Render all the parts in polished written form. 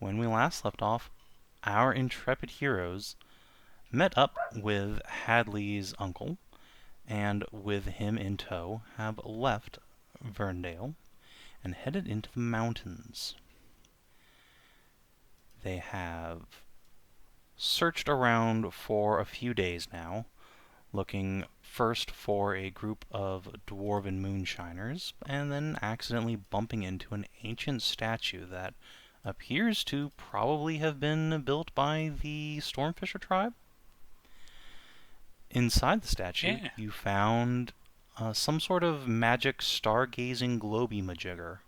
when we last left off, our intrepid heroes met up with Hadley's uncle, and with him in tow have left Verndale and headed into the mountains. They have searched around for a few days now, looking first for a group of dwarven moonshiners, and then accidentally bumping into an ancient statue that appears to probably have been built by the Stormfisher tribe. Inside the statue, you found some sort of magic stargazing globy-majigger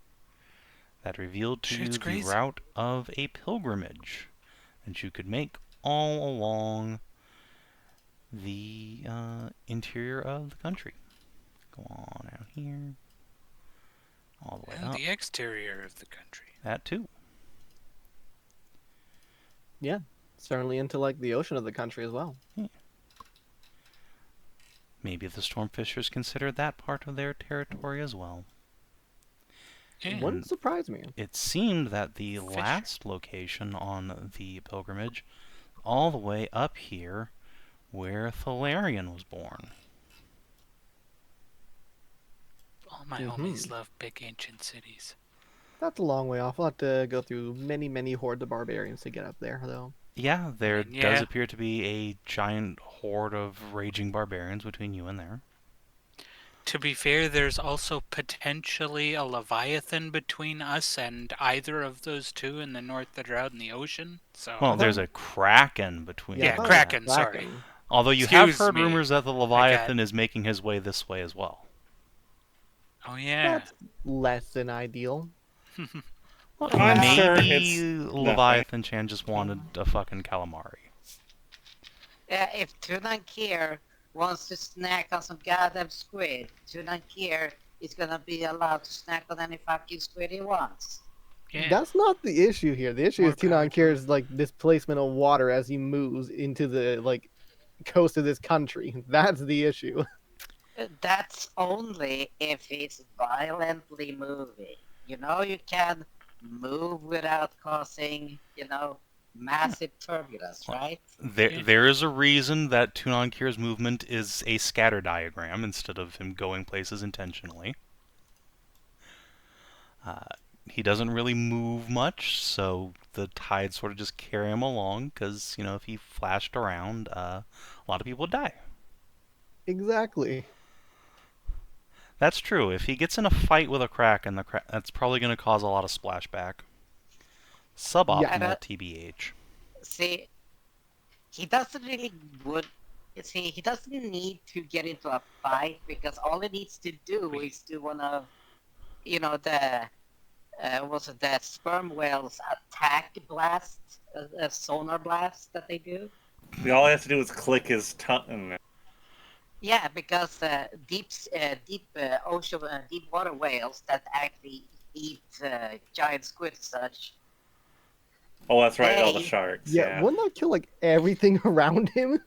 that revealed to you the route of a pilgrimage that you could make all along the interior of the country. Go on out here, all the way up. The exterior of the country. That too. Yeah, certainly into like the ocean of the country as well. Yeah. Maybe the Stormfishers considered that part of their territory as well. It wouldn't surprise me. It seemed that the last location on the pilgrimage, all the way up here, where Thelerien was born. All my homies love big ancient cities. That's a long way off. We'll have to go through many, many hordes of barbarians to get up there, though. Yeah, there does appear to be a giant horde of raging barbarians between you and there. To be fair, there's also potentially a Leviathan between us and either of those two in the north that are out in the ocean. So well, there's a Kraken between. Yeah, Kraken, sorry. Although you have heard rumors that the Leviathan is making his way this way as well. Oh yeah. That's less than ideal. Well, maybe Leviathan Chan just wanted a fucking calamari. Yeah, if Tunankir wants to snack on some goddamn squid, Tunankir is gonna be allowed to snack on any fucking squid he wants. Yeah. That's not the issue here. The issue is Tunankir's like displacement of water as he moves into the like coast of this country. That's the issue. That's only if he's violently moving. You know, you can move without causing, massive turbulence, right? There is a reason that Tunankir's movement is a scatter diagram instead of him going places intentionally. He doesn't really move much, so the tides sort of just carry him along, because, if he flashed around, a lot of people would die. Exactly. That's true. If he gets in a fight with a Kraken, that's probably going to cause a lot of splashback. Suboptimal, TBH. See, he doesn't he doesn't need to get into a fight, because all he needs to do is do one of, the sperm whales attack blast, a sonar blast that they do. All he has to do is click his tongue. Yeah, because deep water whales that actually eat giant squid and such. Oh, that's right, all the sharks. Yeah, wouldn't that kill like everything around him?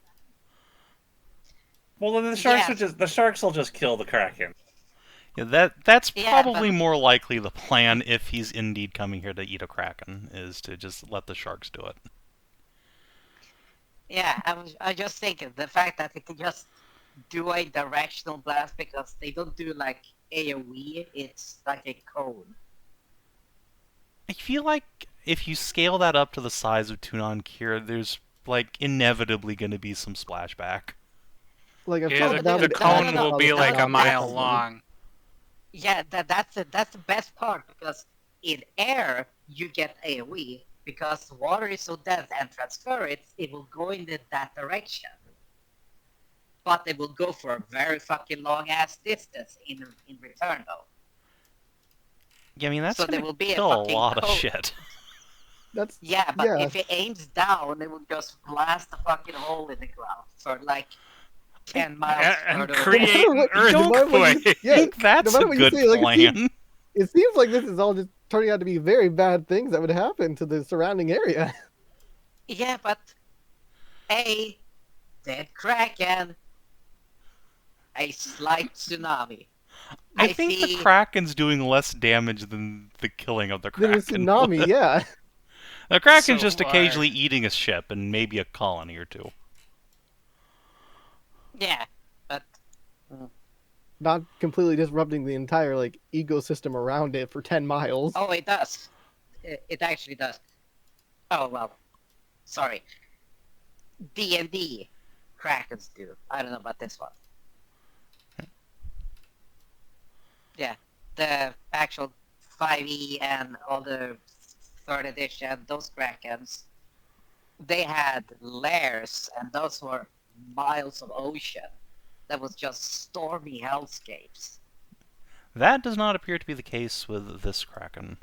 Well, then the sharks will just kill the Kraken. Yeah, that's probably more likely the plan if he's indeed coming here to eat a Kraken, is to just let the sharks do it. Yeah, I just thinking the fact that they can just do a directional blast, because they don't do like AoE, it's like a cone. I feel like if you scale that up to the size of Tunankir, there's like inevitably going to be some splashback. Like the cone will be like a mile long. Yeah, that's the best part, because in air you get AoE, because water is so dense and transfer it will go in that direction. But it will go for a very fucking long ass distance in return, though. Yeah, I mean that's there will be kill a lot of shit. But if it aims down, it will just blast a fucking hole in the ground for like 10 miles. And create an earthquake. That's a good plan. It seems like this is all just turning out to be very bad things that would happen to the surrounding area. Yeah, but a dead Kraken, a slight tsunami. I think the Kraken's doing less damage than the killing of the Kraken. Than a tsunami, yeah. The Kraken's just occasionally eating a ship and maybe a colony or two. Yeah, but not completely disrupting the entire like ecosystem around it for 10 miles. Oh, it does. It actually does. Oh well, sorry. D&D Krakens do. I don't know about this one. Yeah, the actual 5e and all the 3rd edition, those Krakens, they had lairs, and those were miles of ocean. That was just stormy hellscapes. That does not appear to be the case with this Kraken.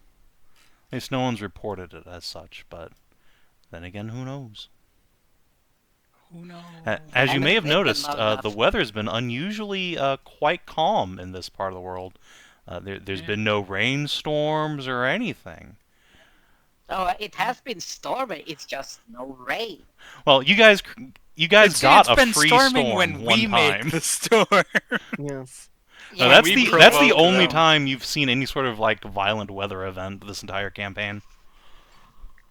At least no one's reported it as such, but then again, who knows? Who knows? As you may have noticed, the weather's been unusually quite calm in this part of the world. There's been no rainstorms or anything. Oh, it has been stormy. It's just no rain. Well, you guys got a free storm when one we time. made the storm. Yes. No, Yeah, that's the only time you've seen any sort of like violent weather event this entire campaign.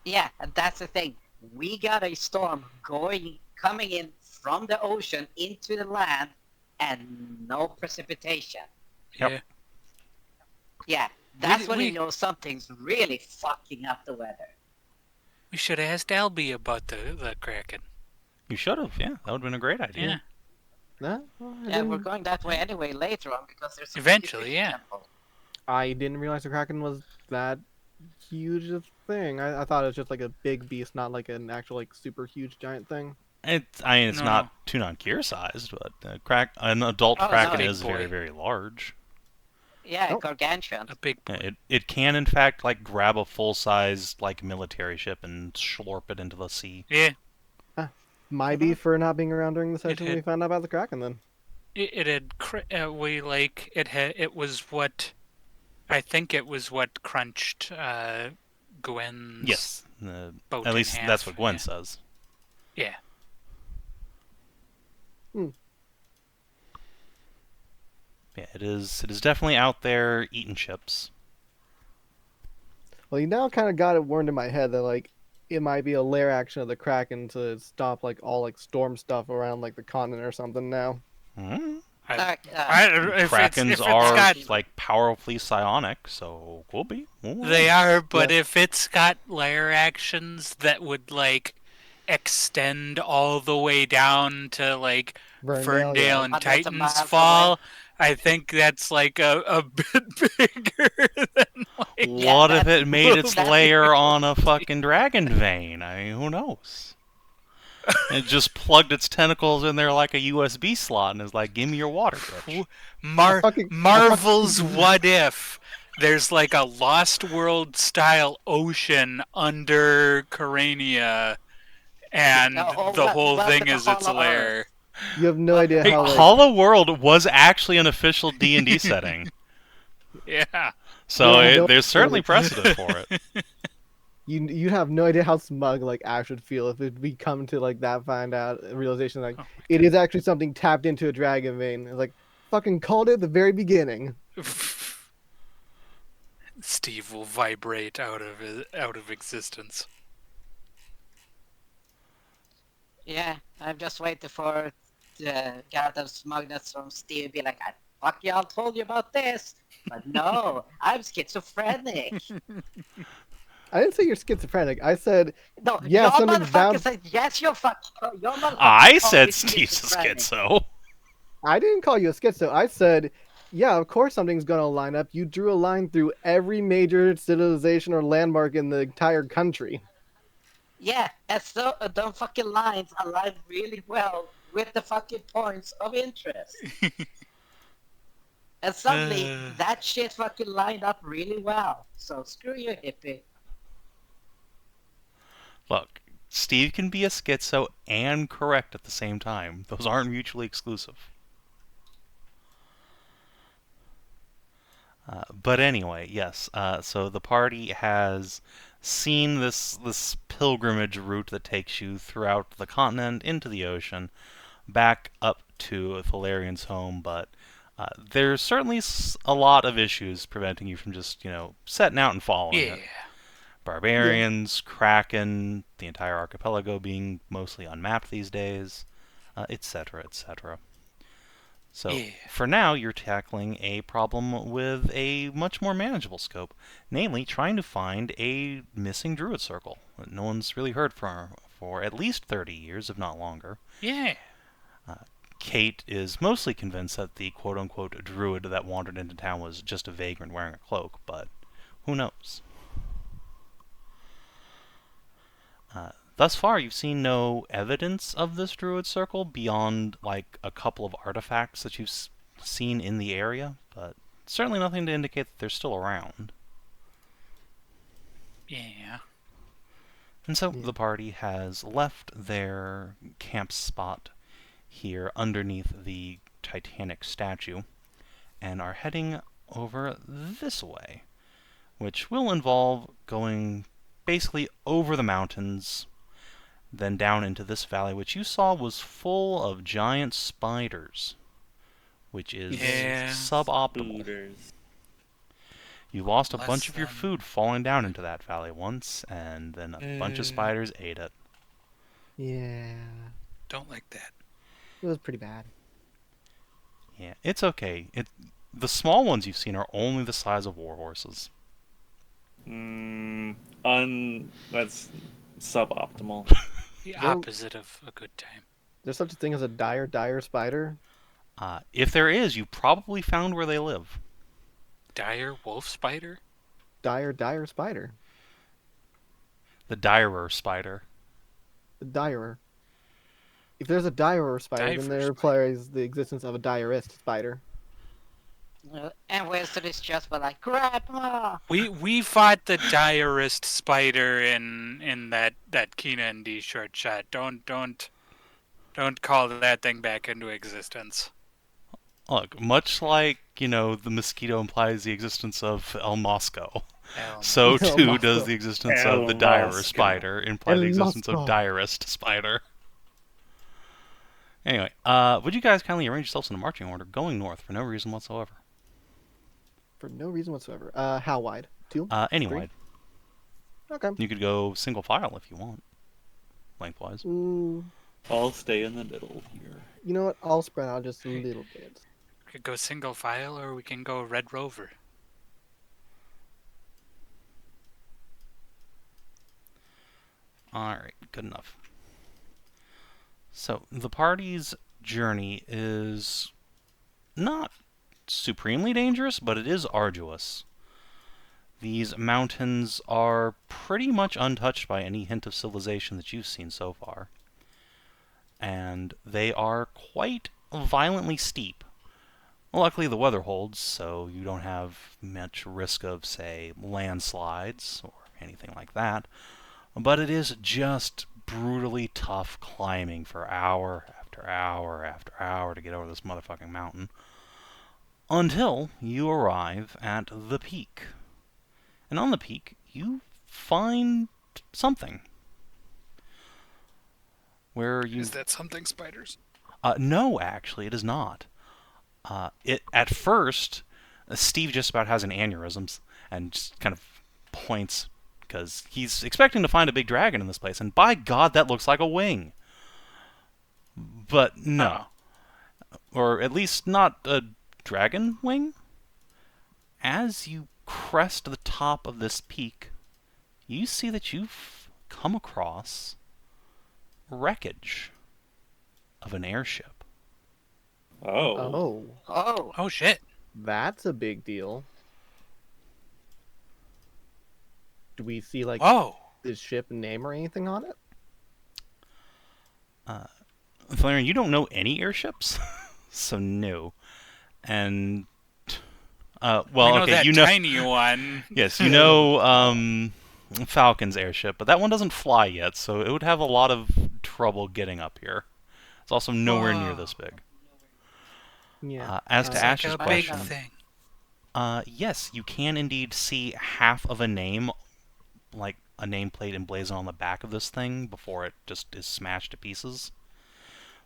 Yeah, and that's the thing. We got a storm coming in from the ocean into the land, and no precipitation. Yep. Yeah. Yeah, that's when you know something's really fucking up the weather. We should have asked Albie about the Kraken. You should have, yeah. That would have been a great idea. Yeah. No, well, Yeah, we're going that way anyway later on because there's a Eventually, yeah. temple. I didn't realize the Kraken was that huge a thing. I thought it was just like a big beast, not like an actual like super huge giant thing. It's not Tunon-Kier sized, but an adult Kraken is very, very large. Yeah, gargantuan. A big Yeah, it can in fact like grab a full size like military ship and slurp it into the sea. Yeah. My beef for not being around during the session we found out about the Kraken then. It was what I think it was what crunched Gwen's boat. At least in half. that's what Gwen says. Yeah. Yeah, it is definitely out there eating chips. Well, you now kind of got it warned in my head that like it might be a lair action of the Kraken to stop like all like storm stuff around like the continent or something now. Mm-hmm. Krakens are like powerfully psionic, so could be. They are, but if it's got lair actions that would like extend all the way down to like Ferndale and Titan's Fall, I think that's like a bit bigger than like... What if it made its lair on a fucking dragon vein? I mean, who knows? It just plugged its tentacles in there like a USB slot and is like, give me your water, bitch. Marvel's What If. There's like a Lost World style ocean under Corania, and the whole thing is its lair. You have no idea how. Hollow World was actually an official D&D setting. Yeah. So there's certainly precedent for it. You have no idea how smug like Ashe would feel if we come to like that realization like it is actually something tapped into a dragon vein. It's like fucking called it at the very beginning. Steve will vibrate out of existence. Yeah, I'm just waiting for the Garden smugness from Steve to be like, fuck y'all told you about this. But no, I'm schizophrenic. I didn't say you're schizophrenic. I said, no, yeah, something's bound. Said, yes, you're fucking. I said Steve's a schizo. I didn't call you a schizo. I said, yeah, of course something's going to line up. You drew a line through every major civilization or landmark in the entire country. Yeah, and so the fucking lines align really well with the fucking points of interest. And suddenly, that shit fucking lined up really well. So screw you, hippie. Look, Steve can be a schizo and correct at the same time. Those aren't mutually exclusive. But anyway, yes. So the party has seen this pilgrimage route that takes you throughout the continent into the ocean, back up to Thelerien's home. But there's certainly a lot of issues preventing you from just setting out and following it. Barbarians, Kraken, the entire archipelago being mostly unmapped these days, etc., etc. So, for now, you're tackling a problem with a much more manageable scope, namely trying to find a missing druid circle that no one's really heard from for at least 30 years, if not longer. Yeah. Kate is mostly convinced that the quote-unquote druid that wandered into town was just a vagrant wearing a cloak, but who knows? Thus far, you've seen no evidence of this druid circle beyond, like, a couple of artifacts that you've seen in the area, but certainly nothing to indicate that they're still around. Yeah. And so the party has left their camp spot here underneath the Titanic statue and are heading over this way, which will involve going basically over the mountains, then down into this valley, which you saw was full of giant spiders, which is suboptimal. You lost a bunch of your food falling down into that valley once, and then a bunch of spiders ate it. Yeah. Don't like that. It was pretty bad. Yeah, it's okay. The small ones you've seen are only the size of warhorses. That's suboptimal. The opposite of a good time. There's such a thing as a dire spider? If there is, you probably found where they live. Dire wolf spider? Dire spider. The direr spider. The direr. If there's a direr spider, then there implies the existence of a dirist spider. And Winston is just like, Grandma! We fought the direst spider in that Kinathis short shot. Don't call that thing back into existence. Look, much like, the mosquito implies the existence of El Mosco, so too does the existence of the direr spider imply the existence of direst spider. Anyway, would you guys kindly arrange yourselves in a marching order going north for no reason whatsoever? For no reason whatsoever. How wide? 2? Any 3? wide. Okay. You could go single file if you want, lengthwise. I'll stay in the middle here. You know what? I'll spread out just a little bit. We could go single file, or we can go Red Rover. Alright, good enough. So, the party's journey is not supremely dangerous, but it is arduous. These mountains are pretty much untouched by any hint of civilization that you've seen so far. And they are quite violently steep. Well, luckily the weather holds, so you don't have much risk of, say, landslides or anything like that. But it is just brutally tough climbing for hour after hour after hour to get over this motherfucking mountain. Until you arrive at the peak. And on the peak, you find something. Is that something spiders? No, actually, it is not. At first, Steve just about has an aneurysm and just kind of points because he's expecting to find a big dragon in this place, and by God, that looks like a wing. But no. Or at least not a dragon wing. As you crest the top of this peak, you see that you've come across wreckage of an airship. Oh shit. That's a big deal. Do we see this ship name or anything on it? Thelerien, you don't know any airships, so no. And you know tiny one. Yes, you know Falcon's airship, but that one doesn't fly yet, so it would have a lot of trouble getting up here. It's also nowhere near this big. Yeah. As to Ashe's question, thing. Yes, you can indeed see half of a name, like a nameplate emblazoned on the back of this thing before it just is smashed to pieces,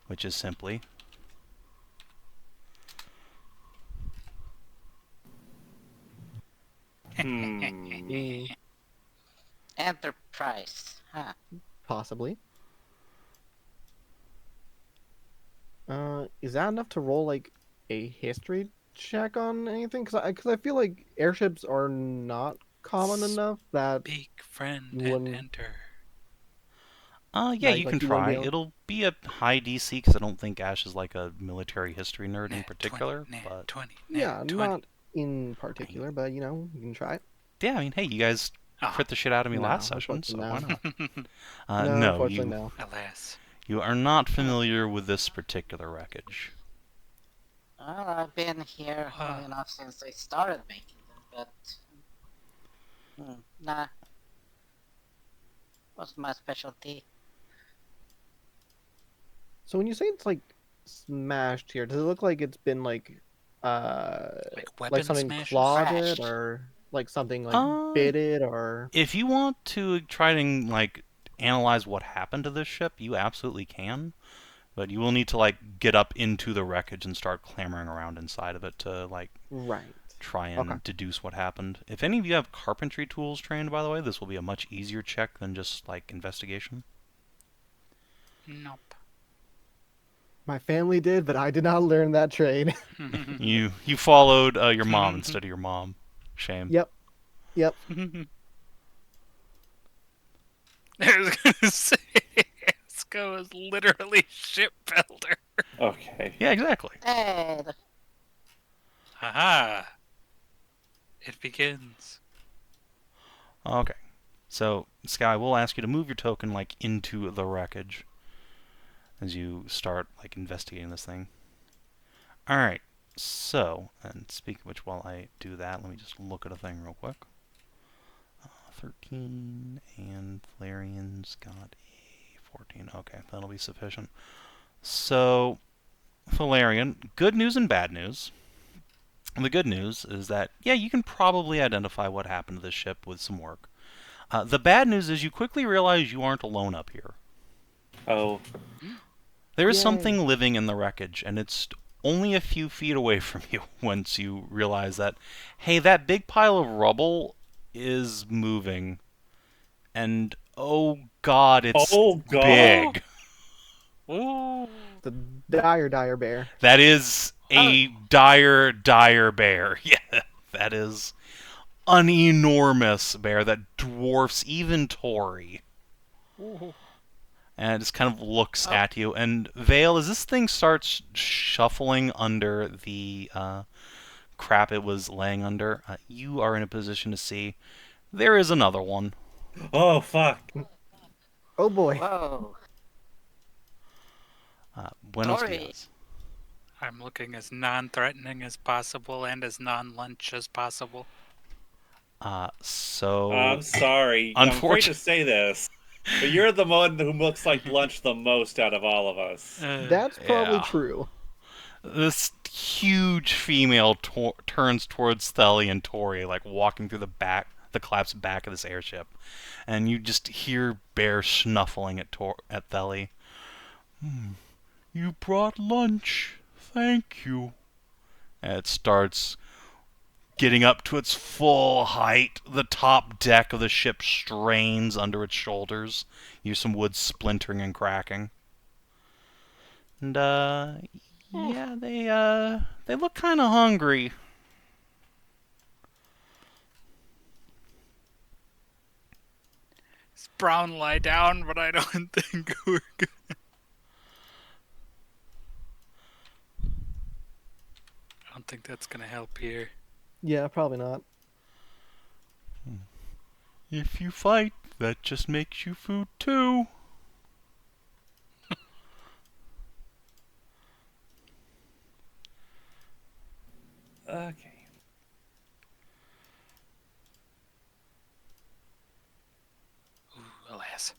which is simply Enterprise. Huh. Possibly. Is that enough to roll like a history check on anything? Because I feel like airships are not common enough that Speak, friend, you and wouldn't. enter. Yeah, you like, can you wouldn't try. be able... It'll be a high DC because I don't think Ashe is like a military history nerd in particular. 20, but 20, Yeah, 20. not in particular, but you know, you can try it. yeah, I mean, hey, you guys crit the shit out of me last session, so why not? No, No, unfortunately, no. Alas. You are not familiar with this particular wreckage. Well, I've been here long enough since I started making them, but nah, wasn't my specialty. So when you say it's like smashed here, does it look like it's been like weapon something smashes? clawed it, Crashed. or like something like bit it, or... If you want to try to like analyze what happened to this ship, you absolutely can. But you will need to like get up into the wreckage and start clambering around inside of it to like try and deduce what happened. If any of you have carpentry tools trained, by the way, this will be a much easier check than just like investigation. Nope. My family did, but I did not learn that trade. You followed your mom instead of your mom. Shame. Yep. I was gonna say, Skow is literally shipbuilder. Okay. Yeah, exactly. And Haha. It begins. Okay. So, Sky, we'll ask you to move your token like into the wreckage as you start like investigating this thing. All right. So, and speaking of which, while I do that, let me just look at a thing real quick. 13 and Thelerien's got a 14. Okay, that'll be sufficient. So, Thelerien, good news and bad news. The good news is that, yeah, you can probably identify what happened to this ship with some work. The bad news is you quickly realize you aren't alone up here. Oh. There is something living in the wreckage, and it's only a few feet away from you once you realize that, hey, that big pile of rubble is moving. And, oh god, it's big. Ooh. The dire bear. That is a dire bear. Yeah, that is an enormous bear that dwarfs even Tori. Ooh. And it just kind of looks at you. And Vale, as this thing starts shuffling under the crap it was laying under, you are in a position to see there is another one. Oh, fuck. Oh, boy. whoa. Buenos dias. I'm looking as non-threatening as possible and as non-lunch as possible. So... I'm sorry. I'm afraid to say this, but you're the one who looks like lunch the most out of all of us. That's probably true. This huge female turns towards Theli and Tori, like walking through the collapsed back of this airship, and you just hear Bear snuffling at Theli. You brought lunch. Thank you. And it starts getting up to its full height. The top deck of the ship strains under its shoulders. You hear some wood splintering and cracking. And, yeah, they look kind of hungry. It's Brown lie down, but I don't think we're good. I don't think that's gonna help here. Yeah, probably not. If you fight, that just makes you food too. Okay. Ooh, alas.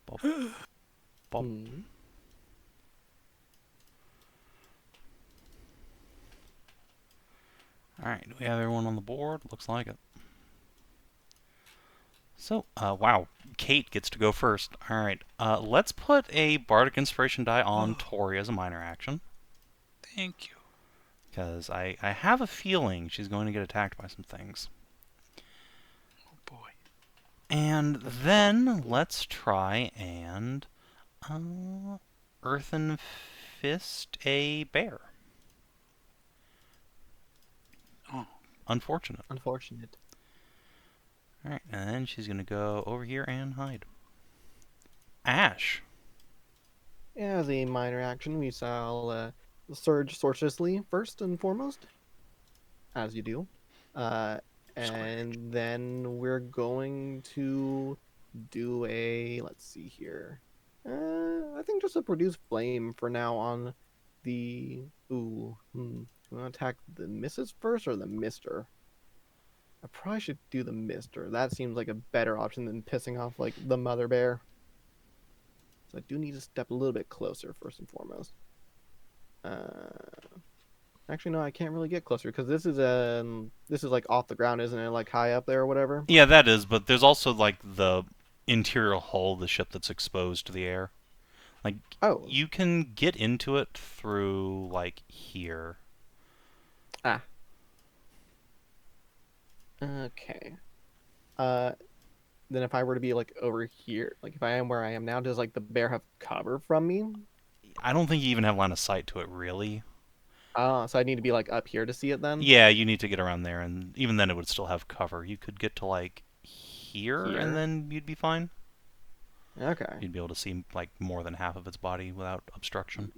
Bop. Bop. Alright, do we have everyone on the board? Looks like it. So, wow, Kate gets to go first. All right, let's put a Bardic Inspiration die on Tori as a minor action. Thank you. Because I have a feeling she's going to get attacked by some things. Oh boy. And then let's try and Earthen Fist a bear. Oh. Unfortunate. Unfortunate. Alright, and then she's going to go over here and hide. Ashe. Yeah, as a minor action, we shall surge sorcerously first and foremost, as you do. And then we're going to do a, let's see here. I think just a produce flame for now on the, you want to attack the misses first or the mister? I probably should do the mister. That seems like a better option than pissing off like the mother bear. So I do need to step a little bit closer first and foremost. Actually, no, I can't really get closer because this is like off the ground, isn't it? Like high up there or whatever. Yeah, that is, but there's also like the interior hull of the ship that's exposed to the air. Like, you can get into it through like here. Ah. Okay. Then if I were to be like over here, like if I am where I am now, does like the bear have cover from me? I don't think you even have line of sight to it, really. So I need to be like up here to see it then? Yeah, you need to get around there, and even then it would still have cover. You could get to like here? And then you'd be fine. Okay. You'd be able to see like more than half of its body without obstruction.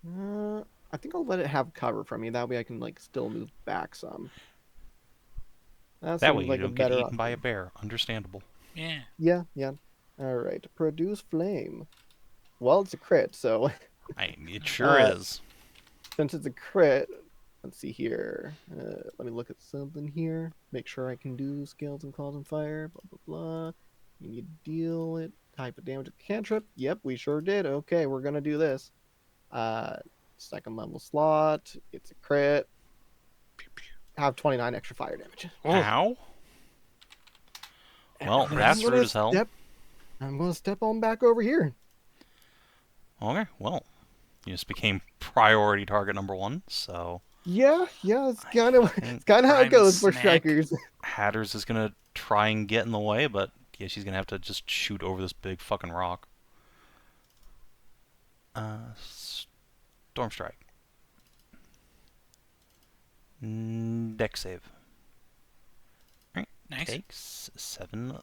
I think I'll let it have cover from me. That way I can like still move back some. That way you don't get eaten by a bear. Understandable. Yeah. Yeah. All right. Produce flame. Well, it's a crit, so. It sure is. Since it's a crit, let's see here. Let me look at something here. Make sure I can do scales and claws and fire. Blah blah blah. You need to deal it. Type of damage with cantrip. Yep, we sure did. Okay, we're gonna do this. Second level slot. It's a crit. Have 29 extra fire damage. Ow. Well, that's rude as hell. I'm going to step on back over here. Okay, well, you just became priority target number 1, so... Yeah, it's kind of how it goes for strikers. Hatters is going to try and get in the way, but yeah, she's going to have to just shoot over this big fucking rock. Storm Strike. Dex save. Right. Nice. Takes 7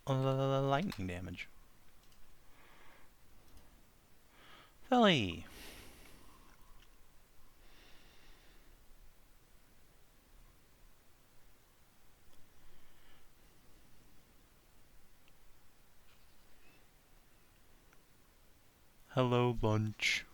lightning damage. Philly. Hello, bunch.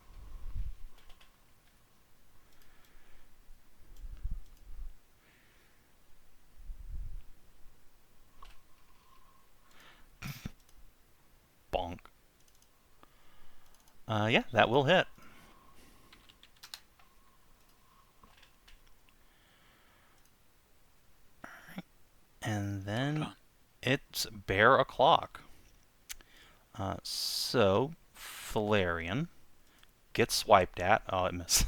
Bonk. Yeah, that will hit. Alright. And then it's bear o'clock. So, Thelerien gets swiped at. Oh, it missed.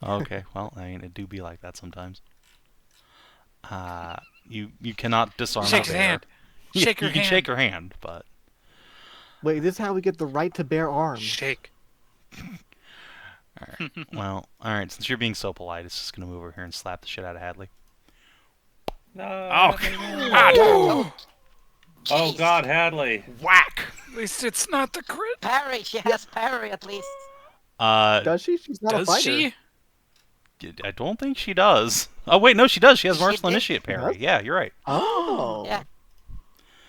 Okay, well, I mean, it do be like that sometimes. You cannot disarm Shake his hand. Shake her hand. You can shake her hand, but... Wait, this is how we get the right to bear arms. Shake. Alright, well, alright, since you're being so polite, it's just gonna move over here and slap the shit out of Hadley. No. Oh, God! Oh, God, Hadley. Whack! At least it's not the crit. Parry. She has parry at least. Does she? She's not a fighter. Does she? I don't think she does. Oh, wait, no, she does. She has Martial Initiate parry. Yeah, you're right. Oh. Yeah.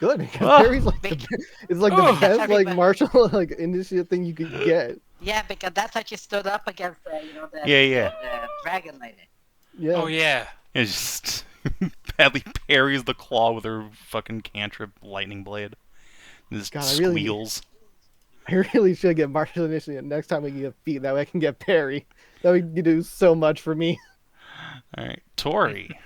Good, because parry's like it's like the best like martial like initiate thing you could get. Yeah, because that's how she stood up against the dragon lady. Yeah. Oh yeah. It just badly parries the claw with her fucking cantrip lightning blade. It just squeals. I really should get martial initiate next time we get feet. That way I can get parry. That would do so much for me. All right, Tori.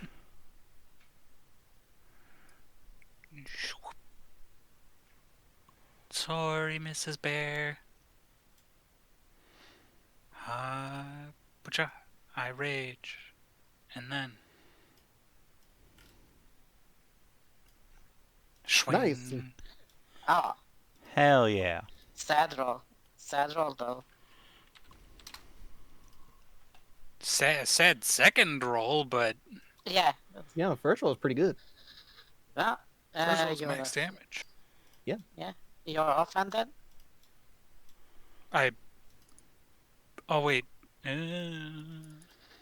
Sorry, Mrs. Bear. I rage. And then... Swing. Nice. Oh. Hell yeah. Sad roll. Sad roll, though. Sad second roll, but... Yeah. Yeah, the first roll is pretty good. Well, first roll's max damage. Yeah. Yeah. You're offhand then? Oh, wait.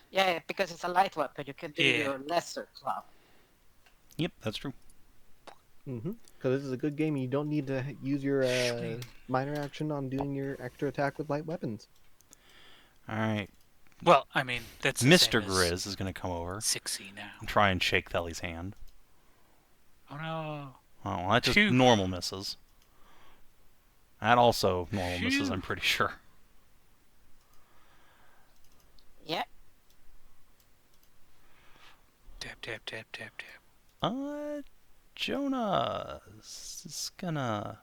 Yeah, because it's a light weapon, you can do your lesser club. Yep, that's true. Mm-hmm. Because this is a good game, you don't need to use your minor action on doing your extra attack with light weapons. Alright. Well, I mean, that's the Mr. same Grizz is going to come over 6e now. and try and shake Thely's hand. Oh no. Oh, well, that just normal misses. That also normal misses, I'm pretty sure. Yeah. Tap, tap, tap, tap, tap. Jonah is gonna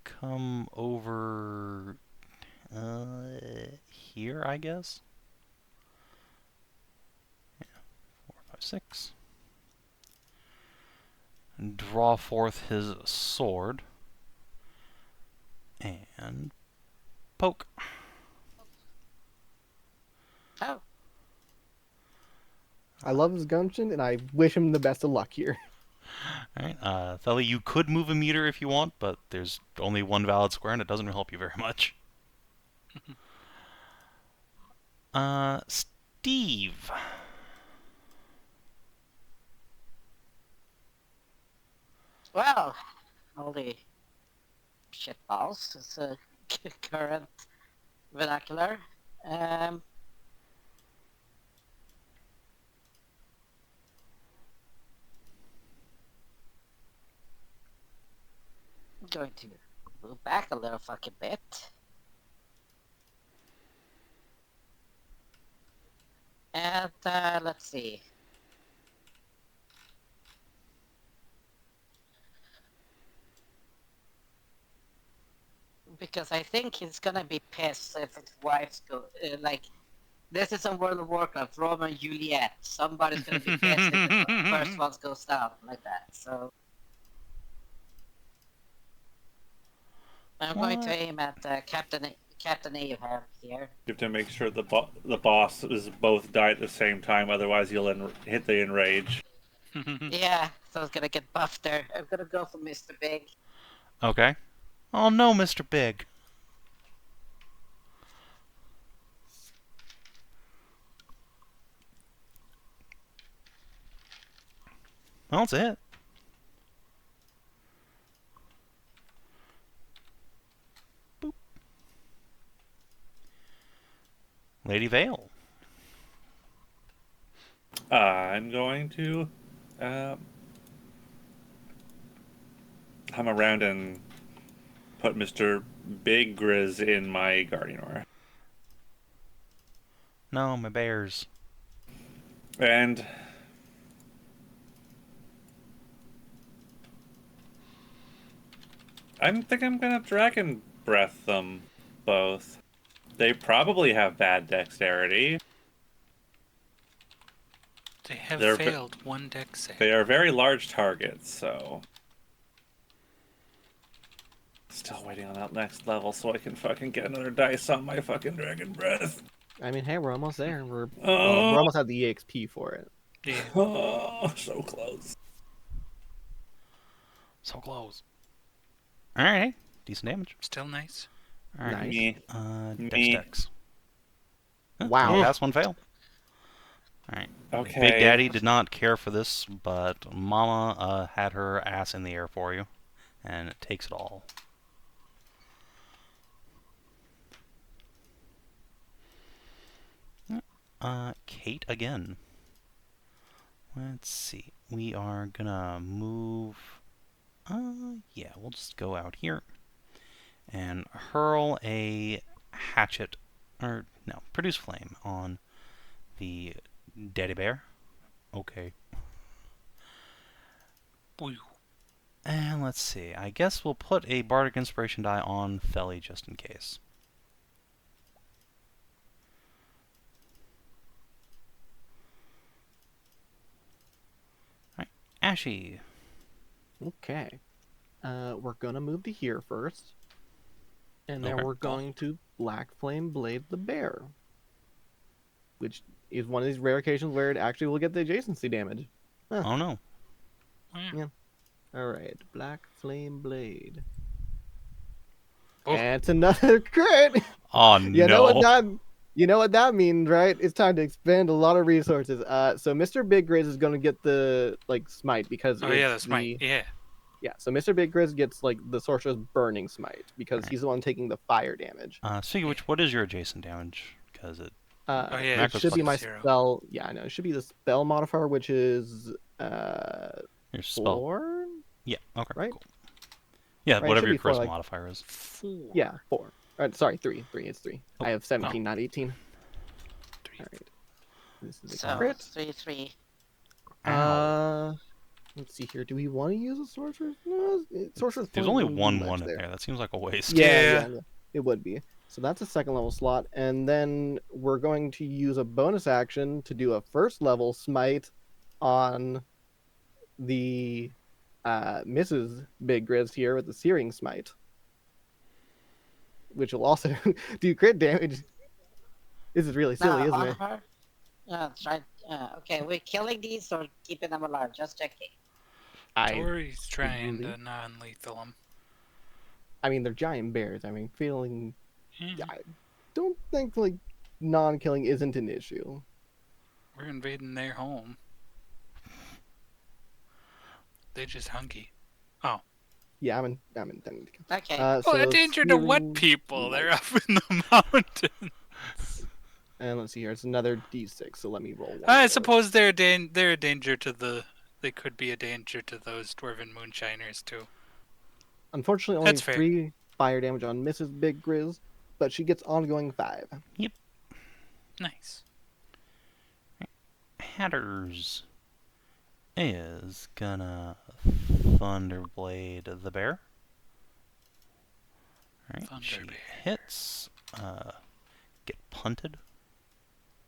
come over here, I guess. Yeah, 4, 5, 6. And draw forth his sword and poke. Oh. I love his gumption, and I wish him the best of luck here. Alright, Thely, you could move a meter if you want, but there's only one valid square, and it doesn't help you very much. Steve. Well, holy shitballs is a current vernacular. I'm going to move back a little fucking bit. And let's see. Because I think he's gonna be pissed if his wife's go like. This is on World of Warcraft, Romeo and Juliet. Somebody's gonna be pissed if the first one goes down like that. So I'm going to aim at Captain Ahab here. You have to make sure the boss is both die at the same time, otherwise you'll hit the enrage. Yeah, so it's gonna get buffed there. I'm gonna go for Mr. Big. Okay. Oh no, Mr. Big. Well, that's it. Boop. Lady Vale. I'm going to come around and put Mr. Big Grizz in my Guardian Aura. No, my bears. And I think I'm gonna Dragon Breath them both. They probably have bad dexterity. They have failed one dex save. They are very large targets, so... Still waiting on that next level so I can fucking get another dice on my fucking Dragon Breath. I mean, hey, we're almost there. We're almost at the EXP for it. Yeah. Oh, so close. So close. Alright, decent damage. Still nice. Alright. Nice. Dex. Huh? Wow. Last one failed. Alright. Okay. Big Daddy did not care for this, but Mama had her ass in the air for you. And it takes it all. Kate again. Let's see. We are gonna move... yeah, we'll just go out here. And hurl a hatchet, or no, produce flame on the daddy bear. Okay. And let's see. I guess we'll put a Bardic Inspiration die on Felly just in case. Alright, Ashe. Okay. We're gonna move to here first. And then we're going to Black Flame Blade the Bear. Which is one of these rare occasions where it actually will get the adjacency damage. Huh. Oh no. Yeah. Alright, Black Flame Blade. Oh. And it's another crit! Oh no. You know what that means, right? It's time to expend a lot of resources. So Mr. Big Grizz is gonna get the smite because the smite. Yeah, so Mr. Big Grizz gets the Sorcerer's Burning Smite because he's the one taking the fire damage. Speaking of which, what is your adjacent damage? Because it it should be my spell. Yeah, I know. It should be the spell modifier, which is your spell. 4? Yeah, okay, right? Cool. Yeah, right, whatever your charisma modifier is. 4. Yeah, 4. Sorry, 3. It's 3. Oh. I have 17, not 18. 3. Alright. This is a crit. 3. Let's see here. Do we want to use a sorcerer? No, sorcerer's. There's only one in there. That seems like a waste. Yeah, it would be. So that's a second level slot, and then we're going to use a bonus action to do a first level smite on the Mrs. Big Grizz here with the Searing Smite, which will also do crit damage. This is really silly, isn't it? That's right. Okay, we're killing these or keeping them alive. Just checking. Tori's trying to non-lethal them. I mean, they're giant bears. I mean, I don't think non-killing isn't an issue. We're invading their home. They just hunky. Oh. Yeah, I'm intending to kill. Okay. So a danger to what people? They're up in the mountains. And let's see here. It's another D6, so let me roll one. I suppose they're a danger to the... They could be a danger to those Dwarven Moonshiners, too. Unfortunately, only 3 fire damage on Mrs. Big Grizz, but she gets ongoing 5. Yep. Nice. Hatters is gonna Thunderblade the bear. Alright, she hits. Get punted.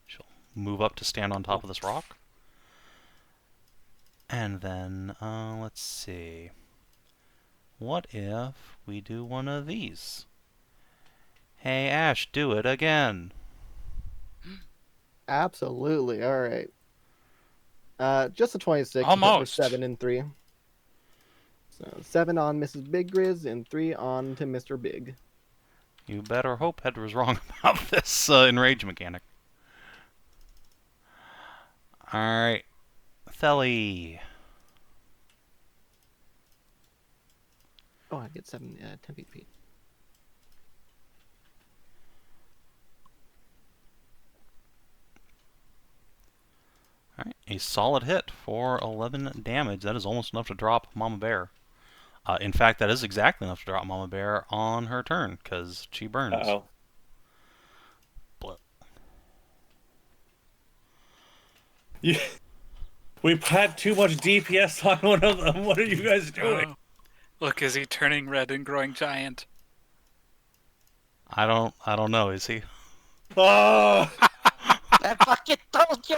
She'll move up to stand on top of this rock. And then, let's see. What if we do one of these? Hey, Ashe, do it again. Absolutely. All right. Just a 26. Almost. 7 and 3. So 7 on Mrs. Big Grizz and 3 on to Mr. Big. You better hope Hedrah was wrong about this enrage mechanic. Alright. Felly. Oh, I get 10 feet. Alright, a solid hit for 11 damage. That is almost enough to drop Mama Bear. In fact, that is exactly enough to drop Mama Bear on her turn, because she burns. Uh-oh. We've had too much DPS on one of them. What are you guys doing? Look, is he turning red and growing giant? I don't know, is he? Oh! I fucking told you!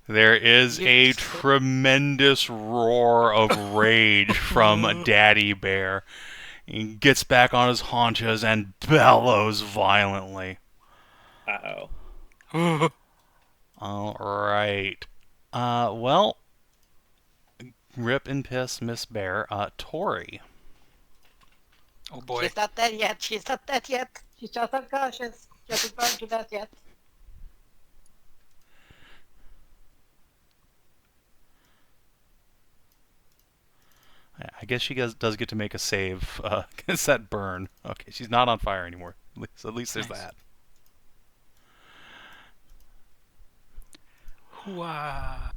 There is a tremendous roar of rage from Daddy Bear. He gets back on his haunches and bellows violently. Uh-oh. Alright. Well, rip and piss Miss Bear. Tori. Oh boy. She's not dead yet. She's just unconscious. She hasn't burned to death yet. I guess she does get to make a save against that burn. Okay, she's not on fire anymore. At least there's that. Hooah.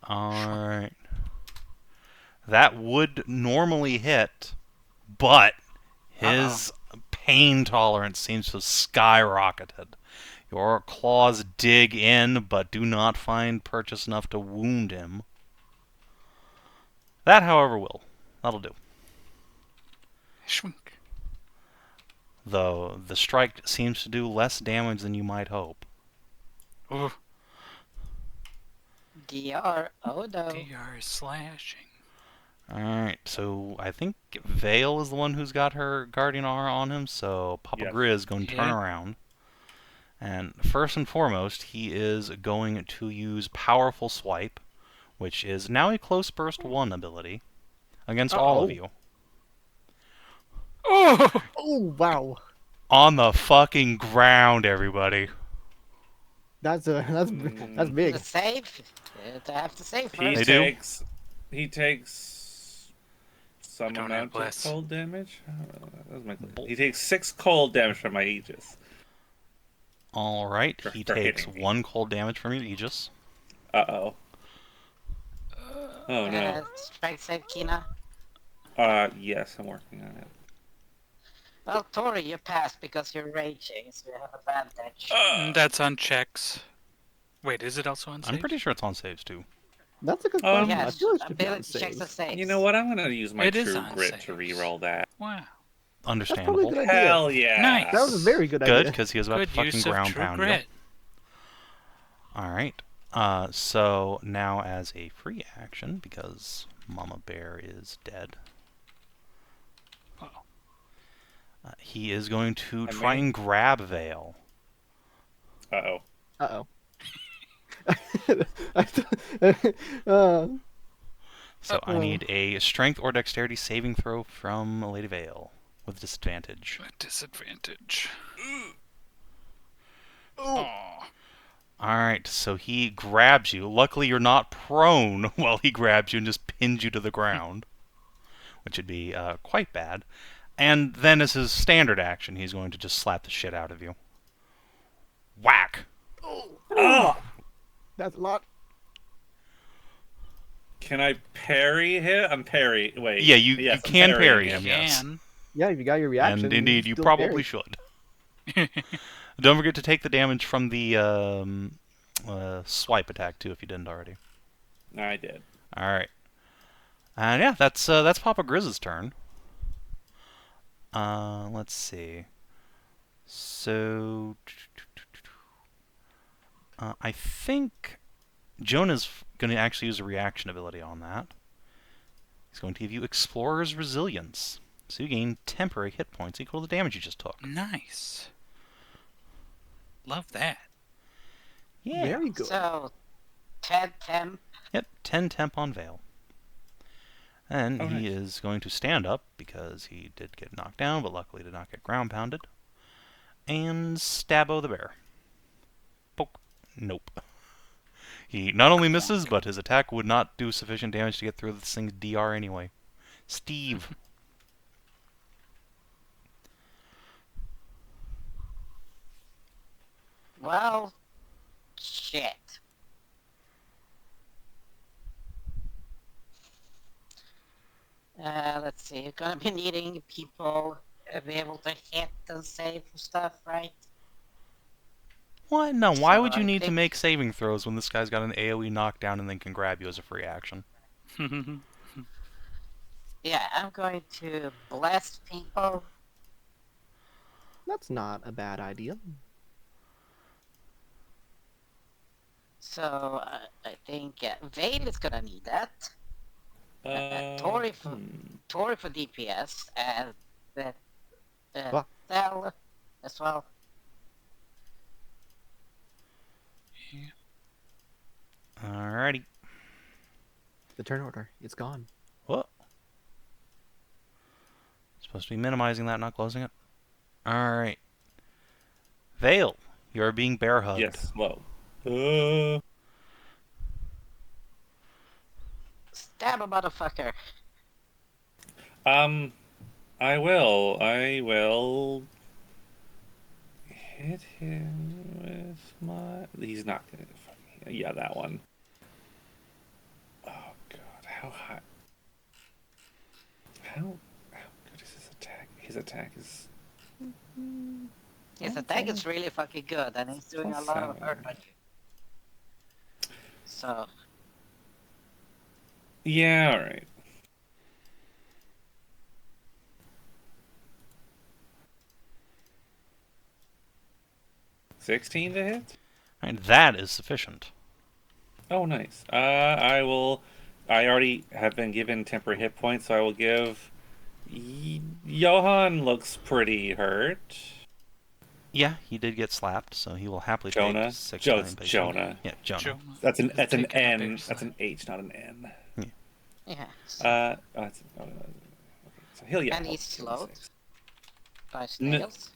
Alright. That would normally hit, but his pain tolerance seems to have skyrocketed. Your claws dig in, but do not find purchase enough to wound him. That, however, will. That'll do. Shwink. Though the strike seems to do less damage than you might hope. Ooh. DR, oh no. DR slashing. Alright, so I think Vale is the one who's got her Guardian Aura on him, so Papa Grizz is going to turn around. And first and foremost, he is going to use Powerful Swipe, which is now a Close Burst 1 ability, against all of you. Oh! Oh, wow. On the fucking ground, everybody. That's big. The save? I have to save first. He takes some amount of cold damage. He takes 6 cold damage from my Aegis. Alright, he takes 1 cold damage from your Aegis. Uh-oh. Oh no. Strike save, Kina? Yes, I'm working on it. Well, Tori, you passed because you're raging, so you have advantage. That's on checks. Wait, is it also on saves? I'm pretty sure it's on saves, too. That's a good question. Yes, I feel like ability checks the saves. You know what? I'm going to use my True Grit saves. to reroll that. Wow. Understandable. That's probably a good idea. Hell yeah. Nice. That was a very good idea. Good, because he was about to fucking ground pound you. Alright. So now as a free action, because Mama Bear is dead, he is going to try and grab Vale. Uh-oh. Uh-oh. So I need a Strength or Dexterity saving throw from Lady Vale with disadvantage. Disadvantage. Oh. Alright, so he grabs you. Luckily you're not prone while he grabs you and just pins you to the ground, which would be quite bad. And then as his standard action, he's going to just slap the shit out of you. Whack! Oh. That's a lot. Can I parry him? Wait. Yeah, you can parry him, yes. Yeah, if you got your reaction. And indeed, you probably should. Don't forget to take the damage from the swipe attack, too, if you didn't already. I did. Alright. And yeah, that's Papa Grizz's turn. Let's see. So... I think Jonah's going to actually use a reaction ability on that. He's going to give you Explorer's Resilience. So you gain temporary hit points equal to the damage you just took. Nice. Love that. Yeah. Very good. So, 10 temp. Yep, 10 temp on Vale. And he is going to stand up, because he did get knocked down, but luckily did not get ground pounded. And Stabbo the bear. Poke. Nope. He not only misses, but his attack would not do sufficient damage to get through this thing's DR anyway. Steve. Well, shit. Let's see. You're gonna be needing people to be able to hit and save stuff, right? What? No, why would you need to make saving throws when this guy's got an AoE knockdown and then can grab you as a free action? Yeah, I'm going to bless people. That's not a bad idea. So, I think Vale is gonna need that. Tori for DPS, and Thel as well. Alrighty. The turn order. It's gone. What? Supposed to be minimizing that, not closing it. Alright. Vale, you're being bear hugged. Yes, low. Stab a motherfucker. I will hit him with my... He's not gonna... Yeah, that one. Oh, God. How high... How good is his attack? His attack is... His attack is really fucking good, and he's doing a lot of hurt on you. So. Yeah, alright. $16 to hit? And that is sufficient. Oh, nice. I already have been given temporary hit points, so I will give... Johan looks pretty hurt. Yeah, he did get slapped, so he will happily take 6 Jonah. Yeah, Jonah. That's an N. That's an H, not an N. Yeah. So he'll and he's slowed by snails.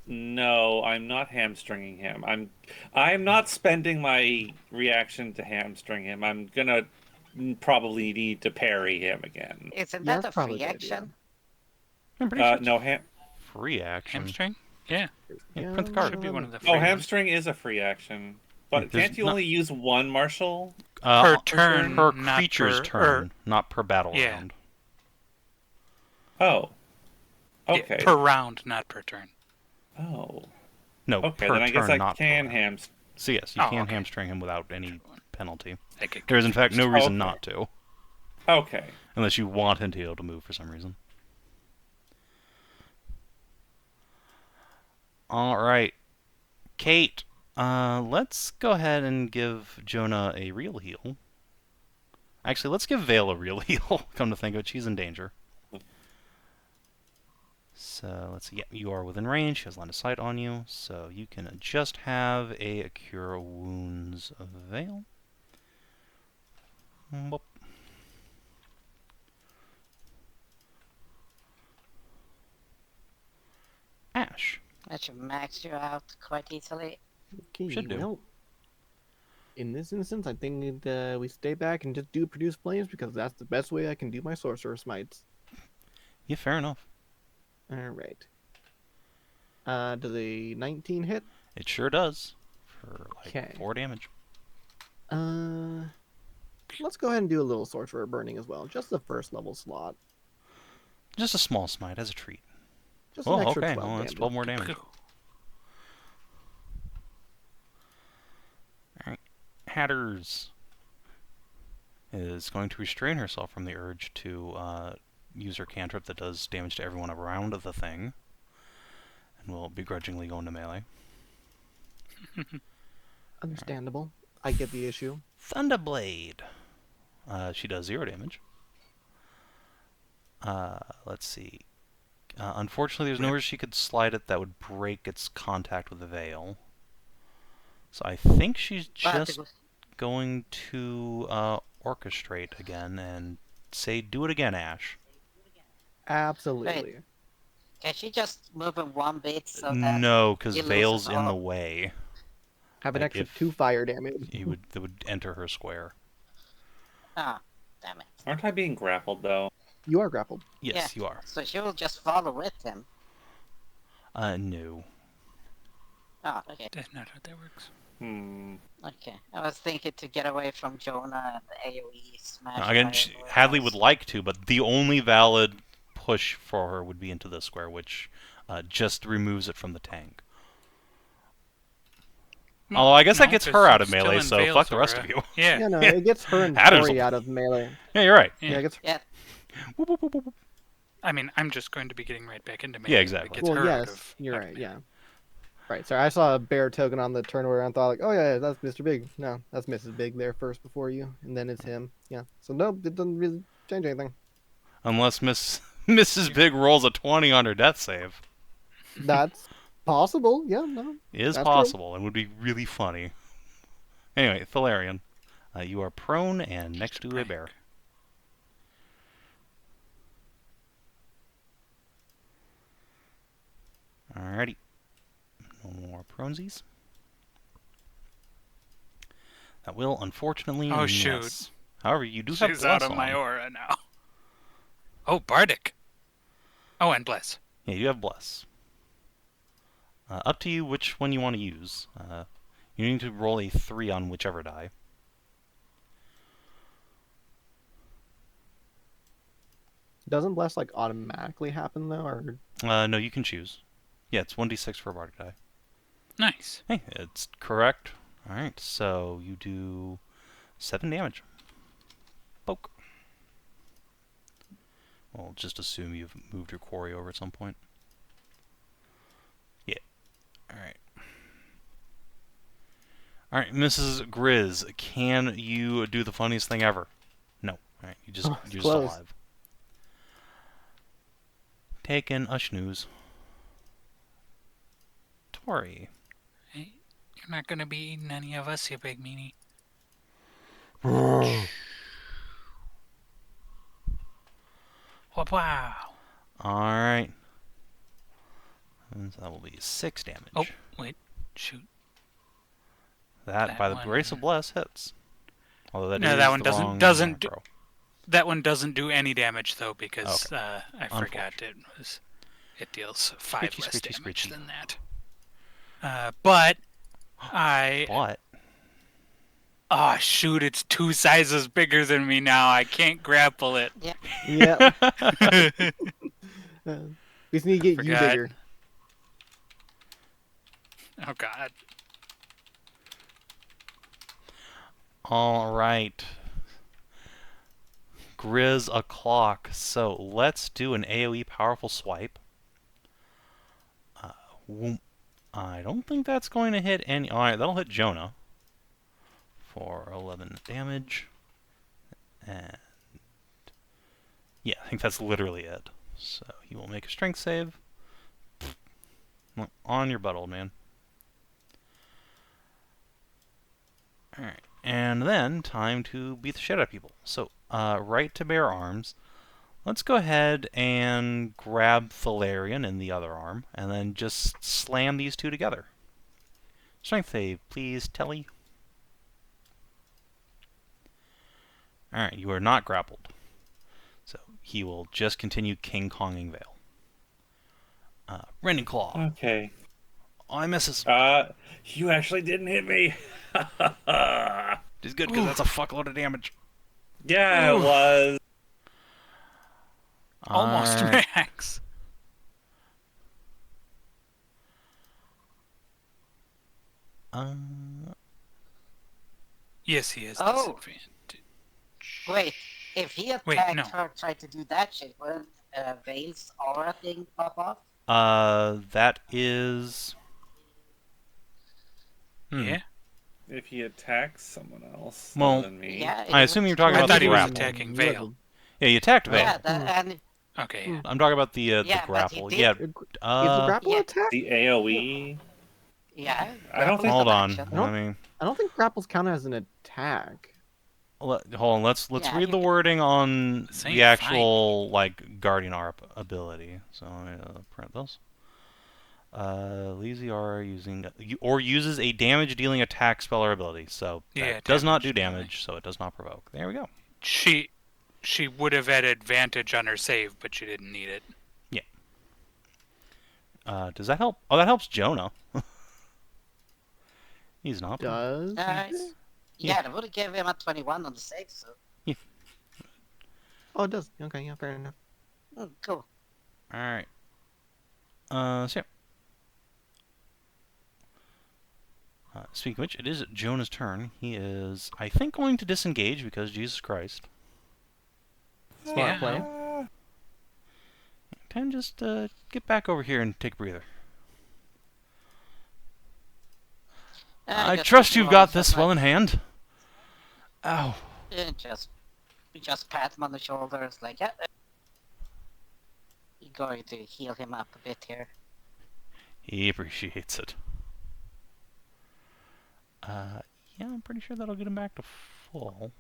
No, I'm not hamstringing him. I'm not spending my reaction to hamstring him. I'm gonna probably need to parry him again. Isn't that a free action? No, free action. Hamstring? Yeah. Print the card. Should be one of the free ones. hamstring is a free action. But can't you only use one martial? Per turn. Per creature's turn, not per battle round. Oh. Okay. Yeah, per round, not per turn. Oh. No, okay, per then I guess turn, I not can per hamstring. So yes, you can hamstring him without any penalty. Okay. There is in fact no reason not to. Okay. Unless you want him to be able to move for some reason. Alright. Kate, let's go ahead and give Jonah a real heal. Actually, let's give Vale a real heal. Come to think of it, she's in danger. So, let's see. Yeah, you are within range. She has line of sight on you. So, you can just have a Cure Wounds Vale. Boop. Ashe. That should max you out quite easily. Okay, Should do. Well, in this instance, I think we stay back and just do Produce Flames because that's the best way I can do my Sorcerer Smites. Yeah, fair enough. Alright. Does a 19 hit? It sure does. For like 4 damage. Let's go ahead and do a little Sorcerer Burning as well. Just the first level slot. Just a small smite as a treat. Just an extra 12 well, damage. that's 12 more damage. Alright. Hatters is going to restrain herself from the urge to use her cantrip that does damage to everyone around the thing. And will begrudgingly go into melee. Understandable. I get the issue. Thunderblade. She does 0 damage. Let's see. Unfortunately, there's nowhere she could slide it that would break its contact with the veil. So I think she's just going to orchestrate again and say, do it again, Ashe. Absolutely. Wait. Can she just move in one bit so that... No, because Veil's in the way. Have an extra 2 fire damage. It would enter her square. Ah, damn it. Aren't I being grappled, though? You are grappled. Yes, you are. So she will just follow with him. No. Oh, okay. That's not how that works. Okay. I was thinking to get away from Jonah and the AoE smash. Again, Hadley would like to, but the only valid push for her would be into this square, which just removes it from the tank. Although I guess that gets her out of melee, so fuck the rest of you. Yeah. Yeah, no, it gets her and Tori out of melee. Yeah, you're right. Yeah, it gets... Yeah. Whoop, whoop, whoop, whoop. I mean, I'm just going to be getting right back into melee. Yeah, exactly. Well, yes, you're right, yeah. Right, sorry, I saw a bear token on the turn where I thought, like, oh yeah, that's Mr. Big. No, that's Mrs. Big there first before you, and then it's him. Yeah, so no, it doesn't really change anything. Unless Mrs. Big rolls a 20 on her death save. That's possible, yeah, no. It is possible, and would be really funny. Anyway, Thelerien, you are prone and next to a bear. Alrighty. No more pronesies. That will, unfortunately, Oh, miss. shoot. However, you do have Bless She's out of on. my aura now. Oh, Bardic. Oh, and Bless. Yeah, you have Bless. Up to you which one you want to use. You need to roll a 3 on whichever die. Doesn't Bless, like, automatically happen, though, or...? No, you can choose. Yeah, it's 1d6 for a bardic die. Nice. Hey, it's correct. All right, so you do 7 damage. Poke. Well, just assume you've moved your quarry over at some point. Yeah. All right. All right, Mrs. Grizz, can you do the funniest thing ever? No. All right, you're just alive. Taking a snooze. Tori. Hey, you're not gonna be eating any of us, you big meanie. Wow. All right. And that will be 6 damage. Oh, wait. Shoot. That by the grace of bless, hits. Although that no, is that one the doesn't macro. that one doesn't do any damage though because Okay. I forgot it deals 5 less damage than that. But What? Oh shoot! It's 2 sizes bigger than me now. I can't grapple it. Yeah. We just need to get you bigger. Oh god. All right. Grizz o'clock. So let's do an AoE powerful swipe. I don't think that's going to hit any. All right, that'll hit Jonah for 11 damage. And yeah, I think that's literally it. So he will make a strength save. On your butt, old man. Alright, and then time to beat the shit out of people. So, right to bear arms. Let's go ahead and grab Thelerien in the other arm, and then just slam these two together. Strength save, please, Telly. Alright, you are not grappled. So, he will just continue King Konging Vale. Rending Claw. Okay. Oh, I misses. You actually didn't hit me. It's good because that's a fuckload of damage. Yeah, it was. Almost max. Yes, he has disadvantage. Wait, if he attacked her, tried to do that shit, wouldn't Vale's aura thing pop off? That is... Yeah. If he attacks someone else other than me. Yeah, I assume you're talking about the grapple. I thought he was attacking Vale. Yeah, you attacked Vale. Yeah, and... Okay, yeah. I'm talking about the grapple. Yeah. Is the grapple attack? The AoE? Yeah. I don't think... Hold on. I don't think grapples count as an attack. Hold on. Let's read the wording on the actual Guardian Arp ability. So let me print this. Lazy aura using or uses a damage-dealing attack spell or ability. So that does not do damage, so it does not provoke. There we go. She would have had advantage on her save, but she didn't need it. Yeah. Does that help? Oh, that helps Jonah. He's not. Does? Yeah, that would have given him a 21 on the save, so... Yeah. Oh, it does. Okay, yeah, fair enough. Cool. Alright. So yeah. Speaking of which, it is Jonah's turn. He is, I think, going to disengage because Jesus Christ. Smart play. Time just get back over here and take a breather. I trust you've got this well in hand. Ow. Just pat him on the shoulders, like, yeah. You're going to heal him up a bit here. He appreciates it. Yeah, I'm pretty sure that'll get him back to full.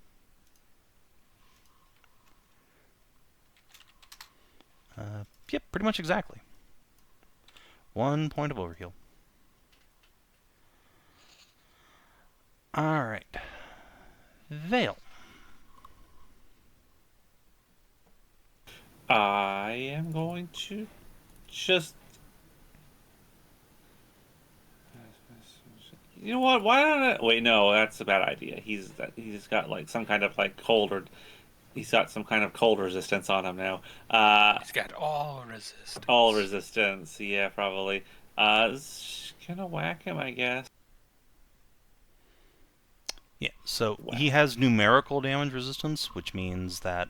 Yep, pretty much exactly. 1 point of overheal. Alright. Vale. I am going to just... You know what? Why don't I... Wait, no, that's a bad idea. He's got some kind of cold, or he's got some kind of cold resistance on him now. He's got all resistance. All resistance, yeah, probably. Gonna whack him, I guess. Yeah, so he has numerical damage resistance, which means that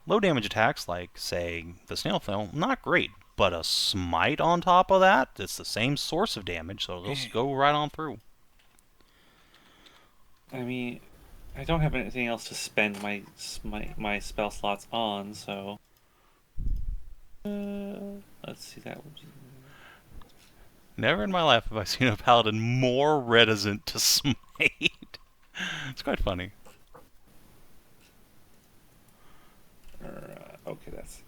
low damage attacks, like, say, the Snail Flail, not great. But a Smite on top of that, it's the same source of damage, so it'll just go right on through. I mean, I don't have anything else to spend my spell slots on, so... let's see that. Never in my life have I seen a Paladin more reticent to smite. It's quite funny. Okay, that's...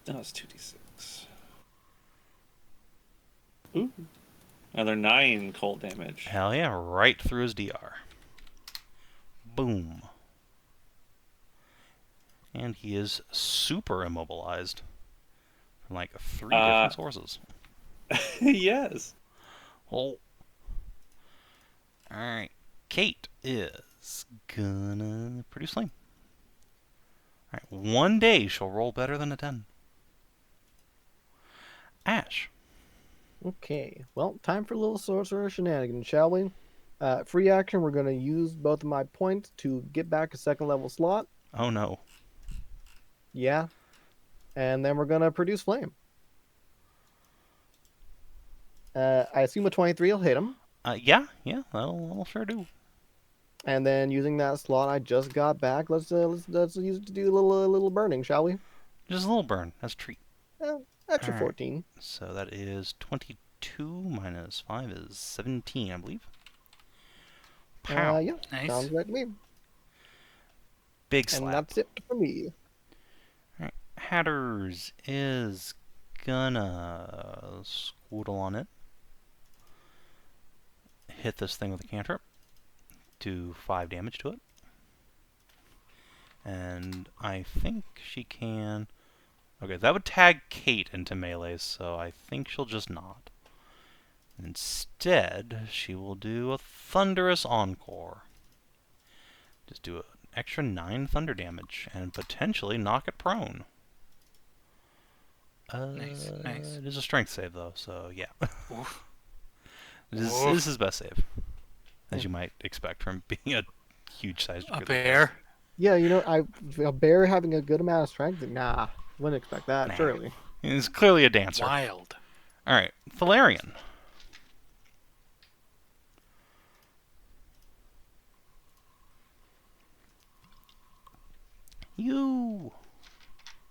No, it's 2d6. Ooh. Another 9 cold damage. Hell yeah, right through his DR. Boom. And he is super immobilized. From like 3 different sources. Yes. Oh. Alright. Kate is gonna produce flame. Alright, one day she'll roll better than a 10. Ashe. Okay, well, time for a little sorcerer shenanigans, shall we? Free action, we're going to use both of my points to get back a second level slot. Oh no. Yeah. And then we're going to produce flame. I assume a 23 will hit him. Yeah, that'll sure do. And then using that slot I just got back, let's use it to do a little burning, shall we? Just a little burn. That's a treat. Extra All 14. Right. So that is 22 minus 5 is 17, I believe. Pow. Yeah, nice. Sounds right to me. Big slap. And that's it for me. All right. Hatters is gonna squoodle on it. Hit this thing with a cantrip. Do 5 damage to it. And I think she can... Okay, that would tag Kate into melee, so I think she'll just not. Instead, she will do a Thunderous Encore. Just do an extra 9 thunder damage, and potentially knock it prone. Nice. It is a strength save, though, so yeah. This is his best save, as you might expect from being a huge-sized creature. A bear? Yeah, you know, a bear having a good amount of strength? Nah, wouldn't expect that, surely. He's clearly a dancer. Wild. Alright, Thelerien. You!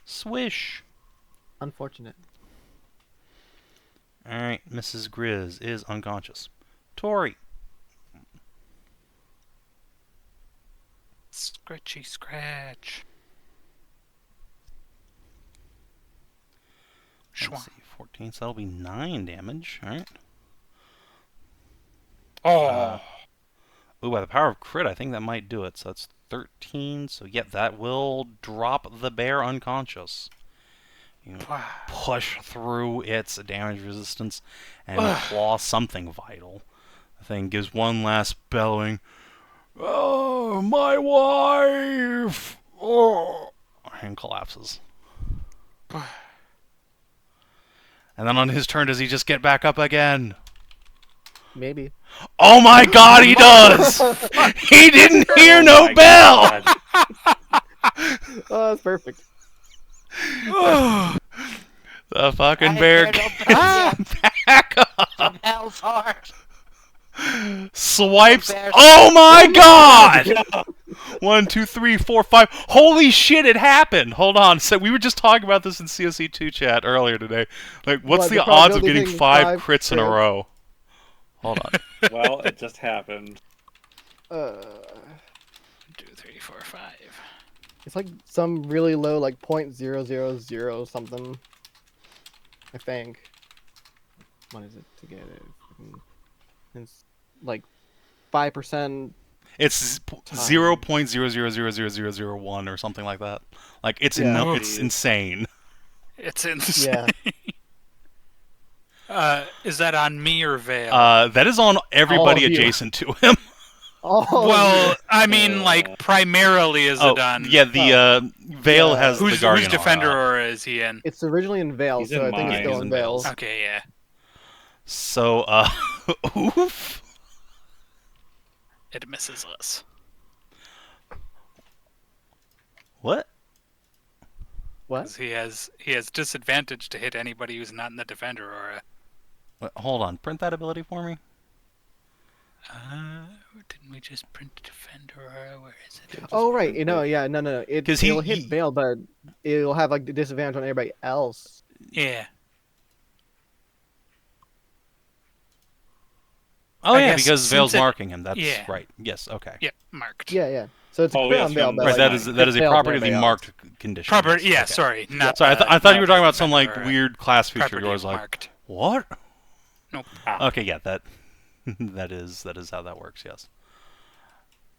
Swish! Unfortunate. Alright, Mrs. Grizz is unconscious. Tori. Scratchy scratch. Let's see, 14, so that'll be 9 damage. Alright. Ooh, by the power of crit, I think that might do it. So that's 13. So, yeah, that will drop the bear unconscious. You push through its damage resistance and claw something vital. The thing gives one last bellowing, "Oh, my wife!" Oh, and collapses. And then on his turn, does he just get back up again? Maybe. Oh my god, he does! He didn't hear no bell! Oh, that's perfect. The fucking bear back up! Hell's heart. Swipes. Oh my god! 1, 2, 3, 4, 5. Holy shit, it happened! Hold on. So we were just talking about this in COC2 chat earlier today. Like, what's the odds of getting 5 crits in a row? Hold on. Well, it just happened. 2, 3, 4, 5. It's like some really low, like 0.000 something. I think. What is it to get it? It's like 5%. It's 0.0000001 or something like that. Like it's it's insane. It's insane. Yeah. Is that on me or Vale? That is on everybody adjacent to him. Well, I mean, like, primarily is it done? Yeah, the Vale has the Guardian Whose Defender aura. aura is he in? It's originally in Vale, so I think it's still in Vale. Okay, yeah. So, oof. It misses us. What? What? He has disadvantage to hit anybody who's not in the Defender aura. Wait, hold on, print that ability for me. Didn't we just print Defender aura? Where is it? Oh right, no. It'll hit Vale, but it'll have like the disadvantage on everybody else. Yeah. Oh yeah, because Vale's marking him. That's right. Yes. Okay. Yep, marked. Yeah. So it's crit on Vale. Right. That is a property of the marked condition. Property. Yeah. Okay. Sorry. Not. Sorry. I thought you were talking about some like weird class feature. You was like, marked. What? Nope. Okay. Yeah. That is how that works. Yes.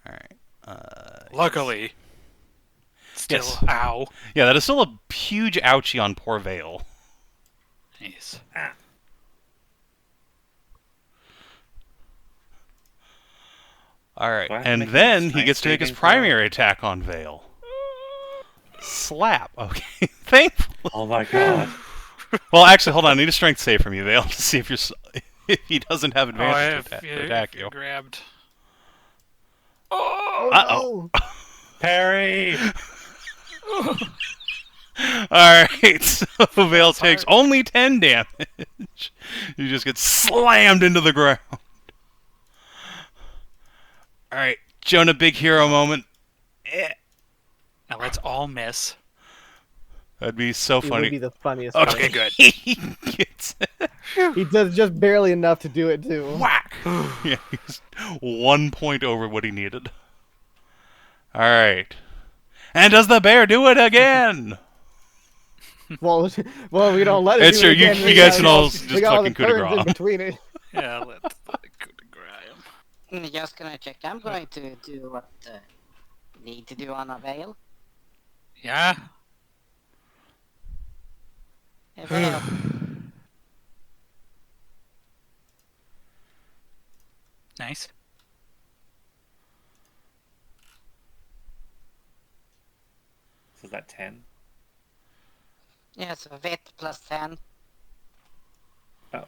All right. Luckily. Still, ow. Yeah, that is still a huge ouchie on poor Vale. Nice. Alright, and then he gets to make his primary attack on Vale. Slap. Okay, thankfully. Oh my god. Well, actually, hold on. I need a strength save from you, Vale, to see if he doesn't have advantage to attack you. Grabbed. Oh! Parry! Alright, so Vale takes only 10 damage. You just get slammed into the ground. Alright, Jonah, big hero moment. Now let's all miss. That'd be so funny. It would be the funniest. Okay, good. He gets He does just barely enough to do it, too. Whack! Yeah, he's 1 point over what he needed. Alright. And does the bear do it again? Well, we don't let it it's do true. it again. You guys can all just fucking coup de grace in between it. Yeah, let's coup de grace him. I'm just gonna check. I'm going to do what need to do on a Vale. Yeah. A Vale. Nice. So is that 10? Yeah, so Vit plus 10. Oh,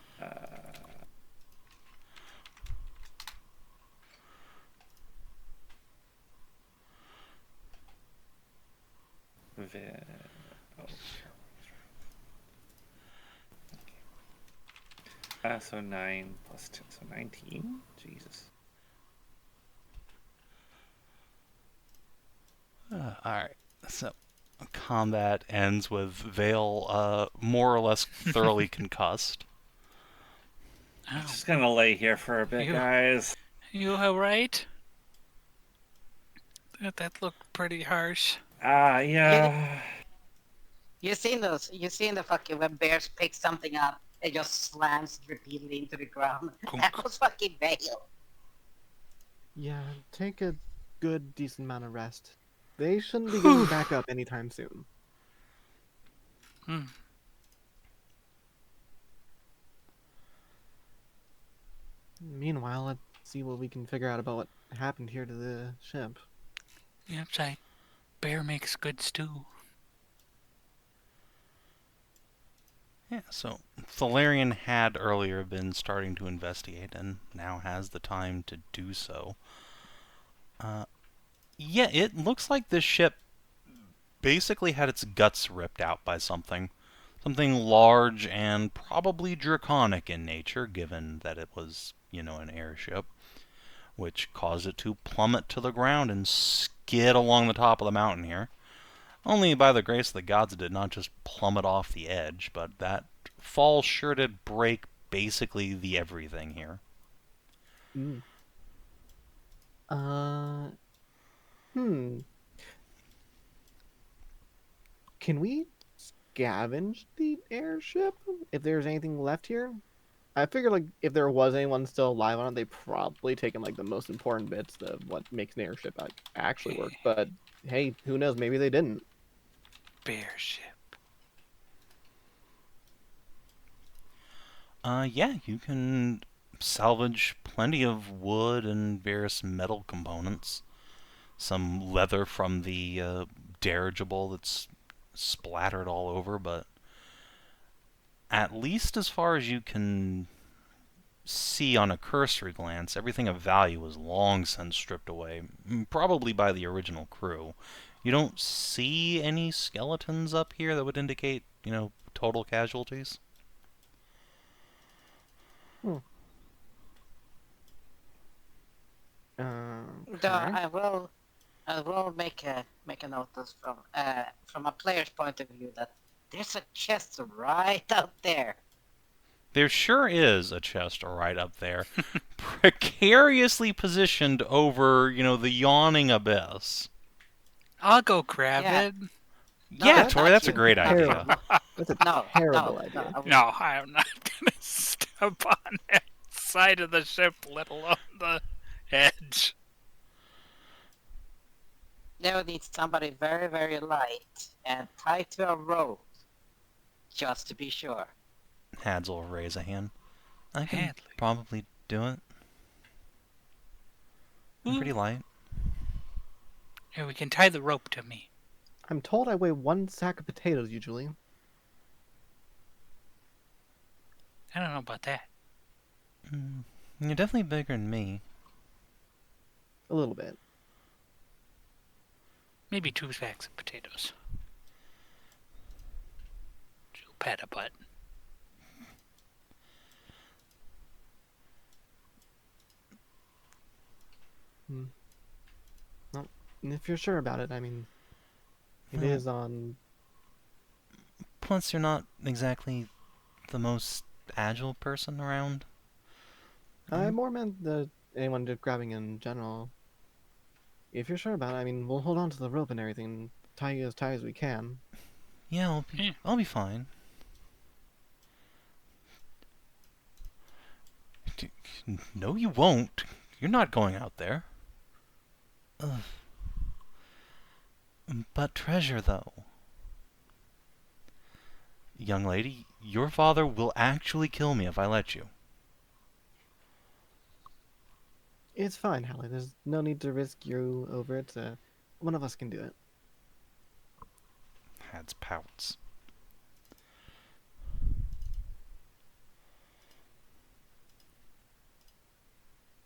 so 9 plus 10, so 19? Jesus. Alright, so combat ends with Vale more or less thoroughly concussed. I'm just gonna lay here for a bit, guys. You alright? That looked pretty harsh. Yeah. You seen those? You seen the fucking when bears pick something up and just slams repeatedly into the ground? That was fucking Vale. Yeah, take a good, decent amount of rest. They shouldn't be getting back up anytime soon. Meanwhile, let's see what we can figure out about what happened here to the ship. Yep, say, bear makes good stew. Yeah, so Thelerien had earlier been starting to investigate and now has the time to do so. Yeah, it looks like this ship basically had its guts ripped out by something. Something large and probably draconic in nature, given that it was, an airship, which caused it to plummet to the ground and skid along the top of the mountain here. Only by the grace of the gods it did not just plummet off the edge, but that fall sure did break basically the everything here. Can we scavenge the airship if there's anything left here? I figured like if there was anyone still alive on it, they probably taken like the most important bits of what makes an airship actually work. But hey, who knows? Maybe they didn't. Bear ship. Yeah, you can salvage plenty of wood and various metal components. Some leather from the dirigible that's splattered all over, but at least as far as you can see on a cursory glance, everything of value was long since stripped away, probably by the original crew. You don't see any skeletons up here that would indicate, total casualties. Okay. I will make a note of from a player's point of view that there's a chest right out there. There sure is a chest right up there, precariously positioned over, the yawning abyss. I'll go grab it. Yeah, Tori, that's a great idea. That's a terrible idea. No, I'm not going to step on that side of the ship, let alone the edge. They would need somebody very, very light and tied to a rope, just to be sure. Hads will raise a hand. I can probably do it. I'm pretty light. Here, we can tie the rope to me. I'm told I weigh 1 sack of potatoes usually. I don't know about that. You're definitely bigger than me. A little bit. Maybe 2 sacks of potatoes. She'll pat a butt. Well, if you're sure about it, I mean, it is on... Plus, you're not exactly the most agile person around. I more meant anyone just grabbing in general. If you're sure about it, I mean, we'll hold on to the rope and everything, and tie you as tight as we can. Yeah, I'll be fine. No, you won't. You're not going out there. Ugh. But treasure, though. Young lady, your father will actually kill me if I let you. It's fine, Hallie. There's no need to risk you over it. One of us can do it. Hads pouts.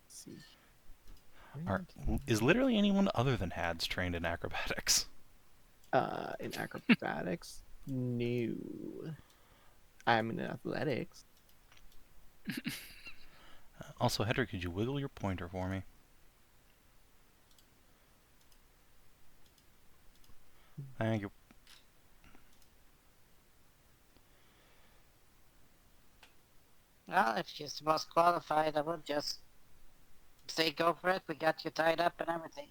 Let's see. Is literally anyone other than Hads trained in acrobatics? In acrobatics? No. I'm in athletics. Also, Hedrah, could you wiggle your pointer for me? Thank you. Well, if she's the most qualified, I would just say go for it. We got you tied up and everything.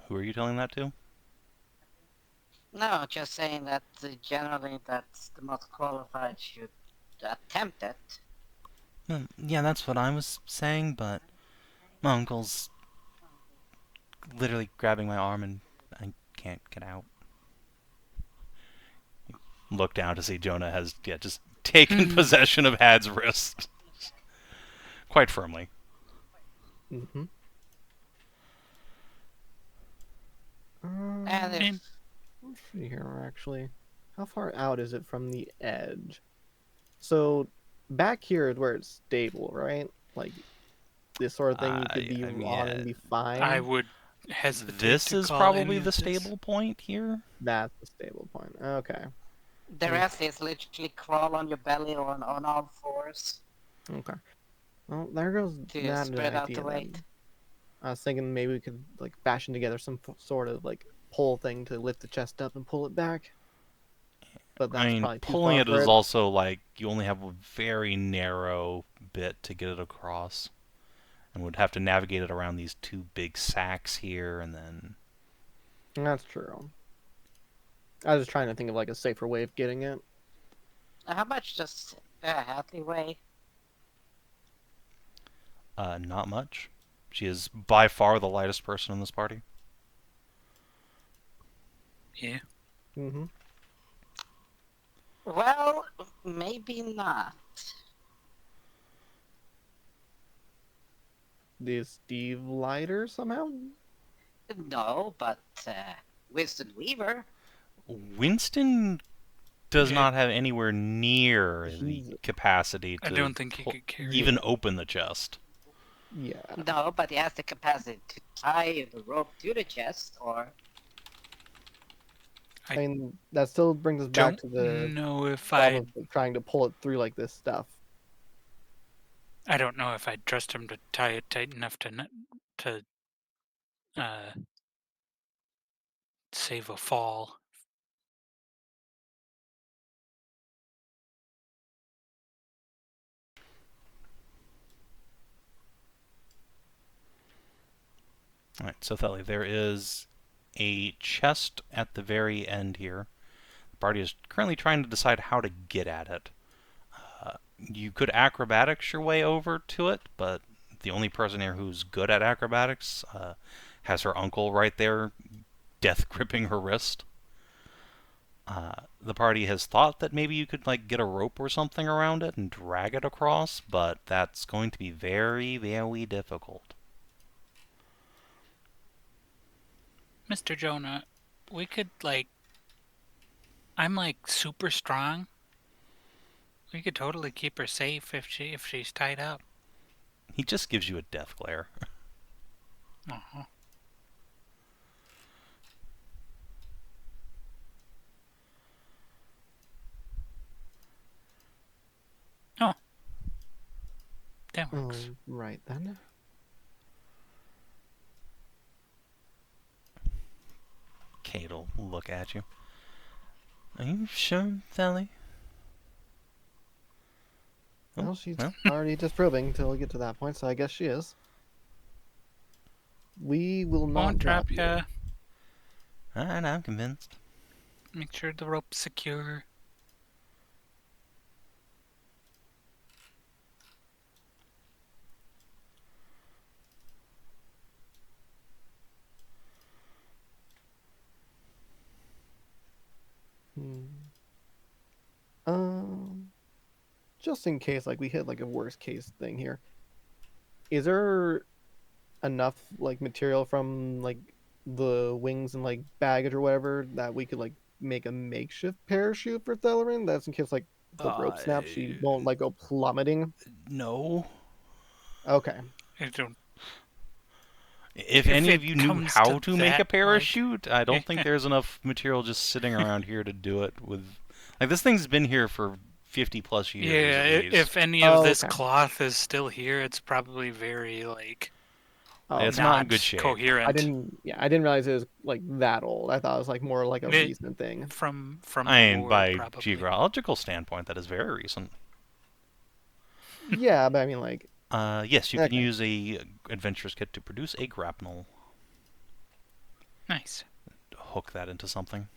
Who are you telling that to? No, just saying that generally that's the most qualified should attempt it. Yeah, that's what I was saying, but my uncle's literally grabbing my arm and I can't get out. Look down to see Jonah has just taken possession of Had's wrist. Quite firmly. Mm-hmm. And let's see here, actually. How far out is it from the edge? So, back here is where it's stable, right? Like, this sort of thing you could be on and be fine. I would hesitate This is probably the stable point here? That's the stable point. Okay. the rest is literally crawl on your belly or on all fours. Okay. Well, there goes To that spread out idea the then. weight. I was thinking maybe we could like fashion together some sort of like pull thing to lift the chest up and pull it back. But that's probably too pulling far it for is also like you only have a very narrow bit to get it across, and would have to navigate it around these 2 big sacks here, and then. That's true. I was just trying to think of like a safer way of getting it. How much does Hadley weigh? Not much. She is by far the lightest person in this party. Yeah. Mm-hmm. Well, maybe not. Is Steve lighter somehow? No, but Winston Weaver. Winston does not have anywhere near the capacity I to don't think he could carry even open the chest. Yeah. No, but he has the capacity to tie the rope to the chest, or... I mean, that still brings us back to the know if problem of trying to pull it through like this stuff. I don't know if I'd trust him to tie it tight enough to save a fall. Alright, so Theli, there is a chest at the very end here. The party is currently trying to decide how to get at it. You could acrobatics your way over to it, but the only person here who's good at acrobatics has her uncle right there, death gripping her wrist. The party has thought that maybe you could like get a rope or something around it and drag it across, but that's going to be very, very difficult. Mr. Jonah, we could I'm super strong. We could totally keep her safe if she's tied up. He just gives you a death glare. Uh-huh. Oh. That works. Right then. Kate'll look at you. Are you sure, Theli? Well, she's already disproving until we get to that point, so I guess she is. We will not Won't drop you. ya. Alright, I'm convinced. Make sure the rope's secure. Just in case, we hit a worst case thing here. Is there enough material from the wings and baggage or whatever that we could make a makeshift parachute for Thelerien? That's in case the rope snaps, she won't go plummeting. No. Okay. I don't. If any of you knew how to make a parachute, I don't think there's enough material just sitting around here to do it with. This thing's been here for 50 plus years. Yeah, if any of this cloth is still here, it's probably very it's not in good shape. Coherent. I didn't realize it was that old. I thought it was more a recent thing. From by probably. geographical standpoint, that is very recent. Yeah, but I mean yes, you can use a adventurer's kit to produce a grapnel. Nice. Hook that into something.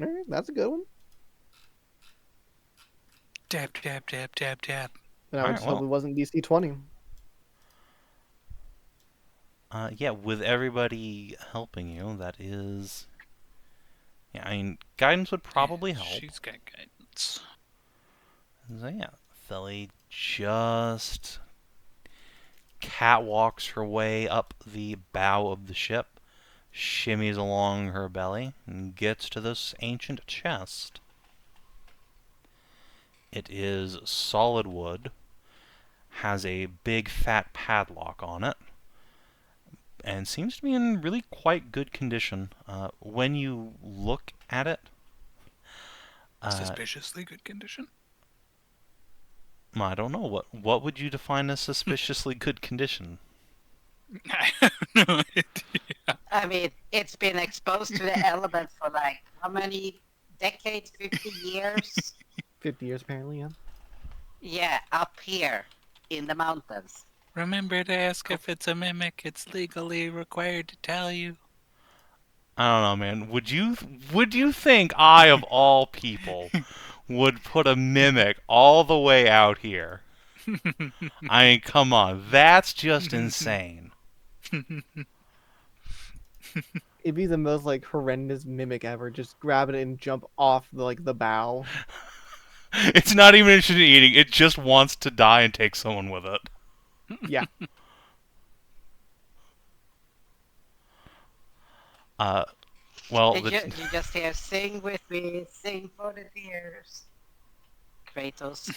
All right, that's a good one. Dab, dab, dab, dab, dab. And I just hope it wasn't DC 20. Yeah, with everybody helping you, that is... Yeah, I mean, guidance would probably help. She's got guidance. So yeah, Theli just catwalks her way up the bow of the ship, shimmies along her belly, and gets to this ancient chest. It is solid wood, has a big fat padlock on it, and seems to be in really quite good condition. When you look at it... suspiciously good condition? I don't know. What would you define as suspiciously good condition? I have no idea. I mean, it's been exposed to the elements for how many decades? 50 years? 50 years, apparently, yeah. Yeah, up here in the mountains. Remember to ask if it's a mimic. It's legally required to tell you. I don't know, man. Would you think I, of all people, would put a mimic all the way out here? I mean, come on. That's just insane. It'd be the most like horrendous mimic ever. Just grab it and jump off the bow. It's not even interested in eating. It just wants to die and take someone with it. Yeah. Well, you just hear, sing with me, sing for the tears. Kratos.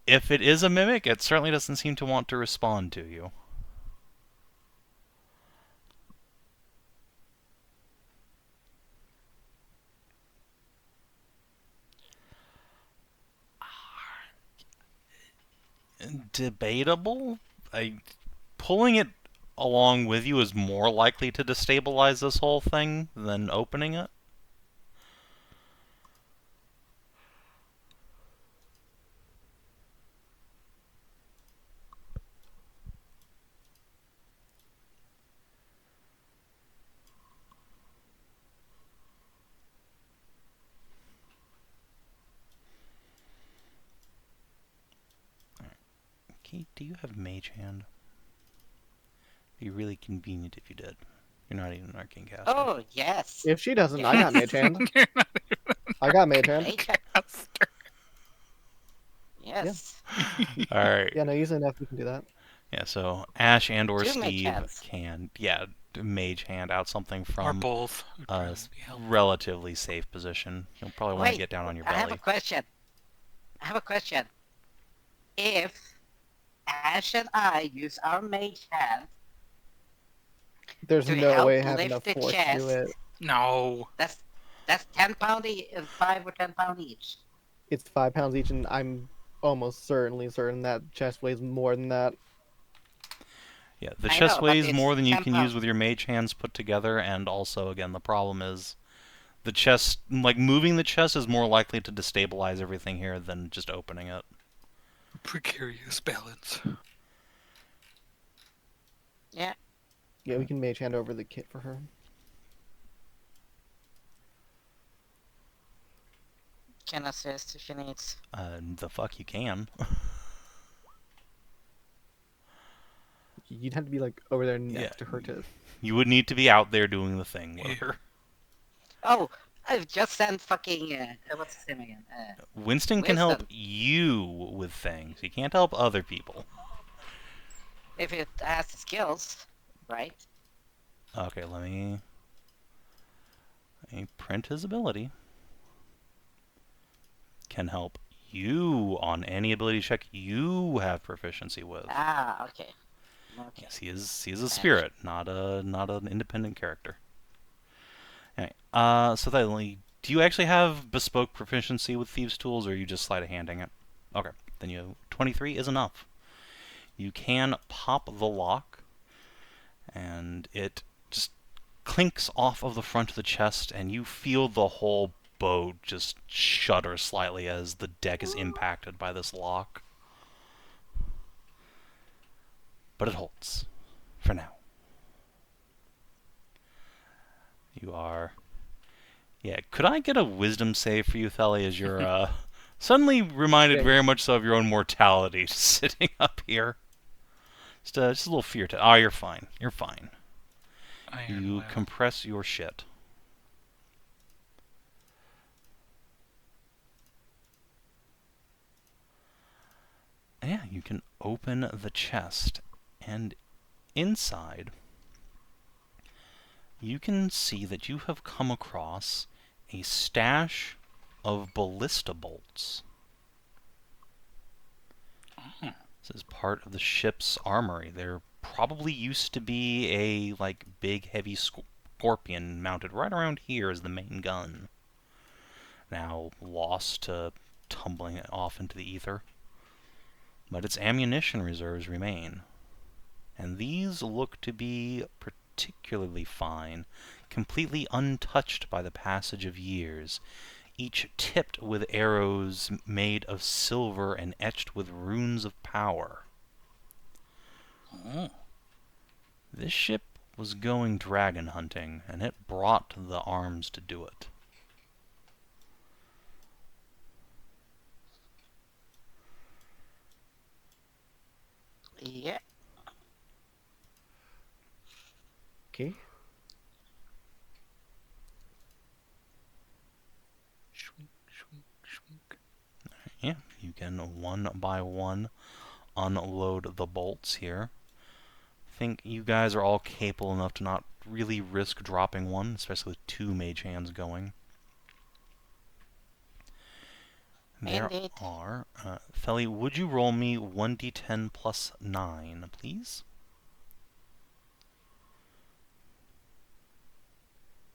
If it is a mimic, it certainly doesn't seem to want to respond to you. Debatable? Pulling it along with you is more likely to destabilize this whole thing than opening it. Kate, do you have Mage Hand? It'd be really convenient if you did. You're not even an Arcane Caster. Oh, yes. If she doesn't, I got Mage Hand. I got Mage Hand. Yes. Alright. Yeah, no, easily enough we can do that. Yeah, so Ashe and or 2 Mage Steve Hands. can, Mage Hand out something Or from both. a relatively safe position. You'll probably want to Wait, get down on your I have a belly. question. If Ashe and I use our mage hand There's to no help way I have lift enough the force to chest, do it. No. that's 10 pound, 5 or 10 pound each. It's 5 pounds each, and I'm almost certainly certain that chest weighs more than that. Yeah, the I chest know, but weighs it's more than you 10 can use pounds. with your Mage Hands put together, and also, again, the problem is the chest, like, moving the chest is more likely to destabilize everything here than just opening it. Precarious balance. Yeah. Yeah, we can Mage Hand over the kit for her. Can assist if she needs. The fuck you can. You'd have to be like over there next to her to. You would need to be out there doing the thing with her. Oh, I've just sent fucking what's his name again? Winston can help you with things. He can't help other people. If it has the skills, right? Okay, let me print his ability. Can help you on any ability check you have proficiency with. Ah, okay. Yes, he is a spirit, not an independent character. Anyway, so then, do you actually have bespoke proficiency with thieves' tools, or are you just sleight of handing it? Okay, then 23 is enough. You can pop the lock, and it just clinks off of the front of the chest, and you feel the whole boat just shudder slightly as the deck is impacted by this lock. But it holds. For now. You are... Yeah, could I get a wisdom save for you, Theli, as you're suddenly reminded very much so of your own mortality sitting up here? Just a little fear to... Oh, you're fine. You're fine. You compress your shit. Yeah, you can open the chest, and inside you can see that you have come across a stash of ballista bolts. Oh. This is part of the ship's armory. There probably used to be a big heavy scorpion mounted right around here as the main gun. Now lost to tumbling off into the ether. But its ammunition reserves remain. And these look to be particularly fine, completely untouched by the passage of years, each tipped with arrows made of silver and etched with runes of power. Oh. This ship was going dragon hunting, and it brought the arms to do it. Yeah. Okay. Yeah, you can one by one unload the bolts here. I think you guys are all capable enough to not really risk dropping one, especially with 2 mage hands going. There Indeed. are... Theli, would you roll me 1d10 plus 9, please?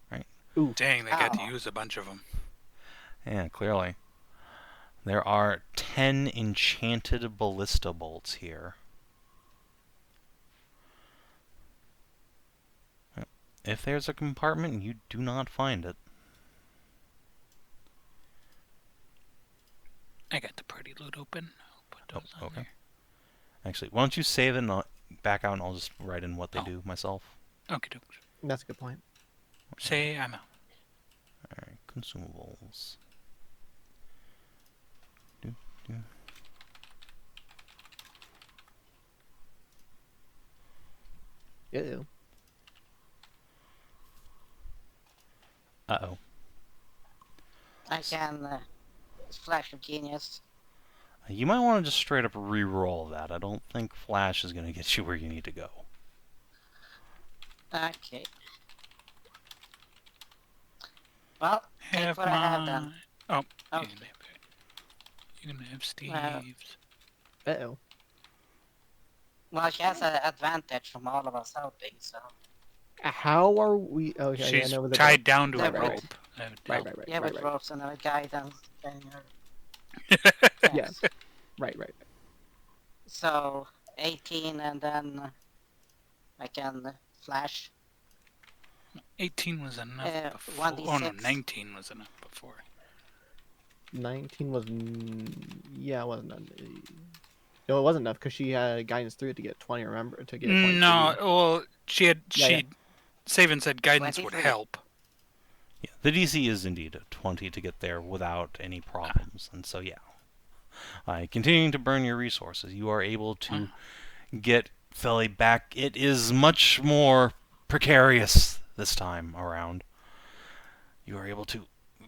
Right. Ooh. Dang, they got to use a bunch of them. Yeah, clearly. There are 10 enchanted ballista bolts here. If there's a compartment, you do not find it. I got the party loot open. I'll put those on okay. there. Actually, why don't you save it and I'll back out and I'll just write in what they do myself. Okay, that's a good point. Say I'm out. Alright, consumables. Ew. Uh-oh. I can Flash of Genius. You might want to just straight up re-roll that. I don't think Flash is going to get you where you need to go. Okay. Well, take what I have then. Oh, okay. You're gonna have Steve's. Uh-oh. Well, she has an advantage from all of us helping, so... How are we... Okay, she's yeah, no, tied down to a right, rope. Right. Yeah, with ropes and a guidance. Yes. Right. So, 18 and then I can flash. 18 was enough before. 1d6. Oh no, 19 was enough before. 19 was... Yeah, it wasn't... No, it wasn't enough because she had guidance through it to get 20, remember? To get 20. No, well, Savin said guidance 23. would help. Yeah, the DC is indeed 20 to get there without any problems, and so yeah. Continuing to burn your resources, you are able to get Theli back. It is much more precarious this time around. You are able to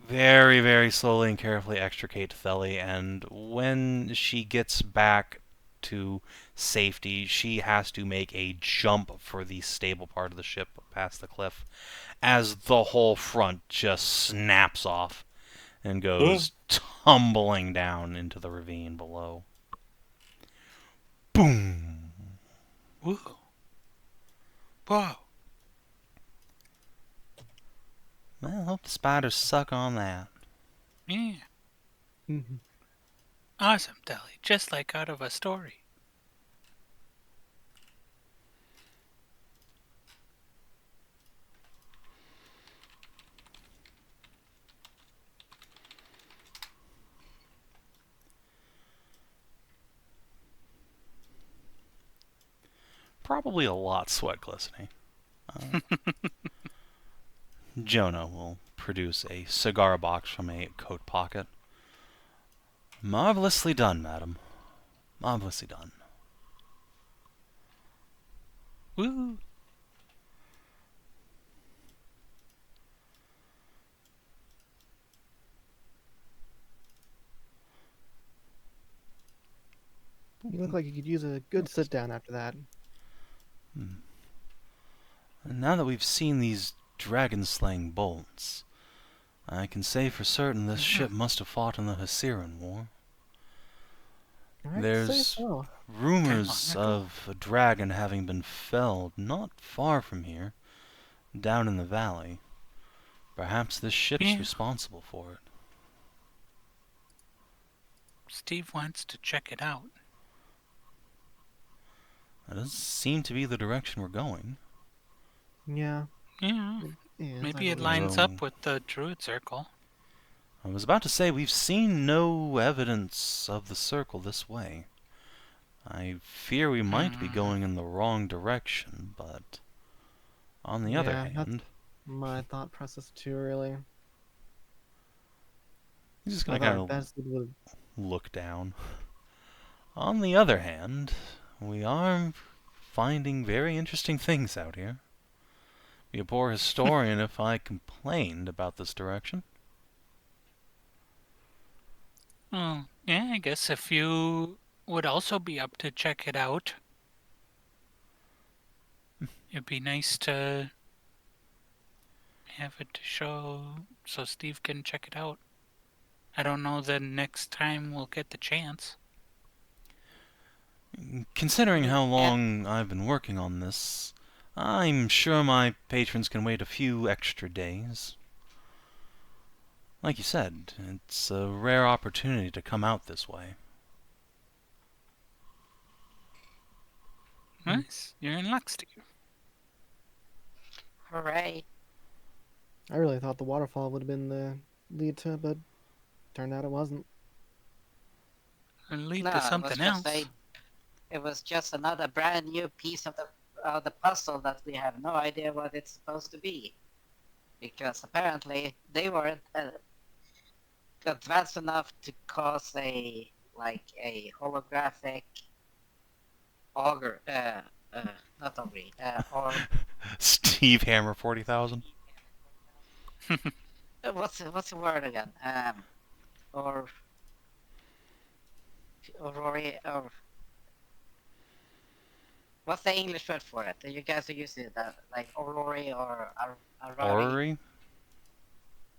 very, very slowly and carefully extricate Theli, and when she gets back to safety, she has to make a jump for the stable part of the ship past the cliff, as the whole front just snaps off and goes tumbling down into the ravine below. Boom! Woo! Whoa! Well, I hope the spiders suck on that. Yeah. Awesome, Theli. Just like out of a story. Probably a lot sweat glistening. Jonah will produce a cigar box from a coat pocket. Marvelously done, madam. Marvelously done. Woo! You look like you could use a good sit down after that. And now that we've seen these dragon-slaying bolts, I can say for certain this ship must have fought in the Hasiran War. There's rumors of a dragon having been felled not far from here, down in the valley. Perhaps this ship's responsible for it. Steve wants to check it out. That doesn't seem to be the direction we're going. Yeah. Yeah. Maybe it lines up with the Druid Circle. I was about to say, we've seen no evidence of the circle this way. I fear we might be going in the wrong direction, but on the other hand... That's my thought process too, really. He's just going to kind of look down. On the other hand, We are finding very interesting things out here. Be a poor historian if I complained about this direction. Oh, yeah, I guess if you would also be up to check it out, it'd be nice to have it to show so Steve can check it out. I don't know the next time we'll get the chance. Considering how long I've been working on this, I'm sure my patrons can wait a few extra days. Like you said, it's a rare opportunity to come out this way. Nice. You're in luck, Steve. Hooray. I really thought the waterfall would have been the lead to it, but turned out it wasn't. It'll lead to something else. It was just another brand new piece of the puzzle that we have no idea what it's supposed to be. Because apparently they weren't advanced enough to cause a holographic auger, not augury, or Steve Hammer 40,000. what's the word again? Or what's the English word for it? You guys are using it, like Aurori or Orrery?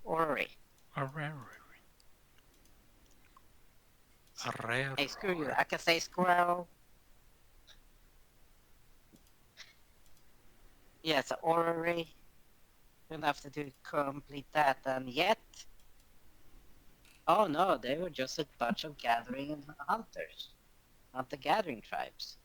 Orrery. Arrare. Hey, screw you. I can say squirrel. Yeah, it's an orrery. You'll have to complete that, and yet... Oh no, they were just a bunch of gathering hunters. Hunter-gathering tribes.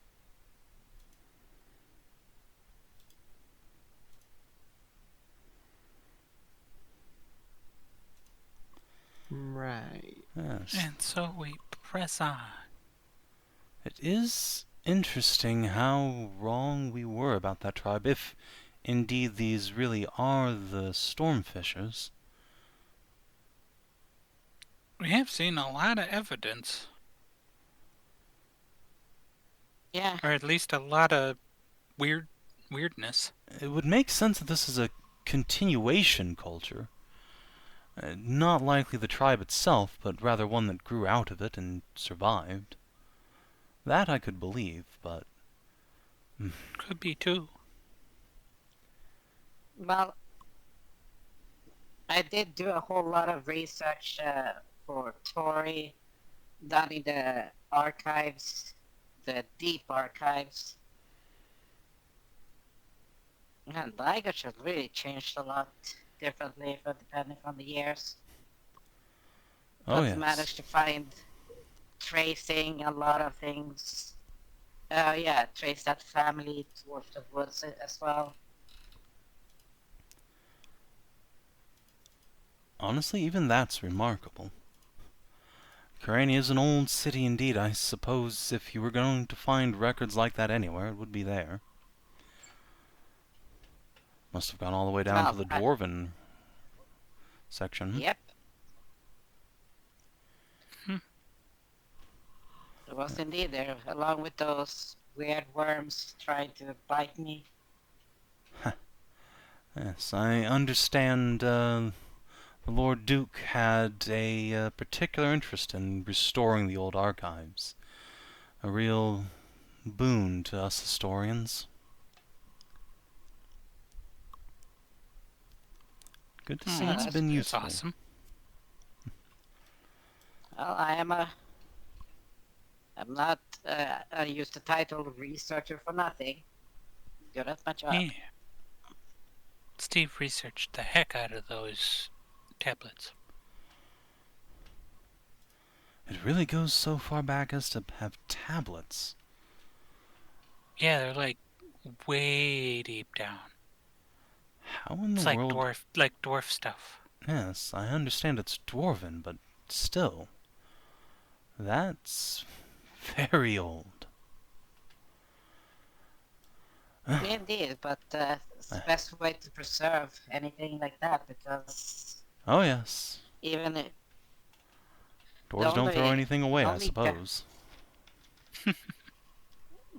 Right. Yes. And so we press on. It is interesting how wrong we were about that tribe, if indeed these really are the Stormfishers. We have seen a lot of evidence. Yeah. Or at least a lot of weirdness. It would make sense that this is a continuation culture. Not likely the tribe itself, but rather one that grew out of it and survived. That I could believe, but... Could be too. Well, I did do a whole lot of research for Tori down in the archives, the deep archives. And language has really changed a lot differently depending on the years. Oh, But yes. managed to find tracing a lot of things. Yeah, trace that family towards the woods as well. Honestly, even that's remarkable. Kyrania is an old city indeed. I suppose if you were going to find records like that anywhere, it would be there. Must have gone all the way down to the Dwarven section. Yep. It was indeed there, along with those weird worms trying to bite me. Yes, I understand the Lord Duke had a particular interest in restoring the old archives. A real boon to us historians. Good to see it's been useful. That's awesome. Well, I'm not, I used the title researcher for nothing. Good at my job. Yeah. Steve researched the heck out of those tablets. It really goes so far back as to have tablets. Yeah, they're like way deep down. How in the world? It's like dwarf stuff. Yes, I understand it's dwarven, but still. That's very old. Indeed, but it's the best way to preserve anything like that, because... Oh, yes. Even if... Dwarves don't throw anything away, I suppose.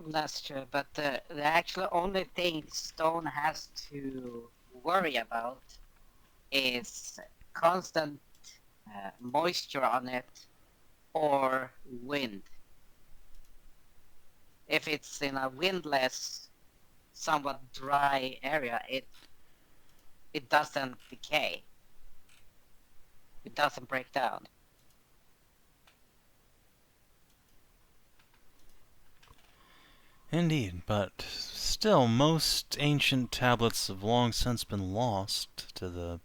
That's true, but the actual only thing stone has to worry about is constant moisture on it or wind. If it's in a windless, somewhat dry area, it doesn't decay. It doesn't break down. Indeed, but still, most ancient tablets have long since been lost to the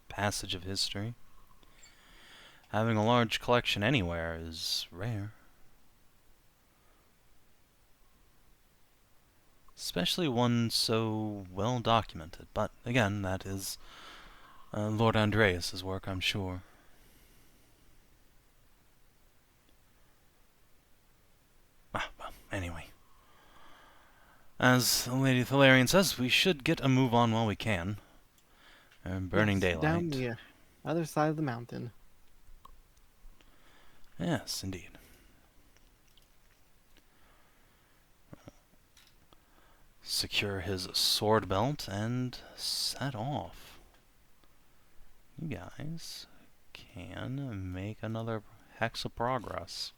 passage of history. Having a large collection anywhere is rare. Especially one so well documented. But again, that is Lord Andreas' work, I'm sure. Well, anyway. As Lady Thelerien says, we should get a move on while we can. Burning daylight. Down the other side of the mountain. Yes, indeed. Secure his sword belt and set off. You guys can make another hex of progress.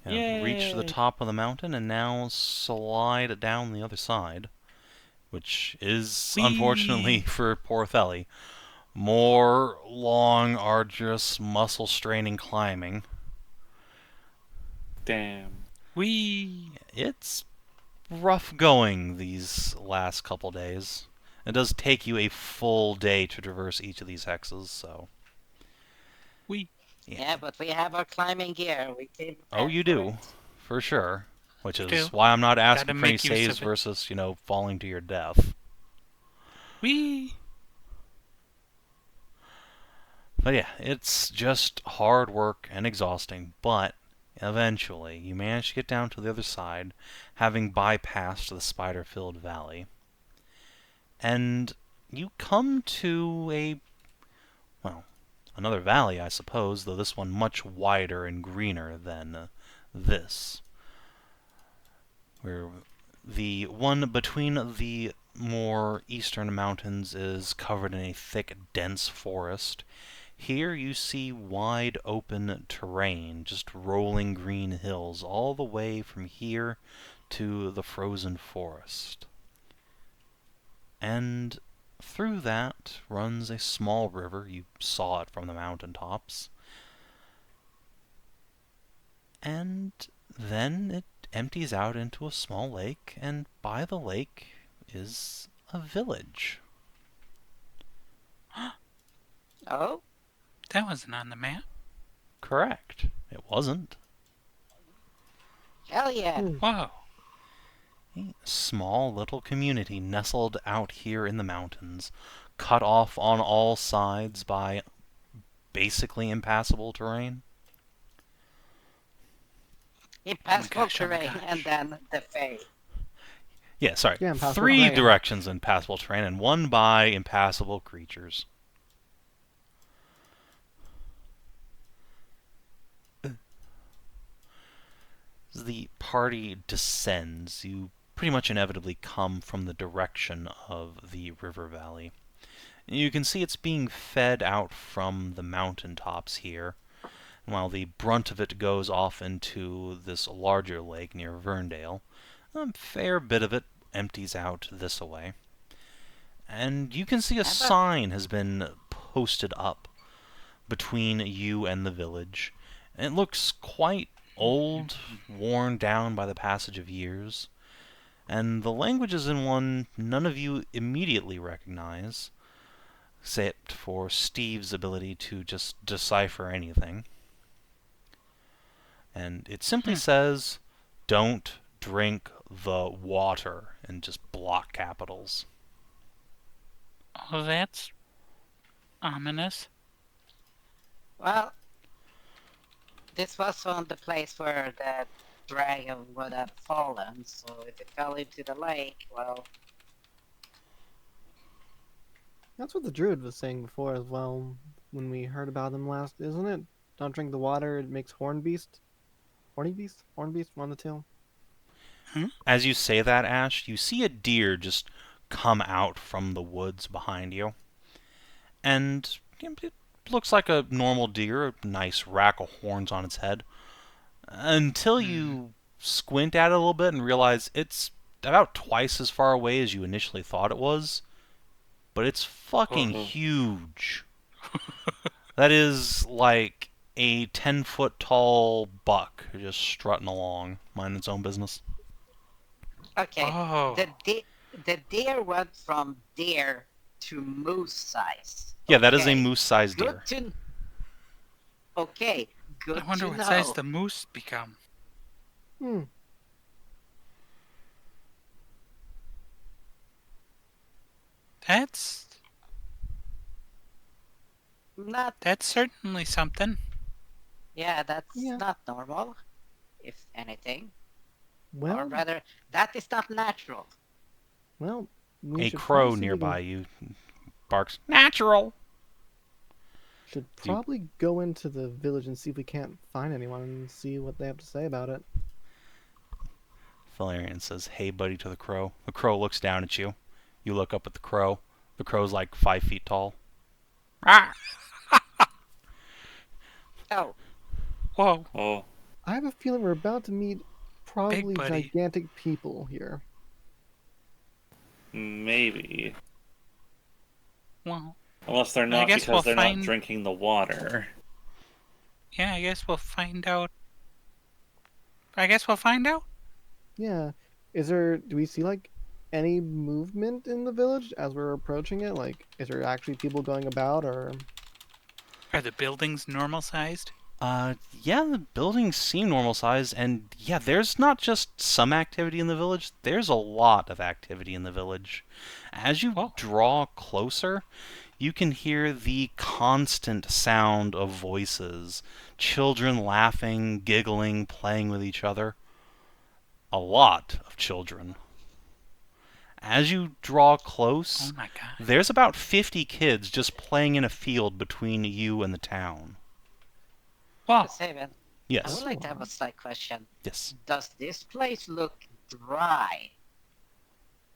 Reach the top of the mountain and now slide down the other side, which is, unfortunately for poor Theli, more long, arduous, muscle-straining climbing. Damn. It's rough going these last couple days. It does take you a full day to traverse each of these hexes, so... Yeah, but we have our climbing gear. We can. Oh, you do, for sure. Which is why I'm not asking for any saves versus, falling to your death. But yeah, it's just hard work and exhausting, but eventually you manage to get down to the other side, having bypassed the spider-filled valley. And you come to another valley, I suppose, though this one much wider and greener than this. Where the one between the more eastern mountains is covered in a thick, dense forest. Here you see wide open terrain, just rolling green hills all the way from here to the frozen forest. And through that runs a small river. You saw it from the mountaintops. And then it empties out into a small lake, and by the lake is a village. Oh? That wasn't on the map. Correct. It wasn't. Hell yeah. Whoa. A small little community nestled out here in the mountains, cut off on all sides by basically impassable terrain. Impassable terrain, and then the Fae. Yeah, sorry. Yeah, 3 directions in impassable terrain, and 1 by impassable creatures. As the party descends, you pretty much inevitably come from the direction of the river valley. You can see it's being fed out from the mountaintops here, while the brunt of it goes off into this larger lake near Verndale. A fair bit of it empties out this way. And you can see a sign has been posted up between you and the village. It looks quite old, worn down by the passage of years, and the language is in one none of you immediately recognize, except for Steve's ability to just decipher anything. And it simply says, "Don't drink the water," in just block capitals. Oh, that's ominous. Well, this was on the place where the dragon would have fallen, so if it fell into the lake, well... That's what the druid was saying before as well, when we heard about him last, isn't it? Don't drink the water, it makes horn beast? Horny beast? Horn beast? One of the two? As you say that, Ashe, you see a deer just come out from the woods behind you. And it looks like a normal deer, a nice rack of horns on its head. Until you squint at it a little bit and realize it's about twice as far away as you initially thought it was. But it's fucking huge. That is like a 10-foot tall buck just strutting along, minding its own business. Okay. The deer went from deer to moose size. Yeah, that is a moose-sized deer. Okay, good to know. I wonder what size the moose become. That's certainly something. Yeah, that's not normal, if anything. Well, or rather, that is not natural. Well, a crow nearby you barks, "Natural!" Should probably go into the village and see if we can't find anyone and see what they have to say about it. Thelerien says, "Hey, buddy," to the crow. The crow looks down at you. You look up at the crow. The crow's like 5 feet tall. Ah! Oh. Whoa. Oh. I have a feeling we're about to meet probably gigantic people here. Maybe. Well, unless they're not, because they're not drinking the water. Yeah, I guess we'll find out. Yeah. Do we see like any movement in the village as we're approaching it? Like, is there actually people going about, or are the buildings normal sized? Yeah, the buildings seem normal sized, and yeah, there's not just some activity in the village, there's a lot of activity in the village. As you draw closer, you can hear the constant sound of voices. Children laughing, giggling, playing with each other. A lot of children. As you draw close, there's about 50 kids just playing in a field between you and the town. Wow. Savin, yes. I would like to have a slight question. Yes. Does this place look dry?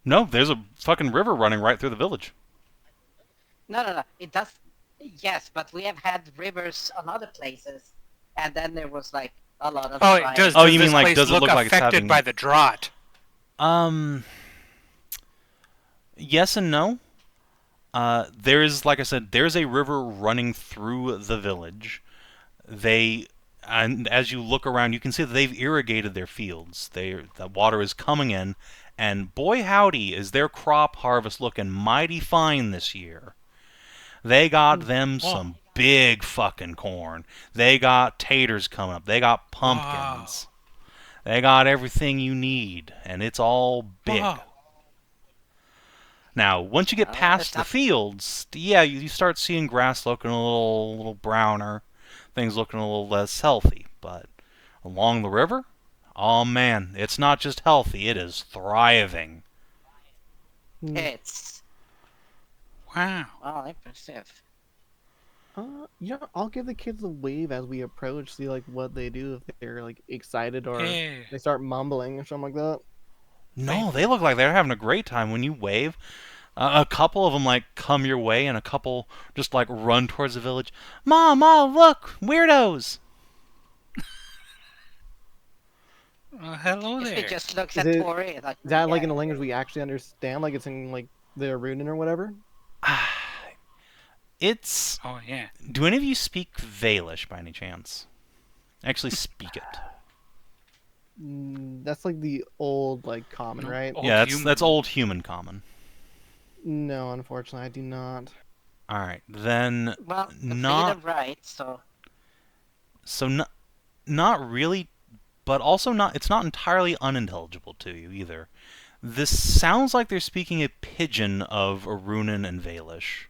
No, there's a fucking river running right through the village. No. It does. Yes, but we have had rivers on other places, and then there was like a lot of. Oh, does you mean like does it look like it's affected by the drought? Yes and no. There's, like I said, there's a river running through the village. And as you look around, you can see that they've irrigated their fields. The water is coming in, and boy howdy, is their crop harvest looking mighty fine this year. They got them some big fucking corn. They got taters coming up. They got pumpkins. They got everything you need, and it's all big. Now, once you get past the fields, yeah, you start seeing grass looking a little browner, things looking a little less healthy. But along the river, oh man, it's not just healthy, it is thriving. It's... Wow. Oh, impressive. I'll give the kids a wave as we approach, see like what they do, if they're like excited or they start mumbling or something like that. No, they look like they're having a great time when you wave. A couple of them like come your way, and a couple just like run towards the village. Mom, look, weirdos! Hello there. It just looks at Tori. Like, is that like in a language we actually understand? Like it's in like the Runen or whatever? It's... Oh, yeah. Do any of you speak Valish by any chance? Actually speak it. That's like the old, like, common, right? Yeah, that's old human common. No, unfortunately, I do not. Alright, then... Well, not... right, so... So, not really, but also not... It's not entirely unintelligible to you, either. This sounds like they're speaking a pidgin of Runen and Valish.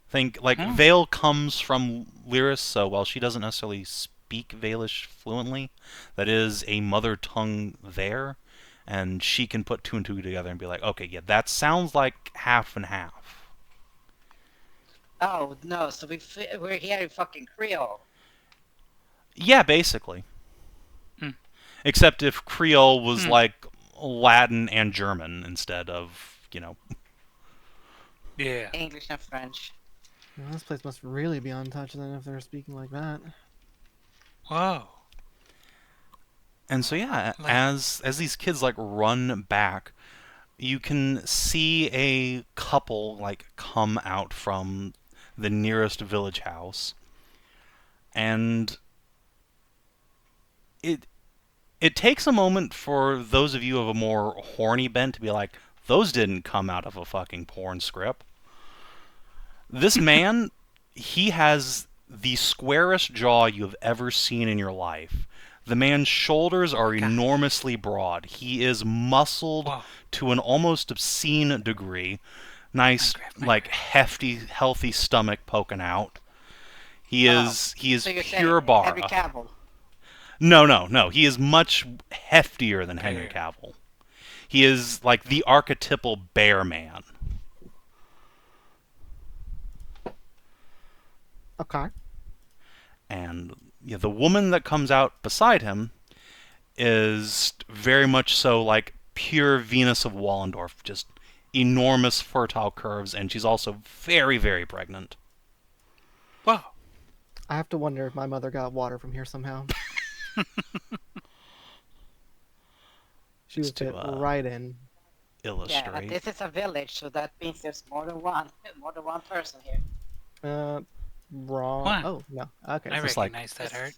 Think, like, Vale comes from Lyris, so while she doesn't necessarily speak Valish fluently, that is a mother tongue there, and she can put two and two together and be like, okay, yeah, that sounds like half and half. Oh, no, so we're hearing fucking Creole. Yeah, basically. Except if Creole was like Latin and German instead of, Yeah. English and French. Well, this place must really be untouched then if they're speaking like that. Whoa. And so yeah, as these kids like run back, you can see a couple like come out from the nearest village house. And it takes a moment for those of you of a more horny bent to be like, those didn't come out of a fucking porn script. This man, he has the squarest jaw you have ever seen in your life. The man's shoulders are enormously broad. He is muscled to an almost obscene degree. Nice, like, hefty, healthy stomach poking out. He is so pure Bara. Henry Cavill. No. He is much heftier than Henry Cavill. He is like the archetypal bear man. Okay. And the woman that comes out beside him is very much so like pure Venus of Wallendorf, just enormous fertile curves, and she's also very, very pregnant. Wow. I have to wonder if my mother got water from here somehow. She was fit right in. Illustrate. Yeah, but this is a village, so that means there's more than one person here. Wrong. What? Oh no. Okay. I So recognize that art.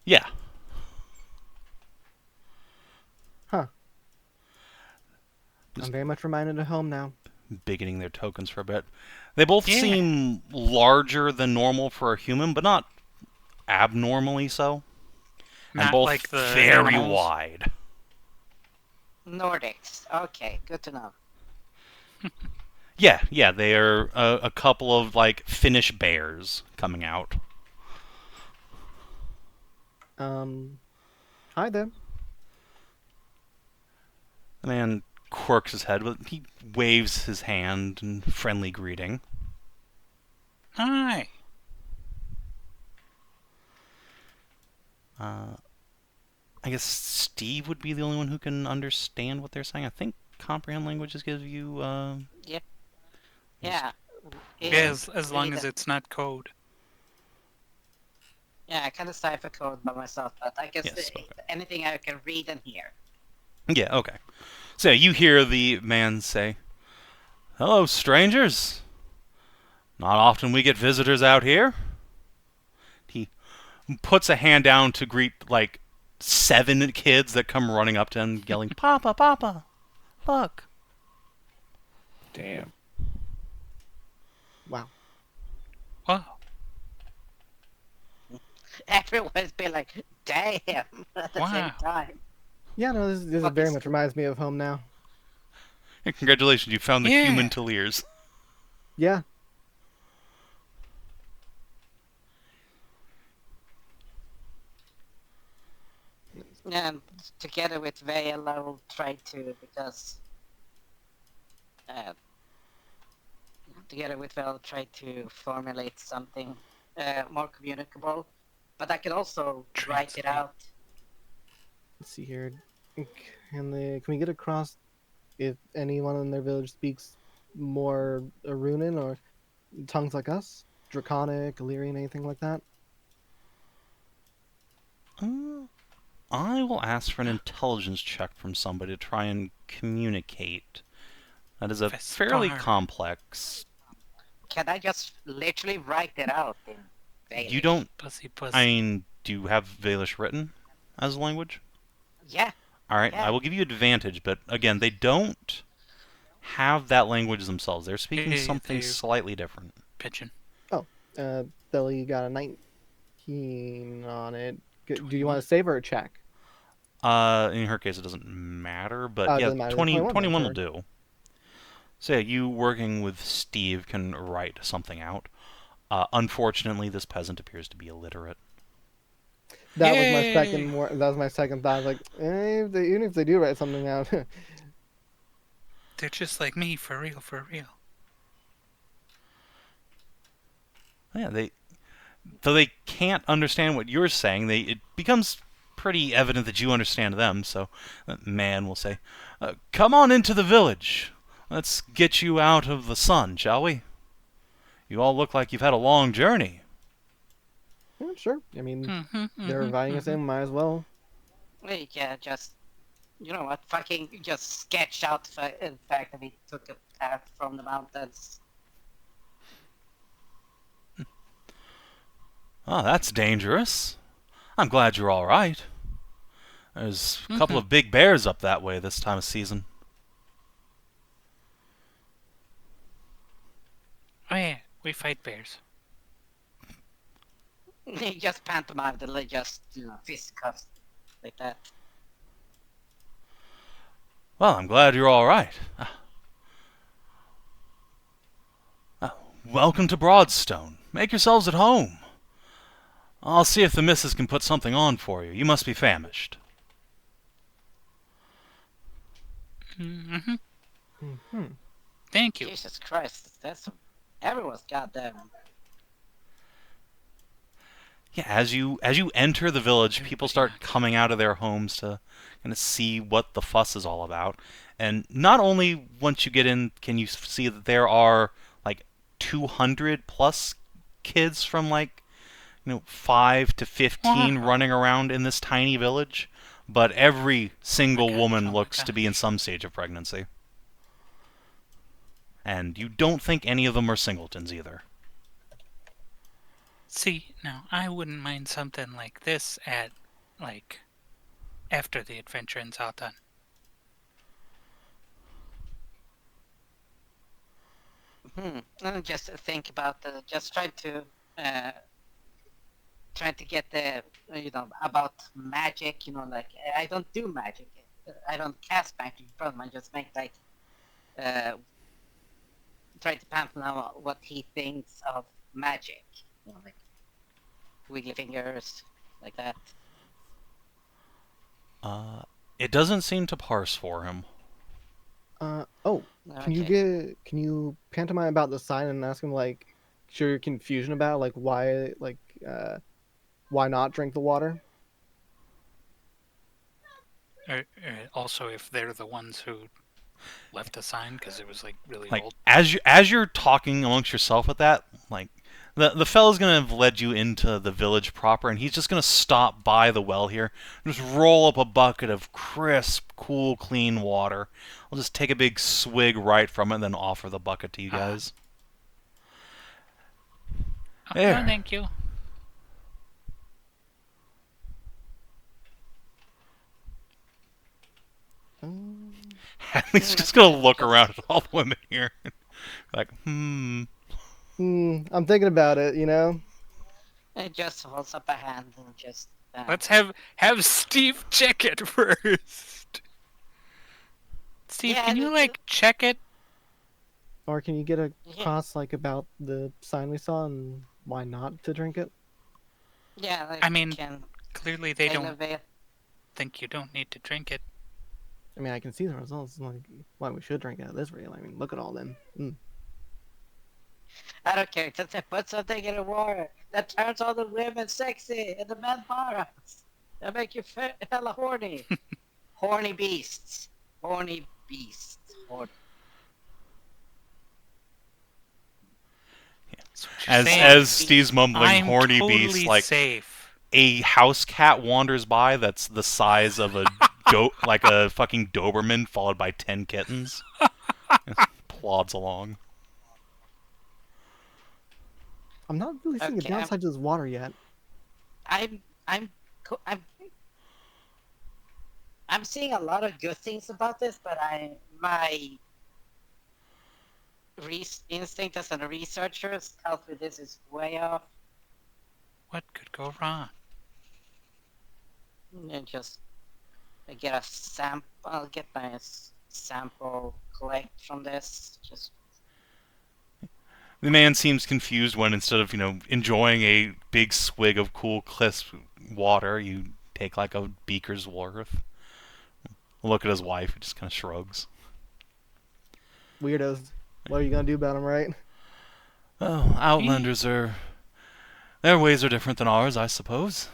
Yeah. Huh. I'm very much reminded of home now. Bigoting their tokens for a bit. They both seem larger than normal for a human, but not abnormally so. Not and both like the very animals. wide. Nordics. Okay, good to know. Yeah, they are a couple of like Finnish bears coming out. Hi there. The man quirks his head, but he waves his hand in friendly greeting. Hi. I guess Steve would be the only one who can understand what they're saying. I think comprehend languages gives you. Yep. Yeah. As long as it's not code. Yeah, I kind of cipher code by myself, but I guess anything I can read and hear. Yeah, okay. So you hear the man say, "Hello, strangers. Not often we get visitors out here." He puts a hand down to greet, like, 7 kids that come running up to him, yelling, "Papa, Papa, look." Damn. Wow. Wow. Everyone's been like, damn, at the same time. Yeah, no, this very much reminds me of home now. Hey, congratulations, you found the human Thelerien. Yeah. And together with Vale, I will try to, because together with Vale, try to formulate something more communicable. But I can also write it out. Let's see here. Can we get across if anyone in their village speaks more Arunan or tongues like us? Draconic, Illyrian, anything like that? I will ask for an intelligence check from somebody to try and communicate. That is a fairly complex... Can I just literally write it out in Valish? You don't... Pussy. I mean, do you have Valish written as a language? Yeah. Alright, yeah. I will give you advantage, but again, they don't have that language themselves. They're speaking something slightly different. Pigeon. Oh, Billy got a 19 on it. Do you want to save or a check? In her case, it doesn't matter, but yeah, 21 will do. So yeah, you working with Steve can write something out. Unfortunately, this peasant appears to be illiterate. That was my second thought. Like, even if they do write something out, they're just like me, for real. Yeah, though they can't understand what you're saying, it becomes pretty evident that you understand them, so the man will say, "Come on into the village. Let's get you out of the sun, shall we? You all look like you've had a long journey." Yeah, sure. I mean, they're inviting us in, might as well. Yeah, just, you know what, fucking just sketch out the fact that we took a path from the mountains. Oh, that's dangerous. I'm glad you're all right. There's a couple of big bears up that way this time of season. Oh yeah, we fight bears. He just pantomimed and just, fisticuffs like that. Well, I'm glad you're all right. Welcome to Broadstone. Make yourselves at home. I'll see if the missus can put something on for you. You must be famished. Thank you. Jesus Christ, that's everyone's goddamn. Yeah, as you enter the village, people start coming out of their homes to kind of see what the fuss is all about. And not only once you get in can you see that there are like 200 plus kids from 5 to 15 running around in this tiny village, but every single woman looks to be in some stage of pregnancy. And you don't think any of them are singletons either. See, now, I wouldn't mind something like this after the adventure is all done. Just think about just trying to get the, about magic, I don't do magic. I don't cast magic in front of him. I just make, try to pamphlet out what he thinks of magic. Wiggly fingers, like that. It doesn't seem to parse for him. Can you pantomime about the sign and ask him share your confusion about why not drink the water? Also, if they're the ones who left a sign because it was really old. As you're talking amongst yourself with that, the fellow's gonna have led you into the village proper, and he's just gonna stop by the well here, and just roll up a bucket of crisp, cool, clean water. I'll just take a big swig right from it, and then offer the bucket to you guys. There. No, thank you. He's just gonna look around at all the women here, I'm thinking about it, It just holds up a hand and just. Let's have Steve check it first. Steve, can you check it? Or can you get across about the sign we saw and why not to drink it? Yeah, I mean, clearly they don't think you don't need to drink it. I mean, I can see the results. Why we should drink it at this rate. I mean, look at all them. I don't care. Just put something in the water that turns all the women sexy and the men bottoms. That make you hella horny. Horny beasts. Horny beasts. Horny. As Steve's mumbling, I'm horny totally beast, safe. A house cat wanders by that's the size of a a fucking Doberman followed by 10 kittens. Plods along. I'm not really seeing a downside to this water yet. I'm seeing a lot of good things about this, but my instinct as a researcher tells me this is way off. What could go wrong? And just get a sample. I'll get my sample collect from this. Just. The man seems confused when instead of enjoying a big swig of cool, crisp water, you take a beaker's worth. Look at his wife, who just kind of shrugs. Weirdos. What are you gonna do about them, right? Oh, Outlanders their ways are different than ours, I suppose.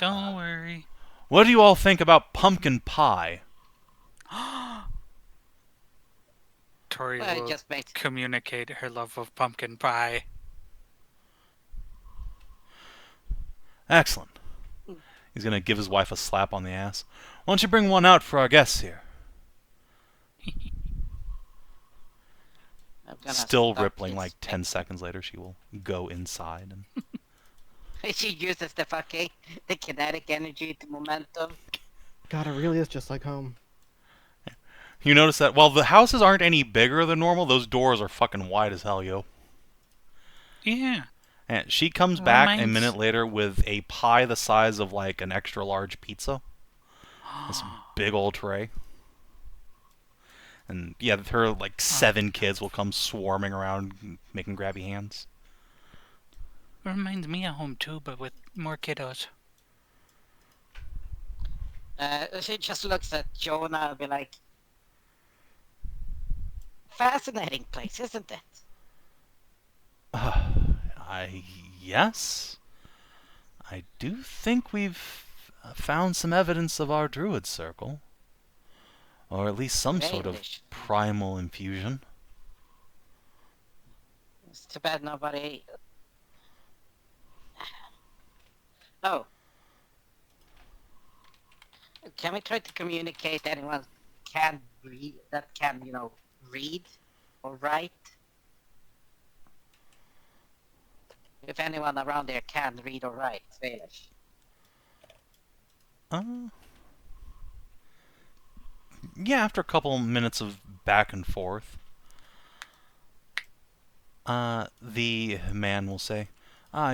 Don't worry. What do you all think about pumpkin pie? Tori will communicate her love of pumpkin pie. Excellent. He's going to give his wife a slap on the ass. Why don't you bring one out for our guests here? Still rippling like 10 seconds later, she will go inside. And she uses the kinetic energy to momentum. God, it really is just like home. You notice that while the houses aren't any bigger than normal, those doors are fucking wide as hell, yo. Yeah. And she comes back a minute later with a pie the size of like an extra large pizza. This big old tray. And yeah, her like 7 kids will come swarming around making grabby hands. Reminds me of home too, but with more kiddos. She just looks at Jonah and be like, fascinating place, isn't it? Yes. I do think we've found some evidence of our druid circle. Or at least some sort of primal infusion. It's too bad nobody... Oh. Can we try to communicate anyone can read, that can, read or write? If anyone around there can read or write Swedish. Yeah, after a couple minutes of back and forth, the man will say,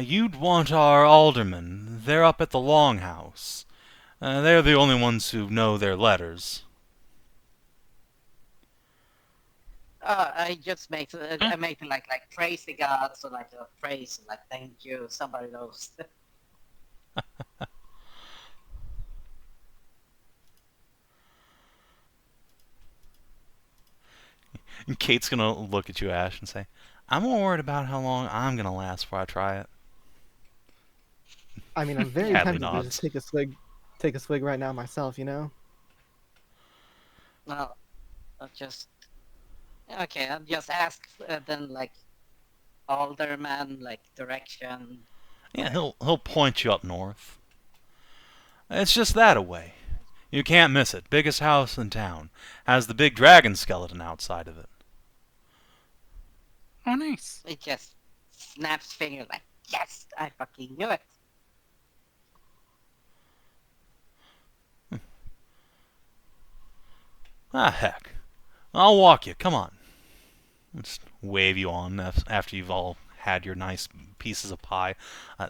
you'd want our aldermen. They're up at the Longhouse. They're the only ones who know their letters. I just make I make it like praise the gods, or like praise, like thank you, somebody knows. And Kate's gonna look at you, Ashe, and say, I'm more worried about how long I'm gonna last before I try it. I mean, I'm very tempted to just take a swig right now myself, Well, I'll just... Okay, I'll just ask then, like, alderman, like, direction. Yeah, he'll point you up north. It's just that away. You can't miss it. Biggest house in town. Has the big dragon skeleton outside of it. Oh, nice. He just snaps finger like, yes, I fucking knew it. Heck. I'll walk you. Come on. Just wave you on after you've all had your nice pieces of pie.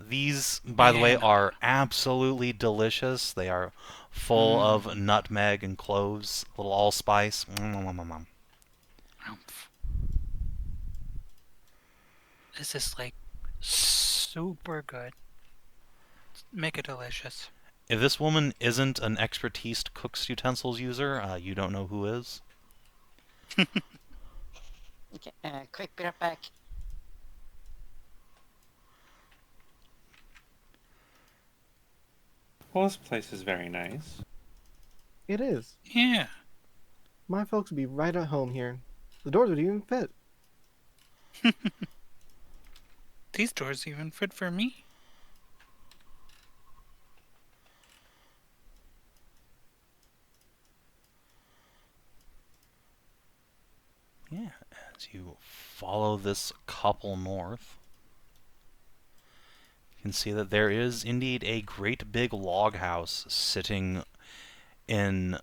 These, by the way, are absolutely delicious. They are full of nutmeg and cloves, little allspice. This is like super good. Make it delicious. If this woman isn't an expertise cook's utensils user, you don't know who is. Okay, quick beer back. Well, this place is very nice. It is. Yeah. My folks would be right at home here. The doors would even fit. These doors even fit for me. Yeah, as you follow this couple north, you can see that there is indeed a great big log house sitting in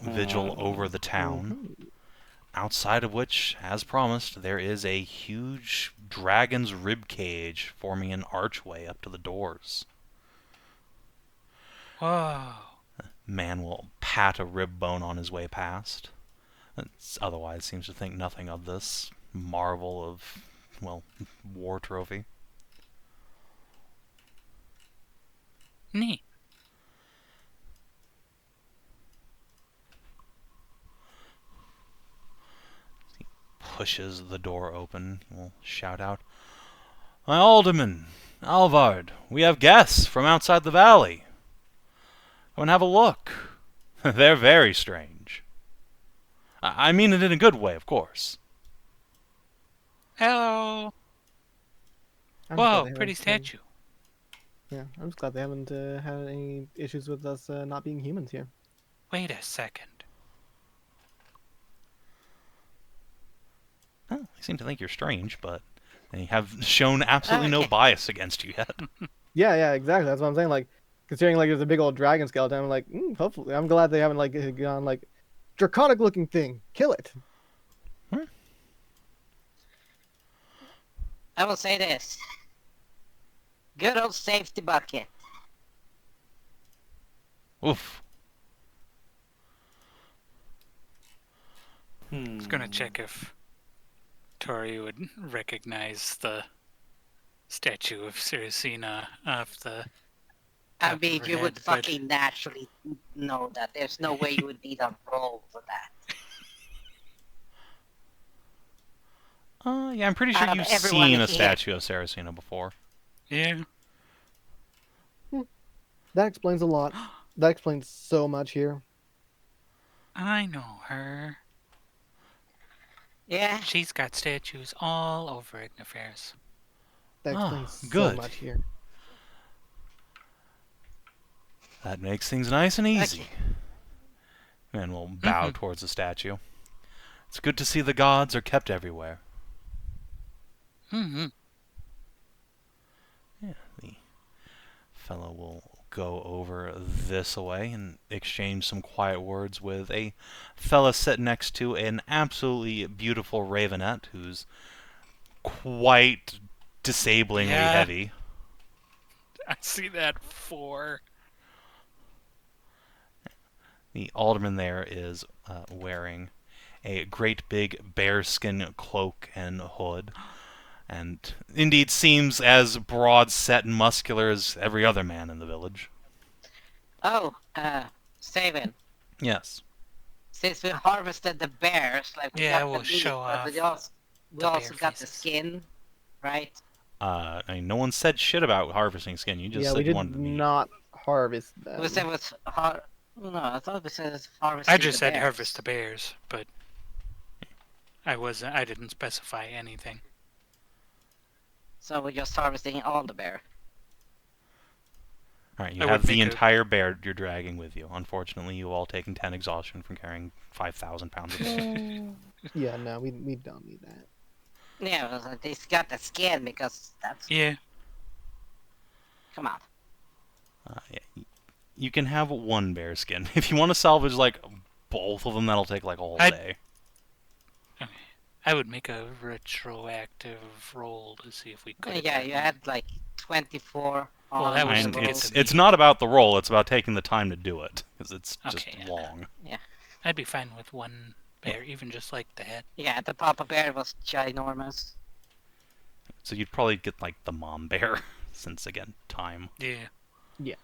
vigil over the town, outside of which, as promised, there is a huge dragon's rib cage forming an archway up to the doors. Whoa. Man will pat a rib bone on his way past. Otherwise seems to think nothing of this marvel of, well, war trophy. Neat. He pushes the door open. He will shout out, "My alderman, Alvard, we have guests from outside the valley." Come and have a look. They're very strange. I mean it in a good way, of course. Hello. Whoa, pretty statue. Yeah, I'm just glad they haven't had any issues with us not being humans here. Wait a second. Well, they seem to think you're strange, but they have shown absolutely no bias against you yet. Yeah, exactly. That's what I'm saying. Like, considering like there's a big old dragon skeleton, I'm like, hopefully, I'm glad they haven't like gone like draconic looking thing. Kill it. I will say this. Good old safety bucket. Oof. I was gonna check if Tori would recognize the statue of Saracina off the. I mean, you would fucking naturally know that. There's no way you would need a roll for that. Yeah, I'm pretty sure you've seen a statue of Saracina before. Yeah. That explains a lot. That explains so much here. I know her. Yeah. She's got statues all over Ignifairs. That explains so much here. That makes things nice and easy. And we'll bow towards the statue. It's good to see the gods are kept everywhere. Yeah, the fellow will go over this way and exchange some quiet words with a fella sitting next to an absolutely beautiful ravenette who's quite disablingly heavy. I see that 4. The alderman there is wearing a great big bearskin cloak and hood, and indeed seems as broad-set and muscular as every other man in the village. Oh, Savin. Yes. Since we harvested the bears, like we got we'll the meat, show but off. we also got the skin, right? I mean, no one said shit about harvesting skin. You just said you wanted the meat. We did not harvest them. We said it was no, I thought we said harvesting. I just said harvest the bears, but I didn't specify anything. So we're just harvesting all the bear. Alright, you have the entire bear you're dragging with you. Unfortunately, you all taking 10 exhaustion from carrying 5,000 pounds of bear. Yeah, no, we don't need that. Yeah, they got the skin because that's... Yeah. Come on. Yeah, you can have one bear skin. If you want to salvage, like, both of them, that'll take, like, a whole day. I would make a retroactive roll to see if we could. Yeah, you had, like, 24... Well, that was it's not about the roll, it's about taking the time to do it. Because it's just long. Yeah. I'd be fine with one bear, even just like the head. Yeah, the papa bear was ginormous. So you'd probably get, like, the mom bear, since, again, time. Yeah. Yeah.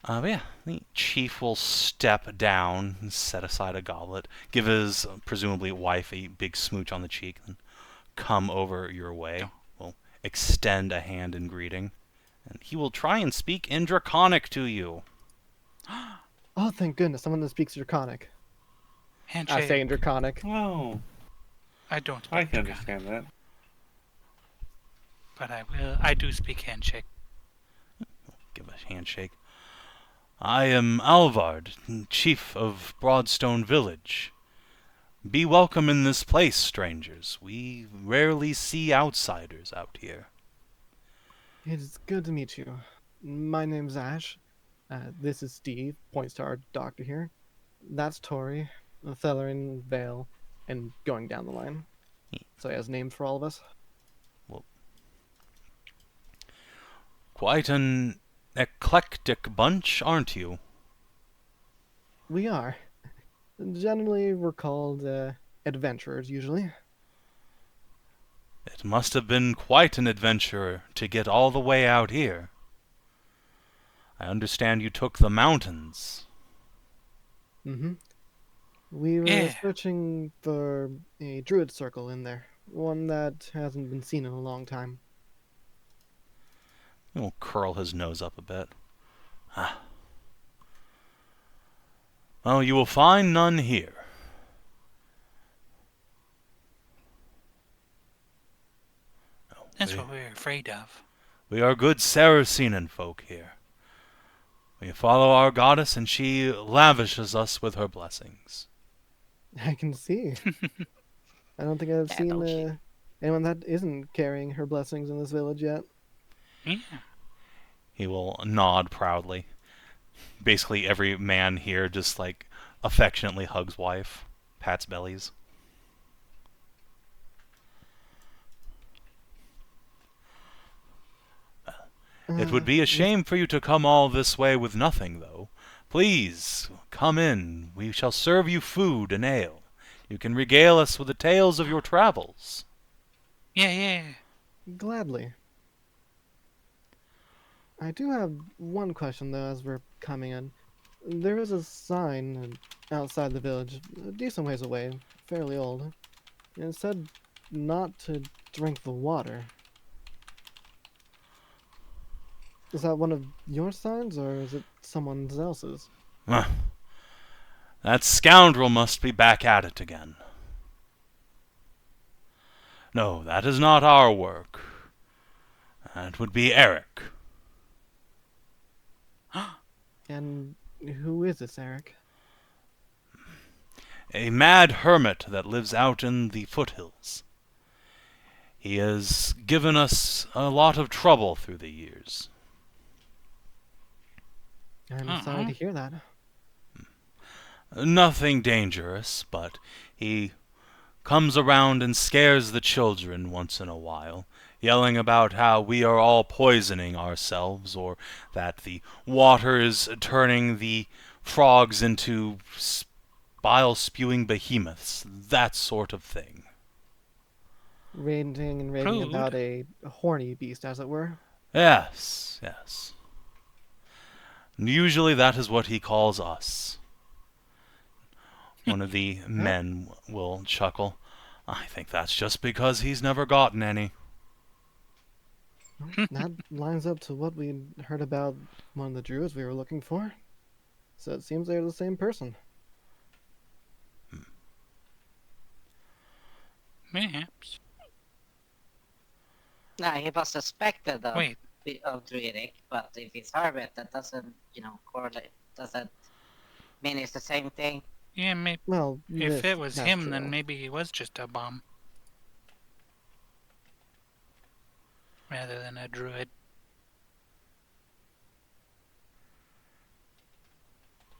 But yeah, the chief will step down and set aside a goblet, give his, presumably, wife a big smooch on the cheek, and come over your way. Will extend a hand in greeting, and he will try and speak in Draconic to you. Oh, thank goodness, someone that speaks Draconic. Handshake. I say in Draconic. Oh. I don't. I can understand that. But I will. I do speak handshake. Give a handshake. I am Alvard, chief of Broadstone Village. Be welcome in this place, strangers. We rarely see outsiders out here. It is good to meet you. My name's Ashe. This is Steve, points to our doctor here. That's Tori, Thelerien, Vale, and going down the line. So he has names for all of us. Well, quite an eclectic bunch, aren't you? We are. Generally, we're called adventurers, usually. It must have been quite an adventure to get all the way out here. I understand you took the mountains. Mm-hmm. We were searching for a druid circle in there. One that hasn't been seen in a long time. He'll curl his nose up a bit. Well, you will find none here. That's what we're afraid of. We are good Saracenen folk here. We follow our goddess, and she lavishes us with her blessings. I can see. I don't think I've seen anyone that isn't carrying her blessings in this village yet. Yeah. He will nod proudly. Basically, every man here just, like, affectionately hugs wife, pats bellies. It would be a shame for you to come all this way with nothing, though. Please, come in. We shall serve you food and ale. You can regale us with the tales of your travels. Yeah. Gladly. I do have one question, though, as we're coming in. There is a sign outside the village, a decent ways away, fairly old. And it said not to drink the water. Is that one of your signs, or is it someone else's? That scoundrel must be back at it again. No, that is not our work. That would be Eric. And who is this Eric? A mad hermit that lives out in the foothills. He has given us a lot of trouble through the years. I'm sorry to hear that. Nothing dangerous, but he comes around and scares the children once in a while, yelling about how we are all poisoning ourselves, or that the water is turning the frogs into bile-spewing behemoths, that sort of thing. Ranting and raving about a horny beast, as it were? Yes. Usually that is what he calls us. One of the men will chuckle. I think that's just because he's never gotten any. That lines up to what we heard about one of the druids we were looking for. So it seems they're the same person. Perhaps. Nah, he was suspected of druidic, but if it's hermit, that doesn't, correlate. Doesn't mean it's the same thing. Yeah, maybe. Well, if it was him, then maybe he was just a bum. Rather than a druid.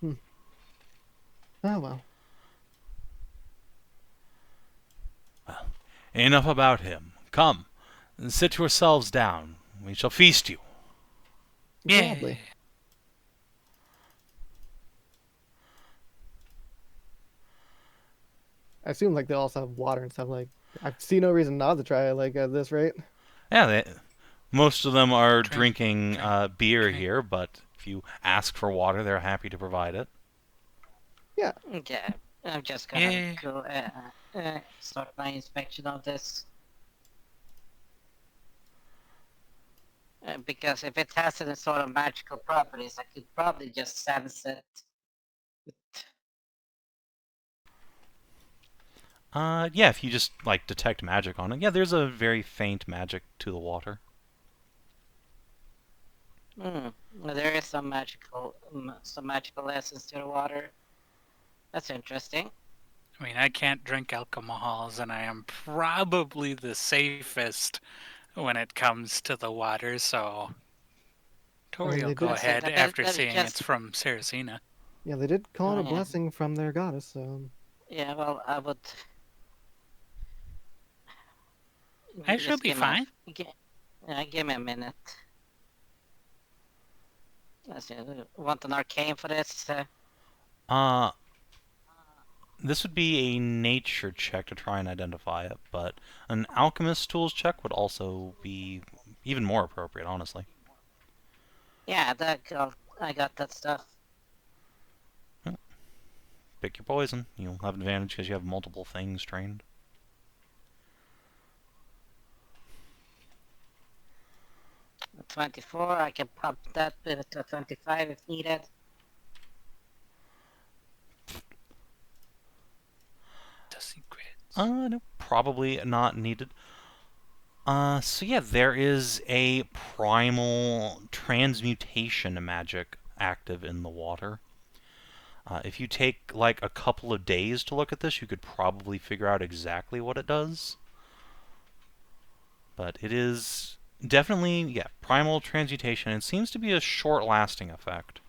Oh well. Well, enough about him. Come, sit yourselves down. We shall feast you. Gladly. I assume like they also have water and stuff. Like I see no reason not to try it. Like at this rate. Yeah, most of them are drinking beer here, but if you ask for water, they're happy to provide it. Yeah. Okay, I'm just gonna go start my inspection of this. Because if it has any sort of magical properties, I could probably just sense it. Yeah, if you just, like, detect magic on it. Yeah, there's a very faint magic to the water. There is some magical essence to the water. That's interesting. I mean, I can't drink alcohols, and I am probably the safest when it comes to the water, so Tori will go ahead after seeing it's from Saracena. Yeah, they did call it a blessing from their goddess, so... Yeah, well, I would... I should be fine. Give me a minute. Let's see, want an arcane for this? This would be a nature check to try and identify it, but an alchemist tools check would also be even more appropriate, honestly. Yeah, I got that stuff. Pick your poison. You'll have advantage because you have multiple things trained. A 24, I can pump that to a 25 if needed. No, probably not needed. So yeah, there is a primal transmutation magic active in the water. If you take like a couple of days to look at this, you could probably figure out exactly what it does. But it is definitely, yeah, primal transmutation. It seems to be a short-lasting effect.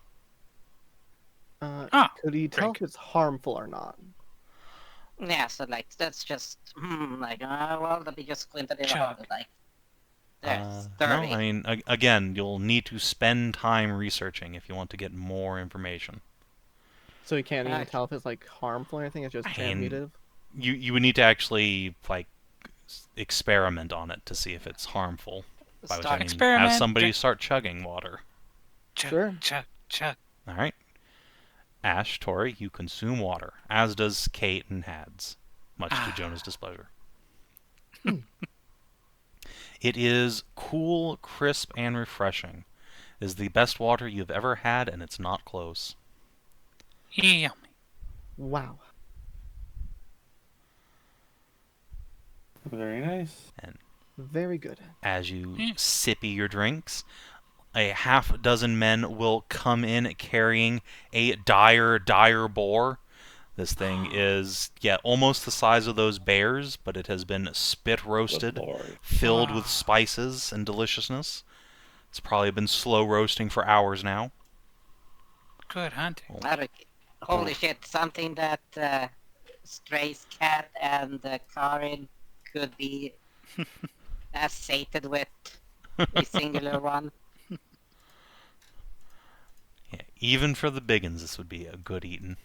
Could he tell if it's harmful or not? Yeah, so like that's just well, let me just squint at it about it. Like, there's 30. No, I mean, again, you'll need to spend time researching if you want to get more information. So he can't even tell if it's like harmful or anything. It's just transmutative. You would need to actually like experiment on it to see if it's harmful. By which I mean, have somebody start chugging water. Sure. Chug. All right. Ashe, Tori, you consume water, as does Kate and Hads, much to Jonah's displeasure. It is cool, crisp, and refreshing. It is the best water you've ever had, and it's not close. Yummy. Wow. Very nice. And very good. As you sippy your drinks, a half-dozen men will come in carrying a dire boar. This thing is, almost the size of those bears, but it has been spit roasted, filled with spices and deliciousness. It's probably been slow roasting for hours now. Good hunting. Holy shit, something that Stray's cat and Karin could be sated with a singular one. Yeah, even for the biggins, this would be a good eating.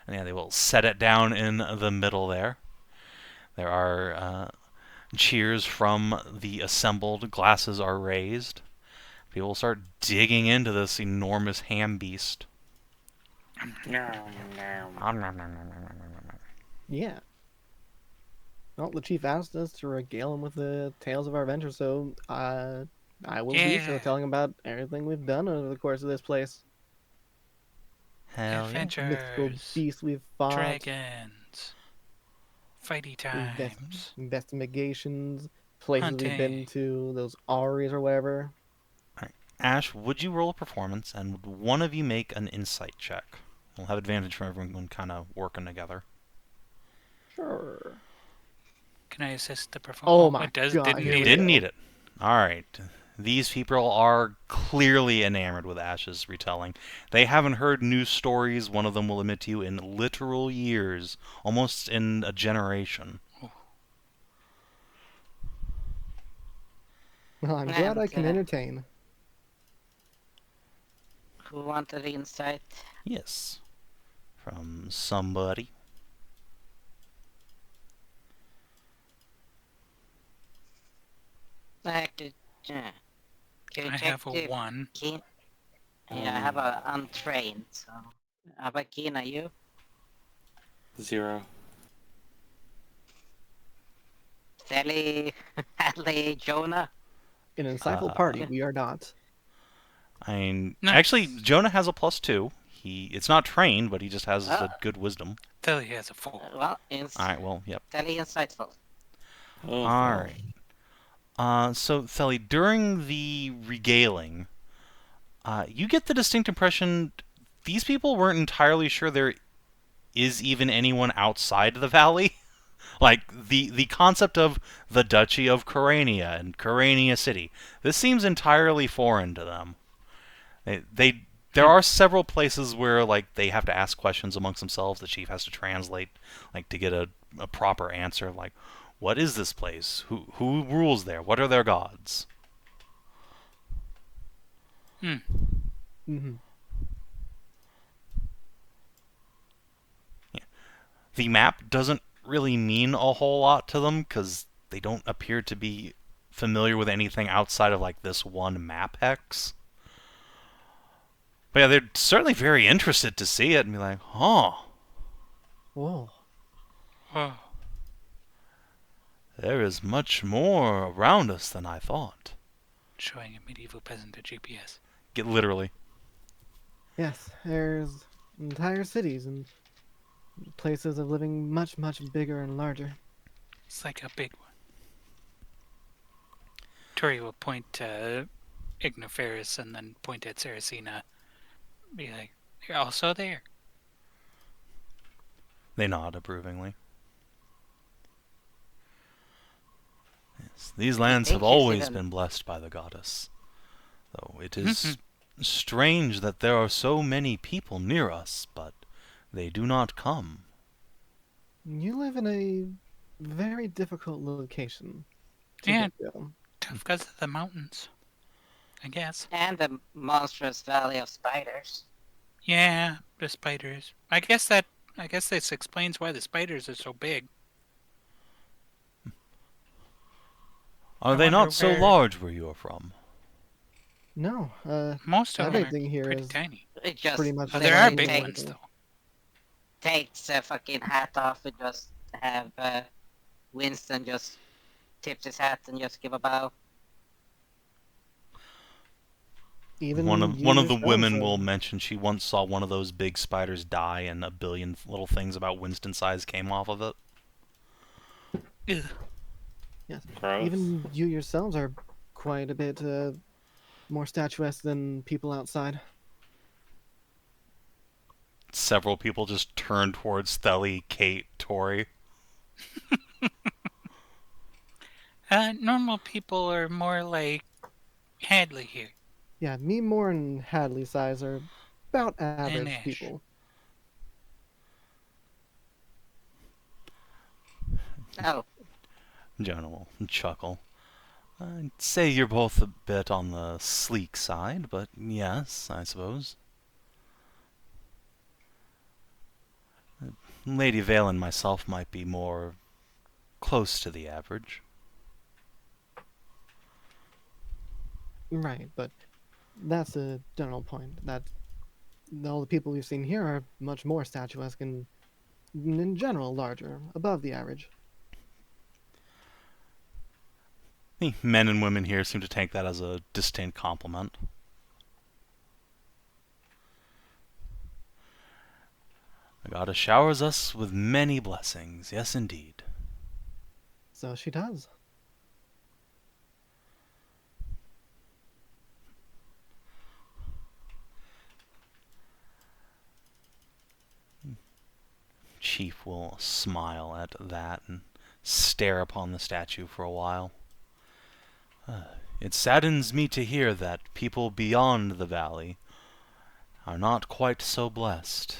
And yeah, they will set it down in the middle there. There are cheers from the assembled. Glasses are raised. People start digging into this enormous ham beast. Yeah. Well, the chief asked us to regale him with the tales of our adventure, so I will do so, telling him about everything we've done over the course of this place. Hell Adventures, mythical beasts we've fought, dragons, fighty times, investigations, places hunting. We've been to, those aries or whatever. All right. Ashe, would you roll a performance, and would one of you make an insight check? We'll have advantage from everyone kind of working together. Sure. Can I assist the performance? Oh my God. Didn't need it. All right. These people are clearly enamored with Ashe's retelling. They haven't heard new stories, one of them will admit to you, in literal years, almost in a generation. Well, I'm glad I can entertain. Who wanted the insight? Yes. From somebody. I have a 1. Yeah, I have a untrained, so... How about Kina, you? 0. Sally, Hadley, Jonah? An insightful party, we are not. I mean, nice. Actually, Jonah has a +2. It's not trained, but he just has a good wisdom. Theli has a 4. Alright, well, yep. Sally insightful. Alright. So, Theli, during the regaling, you get the distinct impression these people weren't entirely sure there is even anyone outside the valley. Like, the concept of the Duchy of Corania and Corania City, this seems entirely foreign to them. There are several places where, like, they have to ask questions amongst themselves. The chief has to translate, like, to get a proper answer. Like, what is this place? Who rules there? What are their gods? Mm-hmm. Yeah. The map doesn't really mean a whole lot to them because they don't appear to be familiar with anything outside of, like, this one map hex. But yeah, they're certainly very interested to see it and be like, huh. Whoa. There is much more around us than I thought. Showing a medieval peasant a GPS. Literally. Yes, there's entire cities and places of living much, much bigger and larger. It's like a big one. Tori will point to Ignoferus and then point at Saracina. Be like, you're also there. They nod approvingly. Yes, these lands have always been blessed by the goddess. Though it is strange that there are so many people near us, but they do not come. You live in a very difficult location. Yeah, tough because of the mountains, I guess. And the monstrous valley of spiders. Yeah, the spiders. I guess this explains why the spiders are so big. Are they not so large where you are from? No, most of them are here pretty is tiny. It just pretty much. There are big ones though. Takes a fucking hat off and just have Winston just tips his hat and just give a bow. Even one of the women will mention she once saw one of those big spiders die, and a billion little things about Winston size came off of it. Ugh. Yes. Gross. Even you yourselves are quite a bit more statuesque than people outside. Several people just turn towards Thelly, Kate, Tori. Normal people are more like Hadley here. Yeah, me, Moore, and Hadley size are about average people. Oh. Jonah will chuckle. I'd say you're both a bit on the sleek side, but yes, I suppose. Lady Vale and myself might be more close to the average. Right, but that's a general point. That all the people we've seen here are much more statuesque and, in general, larger, above the average. The men and women here seem to take that as a distinct compliment. The goddess showers us with many blessings, yes indeed. So she does. Chief will smile at that and stare upon the statue for a while. It saddens me to hear that people beyond the valley are not quite so blessed.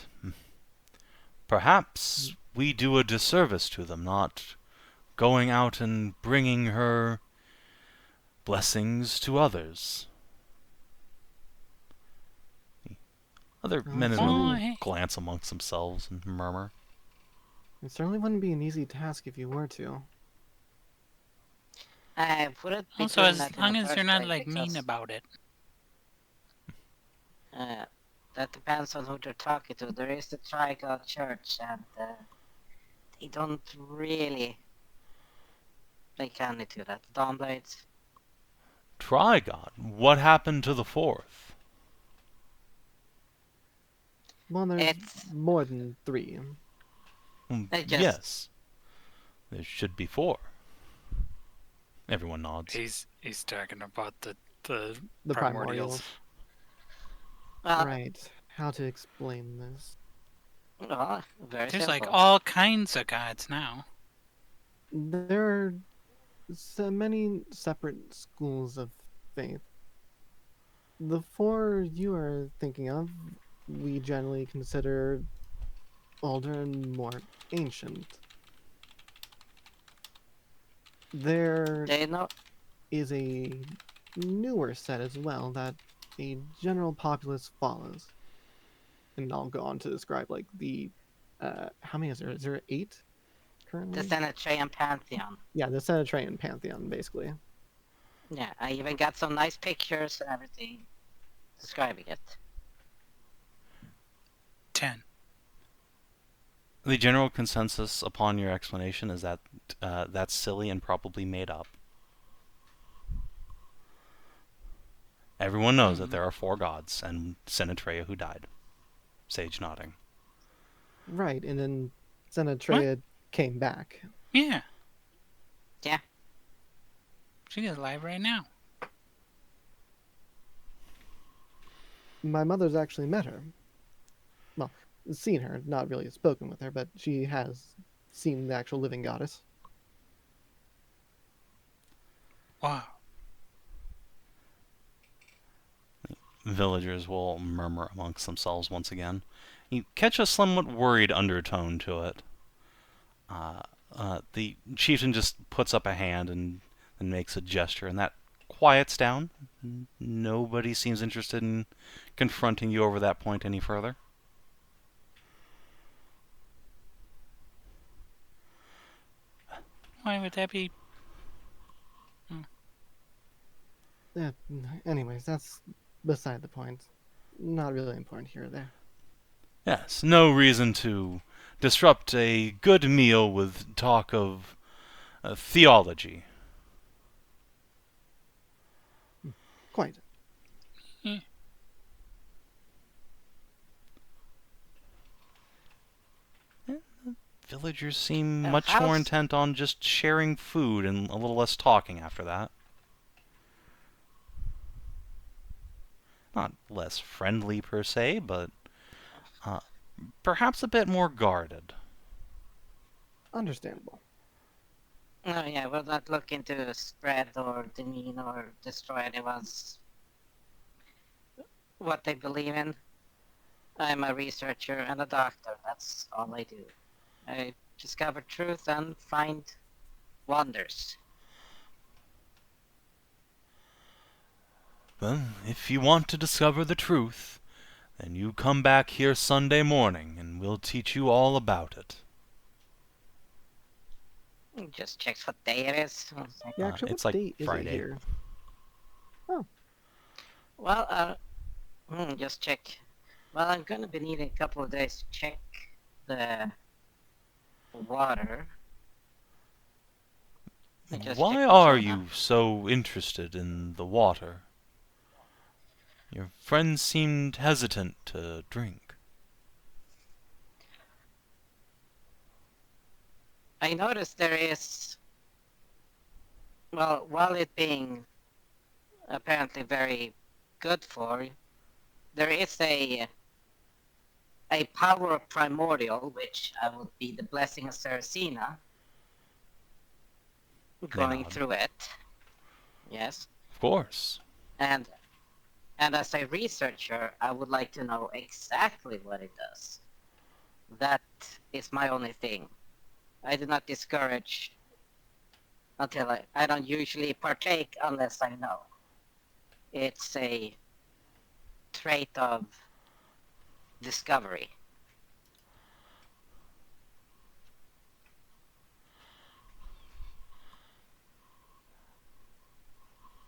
Perhaps we do a disservice to them, not going out and bringing her blessings to others. The other men and women glance amongst themselves and murmur. It certainly wouldn't be an easy task if you were to. Also, as long as you're not like mean about it. That depends on who they're talking to. There is the Tri-God Church, and they don't really make any to that. Dawnblades. Tri-God? What happened to the fourth? Well, there's more than 3. Yes. There should be 4. Everyone nods. He's talking about the primordials. Right. How to explain this? Very There's simple. like all kinds of gods now. There are so many separate schools of faith. The 4 you are thinking of, we generally consider older and more ancient. There is a newer set as well that a general populace follows. And I'll go on to describe like the how many is there? Is there 8 currently? The Senatrian Pantheon. Yeah, the Senatrian Pantheon, basically. Yeah, I even got some nice pictures and everything describing it. 10. The general consensus upon your explanation is that that's silly and probably made up. Everyone knows that there are 4 gods and Senatrea who died. Sage nodding. Right, and then Senatrea came back. Yeah. Yeah. She is alive right now. My mother's actually met her. Well, seen her, not really spoken with her, but she has seen the actual living goddess. Wow. Villagers will murmur amongst themselves once again. You catch a somewhat worried undertone to it. The chieftain just puts up a hand and makes a gesture, and that quiets down. Nobody seems interested in confronting you over that point any further. Why would that be? Yeah, anyways, that's beside the point. Not really important here or there. Yes, no reason to disrupt a good meal with talk of theology. Quite. Villagers seem much more intent on just sharing food and a little less talking after that. Not less friendly per se, but perhaps a bit more guarded. Understandable. Oh yeah, we're not looking to spread or demean or destroy anyone's what they believe in. I'm a researcher and a doctor. That's all I do. I discover truth and find wonders. Well, if you want to discover the truth, then you come back here Sunday morning and we'll teach you all about it. Just checks what day it is. Yeah, actually, it's what like date is Friday. it here? Oh. Well, just check. Well, I'm gonna be needing a couple of days to check the water. Why are you so interested in the water? Your friends seemed hesitant to drink. I noticed there is, well, while it being apparently very good for, there is a power of primordial, which would be the blessing of Saracena, going through it. Yes. Of course. And as a researcher, I would like to know exactly what it does. That is my only thing. I do not discourage until I don't usually partake unless I know. It's a trait of discovery.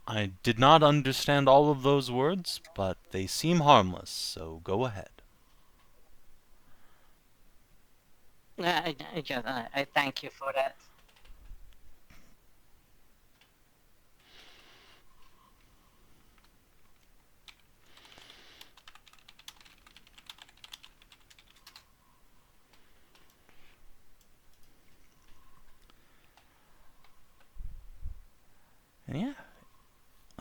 I did not understand all of those words, but they seem harmless, so go ahead. I thank you for that. And yeah,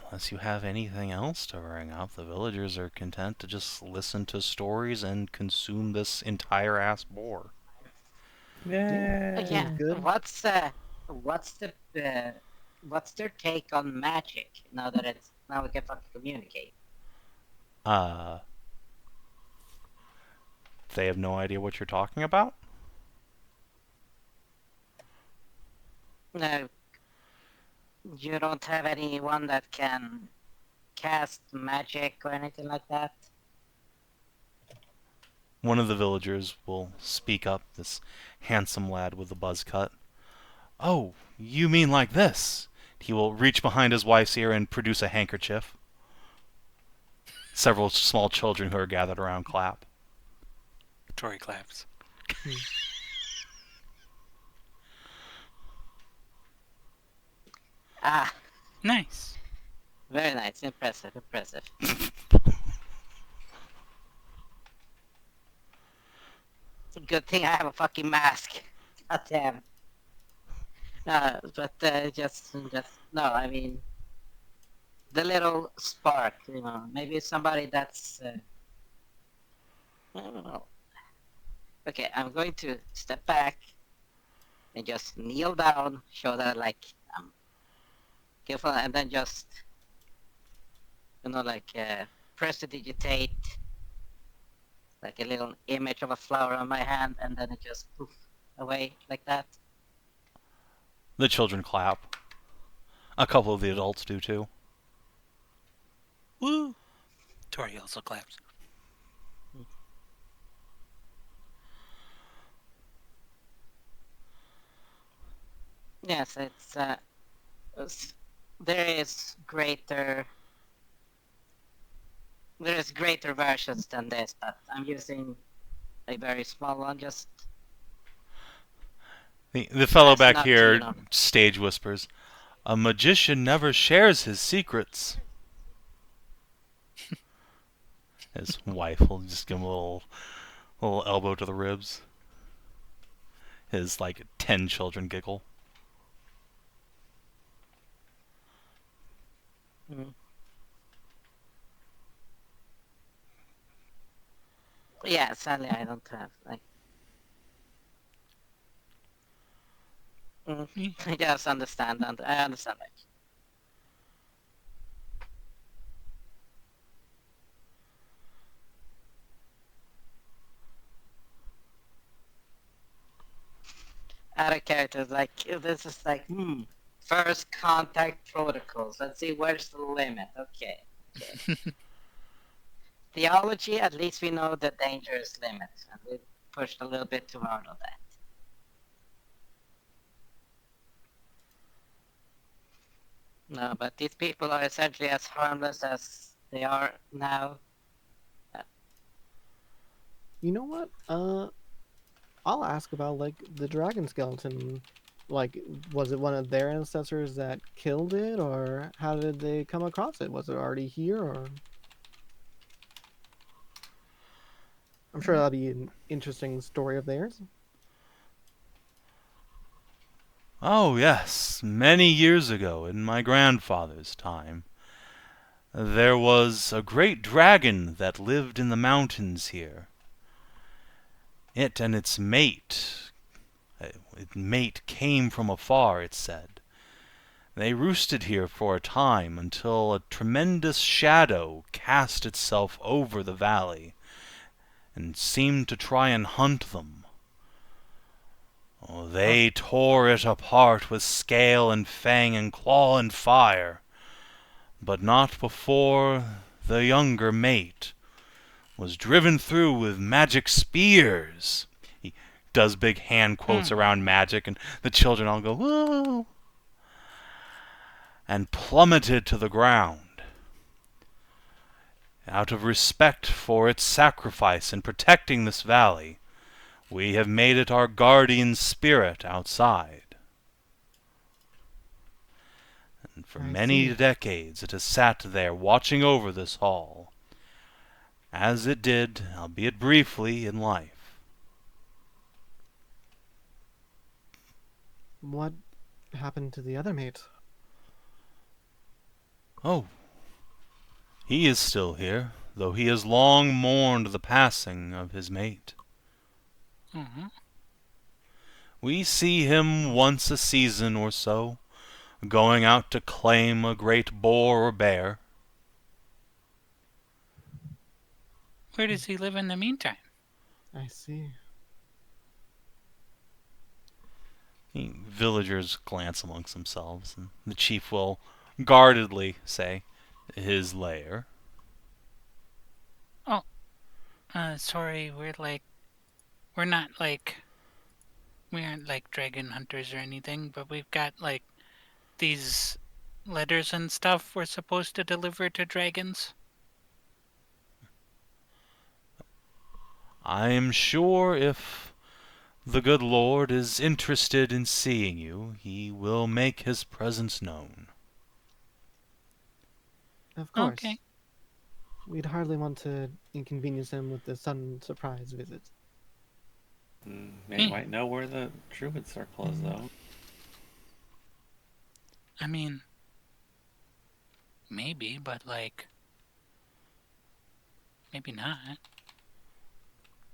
unless you have anything else to bring up, the villagers are content to just listen to stories and consume this entire ass boar. Yeah. Good. What's their take on magic now that now we can fucking communicate? They have no idea what you're talking about? No. You don't have anyone that can cast magic or anything like that? One of the villagers will speak up, this handsome lad with the buzz cut. Oh, you mean like this? He will reach behind his wife's ear and produce a handkerchief. Several small children who are gathered around clap. Tory claps. Ah. Nice. Very nice. Impressive. It's a good thing I have a fucking mask. God damn. But just no. I mean, the little spark. Maybe somebody that's. I don't know. Okay, I'm going to step back and just kneel down, show that like I'm careful, and then just like prestidigitate like a little image of a flower on my hand, and then it just poof away like that. The children clap. A couple of the adults do too. Woo! Tori also claps. Yes, there is greater versions than this, but I'm using a very small one. Just the fellow back here stage whispers, "A magician never shares his secrets." His wife will just give him a little elbow to the ribs. His 10 children giggle. Yeah, sadly I don't have I just understand, and I understand that. Other characters this is first contact protocols. Let's see, where's the limit? Okay. Theology, at least we know the dangerous limit, and we pushed a little bit too hard on that. No, but these people are essentially as harmless as they are now. You know what? I'll ask about the dragon skeleton. Was it one of their ancestors that killed it, or how did they come across it? Was it already here, or? I'm sure that'll be an interesting story of theirs. Oh, yes. Many years ago, in my grandfather's time, there was a great dragon that lived in the mountains here. It and its mate came from afar, it said. They roosted here for a time until a tremendous shadow cast itself over the valley and seemed to try and hunt them. Oh, they tore it apart with scale and fang and claw and fire, but not before the younger mate was driven through with magic spears. He does big hand quotes around magic, and the children all go, whoa, and plummeted to the ground. Out of respect for its sacrifice in protecting this valley, we have made it our guardian spirit outside. And for many decades it has sat there watching over this hall, as it did, albeit briefly, in life. What happened to the other mate? Oh, he is still here, though he has long mourned the passing of his mate. We see him once a season or so, going out to claim a great boar or bear. Where does he live in the meantime? I see. Villagers glance amongst themselves, and the chief will guardedly say, his lair. Oh, sorry, we aren't like dragon hunters or anything, but we've got these letters and stuff we're supposed to deliver to dragons. I am sure if the good Lord is interested in seeing you, he will make his presence known. Of course. Okay. We'd hardly want to inconvenience him with the sudden surprise visit. They might know where the druid circle is, though. I mean, maybe, but like, maybe not.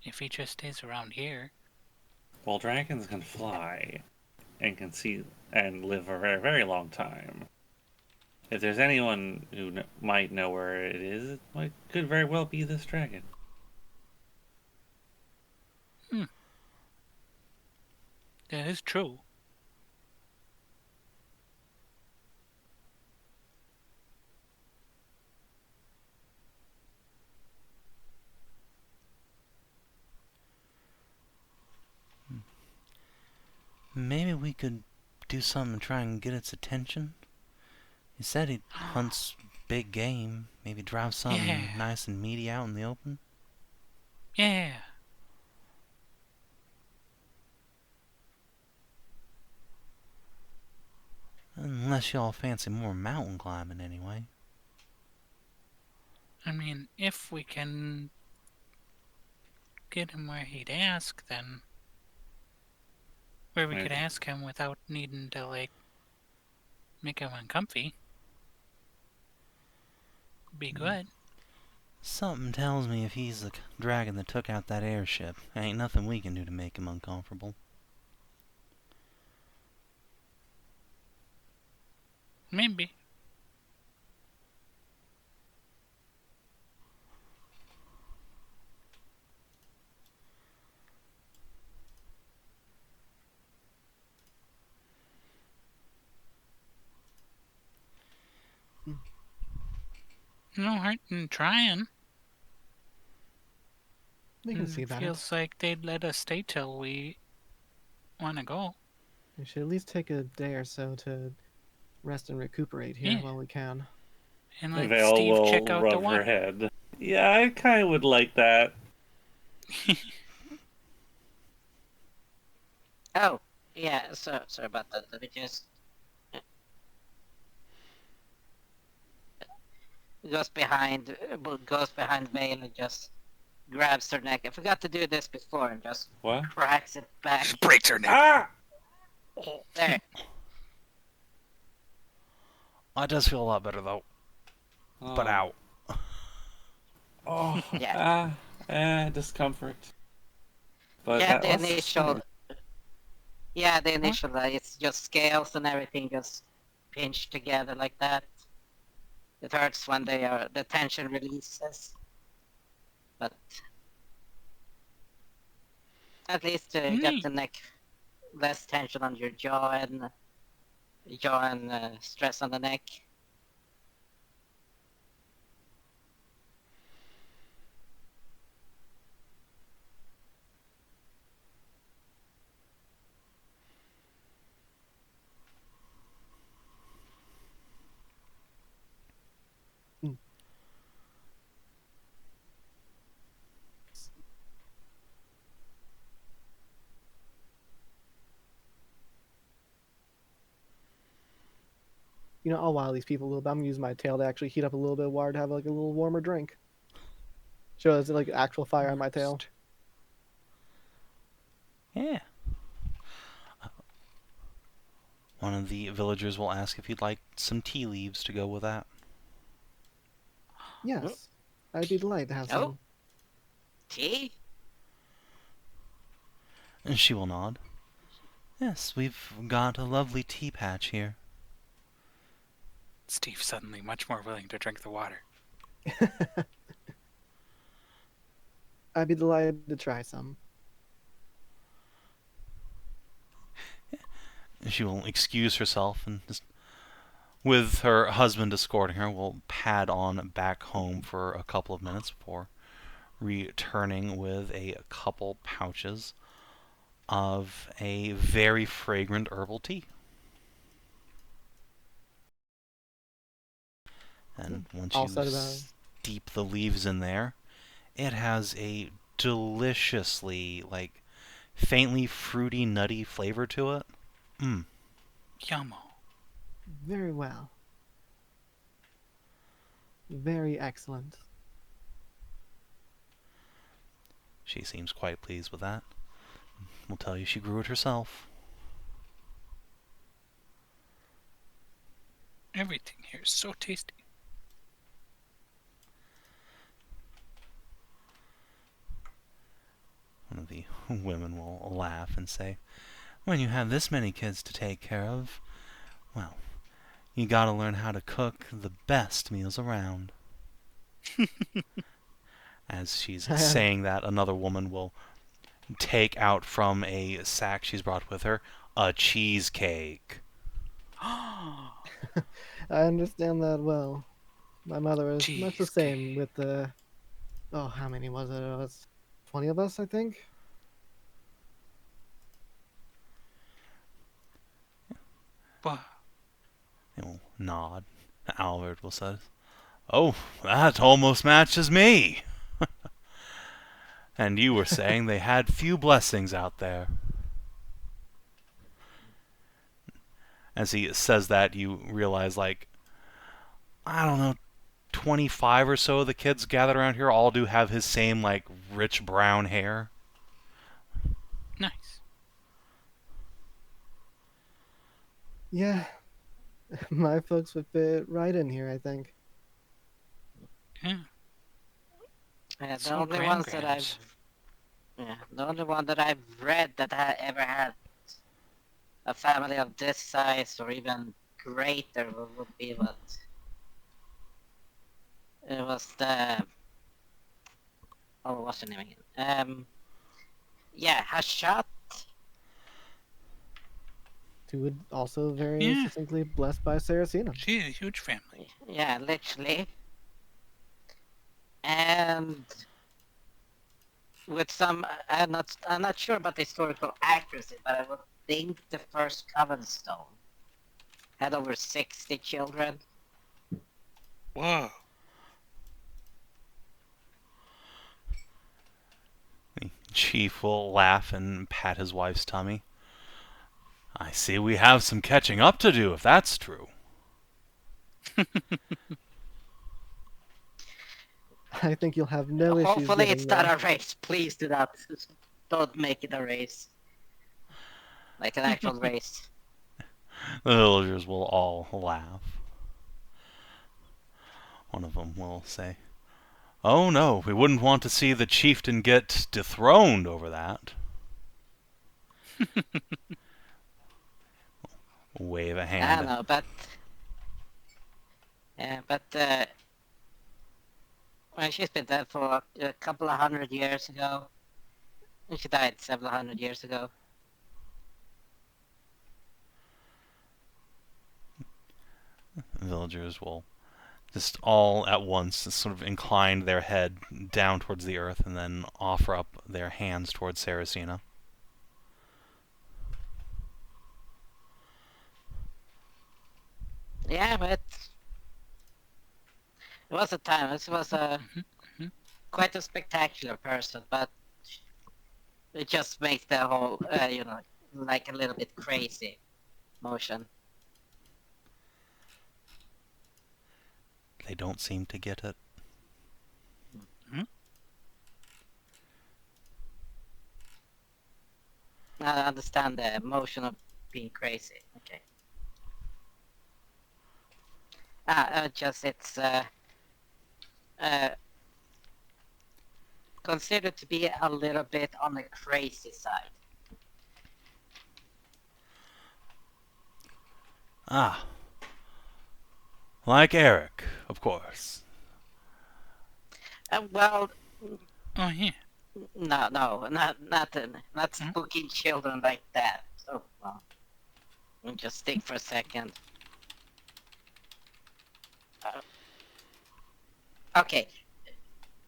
If he just stays around here. Well, dragons can fly and can see and live for a very, very long time. If there's anyone who might know where it is, it could very well be this dragon. That is true. Maybe we could do something to try and get its attention. He said he hunts big game. Maybe drive something nice and meaty out in the open. Yeah. Unless y'all fancy more mountain climbing anyway. I mean, if we can get him where he'd ask, then... Where we could ask him without needing to, like, make him uncomfy. Be good. Something tells me if he's the dragon that took out that airship, ain't nothing we can do to make him uncomfortable. Maybe. No hurt in trying. We can see about it. Feels like they'd let us stay till we want to go. We should at least take a day or so to rest and recuperate here while we can. And let Vale Steve will check out rub the one. her head. Yeah, I kind of would like that. Oh, yeah. Sorry about that. Let me just goes behind Vale and just grabs her neck. I forgot to do this before and just cracks it back. Just breaks her neck. Ah! There. It does feel a lot better though. Oh. But ow. Oh, yeah. Discomfort. But yeah, the initial. Yeah, the initial. It's just scales and everything just pinched together like that. It hurts when the tension releases. But at least you get the neck, less tension on your jaw and stress on the neck. You know, I'll wow these people a little bit. I'm gonna use my tail to actually heat up a little bit of water to have like a little warmer drink. Show it's like actual fire on my tail. Yeah. One of the villagers will ask if you'd like some tea leaves to go with that. Yes. I'd be delighted to have some. Tea? And she will nod. Yes, we've got a lovely tea patch here. Steve's suddenly much more willing to drink the water. I'd be delighted to try some. She will excuse herself and just, with her husband escorting her, will pad on back home for a couple of minutes before returning with a couple pouches of a very fragrant herbal tea. And once you steep the leaves in there, it has a deliciously, like, faintly fruity, nutty flavor to it. Mmm. Yummo. Very well. Very excellent. She seems quite pleased with that. Will tell you she grew it herself. Everything here is so tasty. One of the women will laugh and say, when you have this many kids to take care of, well, you gotta learn how to cook the best meals around. As she's saying that, another woman will take out from a sack she's brought with her a cheesecake. I understand that well. My mother was much the same with the... Oh, how many was it? It was 20 of us, I think. He'll nod. Albert will say, oh, that almost matches me. And you were saying they had few blessings out there. As he says that, you realize, like, I don't know, 25 or so of the kids gathered around here all do have his same, like, rich brown hair. Nice. Yeah. My folks would fit right in here, I think. Yeah. The only ones that I've... Yeah, the only one that I've read that I ever had a family of this size or even greater would be what... It was the... Oh, what's her name again? Yeah, Hashat. Who would also very succinctly blessed by Saracena. She had a huge family. Yeah, literally. And with some, I'm not sure about the historical accuracy, but I would think the first Coven Stone had over 60 children. Whoa. The chief will laugh and pat his wife's tummy. I see we have some catching up to do, if that's true. I think you'll have no issues. Hopefully it's not a race. Please do not. Don't make it a race. Like an actual race. The villagers will all laugh. One of them will say, oh no, we wouldn't want to see the chieftain get dethroned over that. Wave a hand. I know, but... Yeah, but... Well, she's been dead for a couple of 100 years ago. She died several hundred years ago. Villagers will just all at once just sort of incline their head down towards the earth and then offer up their hands towards Saracena. Yeah, but it was a time. This was a quite a spectacular person, but it just makes the whole, you know, like a little bit crazy motion. They don't seem to get it. I understand the emotion of being crazy. Okay. Just it's considered to be a little bit on the crazy side. Ah. Like Eric, of course. Well... Oh, yeah. No, not spooking children like that. So, well, let me just think for a second. Okay,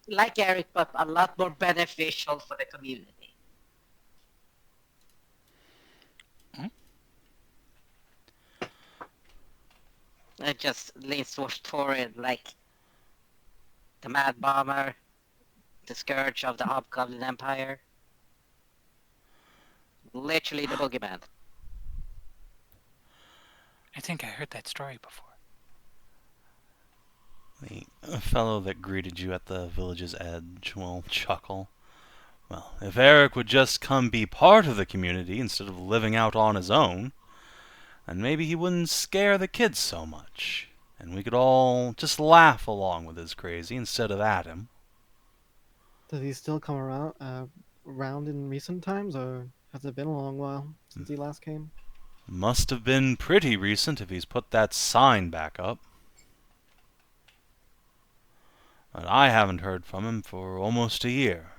like Eric, but a lot more beneficial for the community. It just leans toward like the Mad Bomber, the Scourge of the Hobgoblin Empire. Literally the boogeyman. I think I heard that story before. The fellow that greeted you at the village's edge will chuckle. Well, if Eric would just come be part of the community instead of living out on his own, And maybe he wouldn't scare the kids so much, and we could all just laugh along with his crazy instead of at him. Does he still come around in recent times, or has it been a long while since he last came? Must have been pretty recent if he's put that sign back up. But I haven't heard from him for almost a year.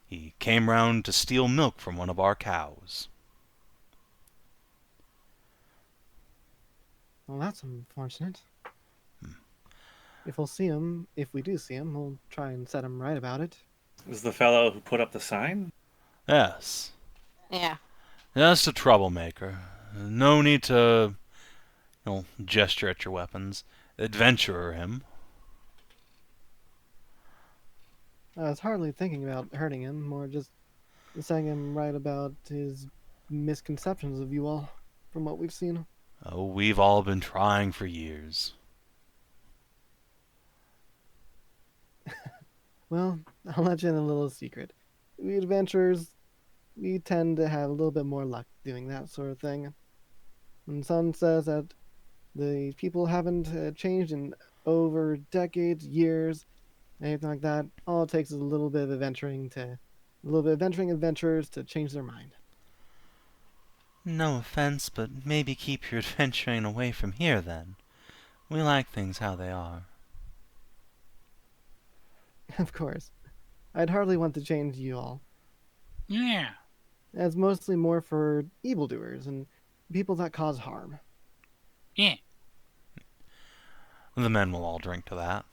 He came round to steal milk from one of our cows. Well, that's unfortunate. If we do see him, we'll try and set him right about it. Is the fellow who put up the sign? Yes. Yeah. Just a troublemaker. No need to, gesture at your weapons. Adventurer him. I was hardly thinking about hurting him, more just setting him right about his misconceptions of you all, from what we've seen. Oh, we've all been trying for years. Well, I'll let you in a little secret. We adventurers, we tend to have a little bit more luck doing that sort of thing. When someone says that the people haven't changed in over decades, years, anything like that, all it takes is a little bit of adventuring adventurers to change their mind. No offense, but maybe keep your adventuring away from here, then. We like things how they are. Of course. I'd hardly want to change you all. Yeah. It's mostly more for evildoers and people that cause harm. Yeah. The men will all drink to that.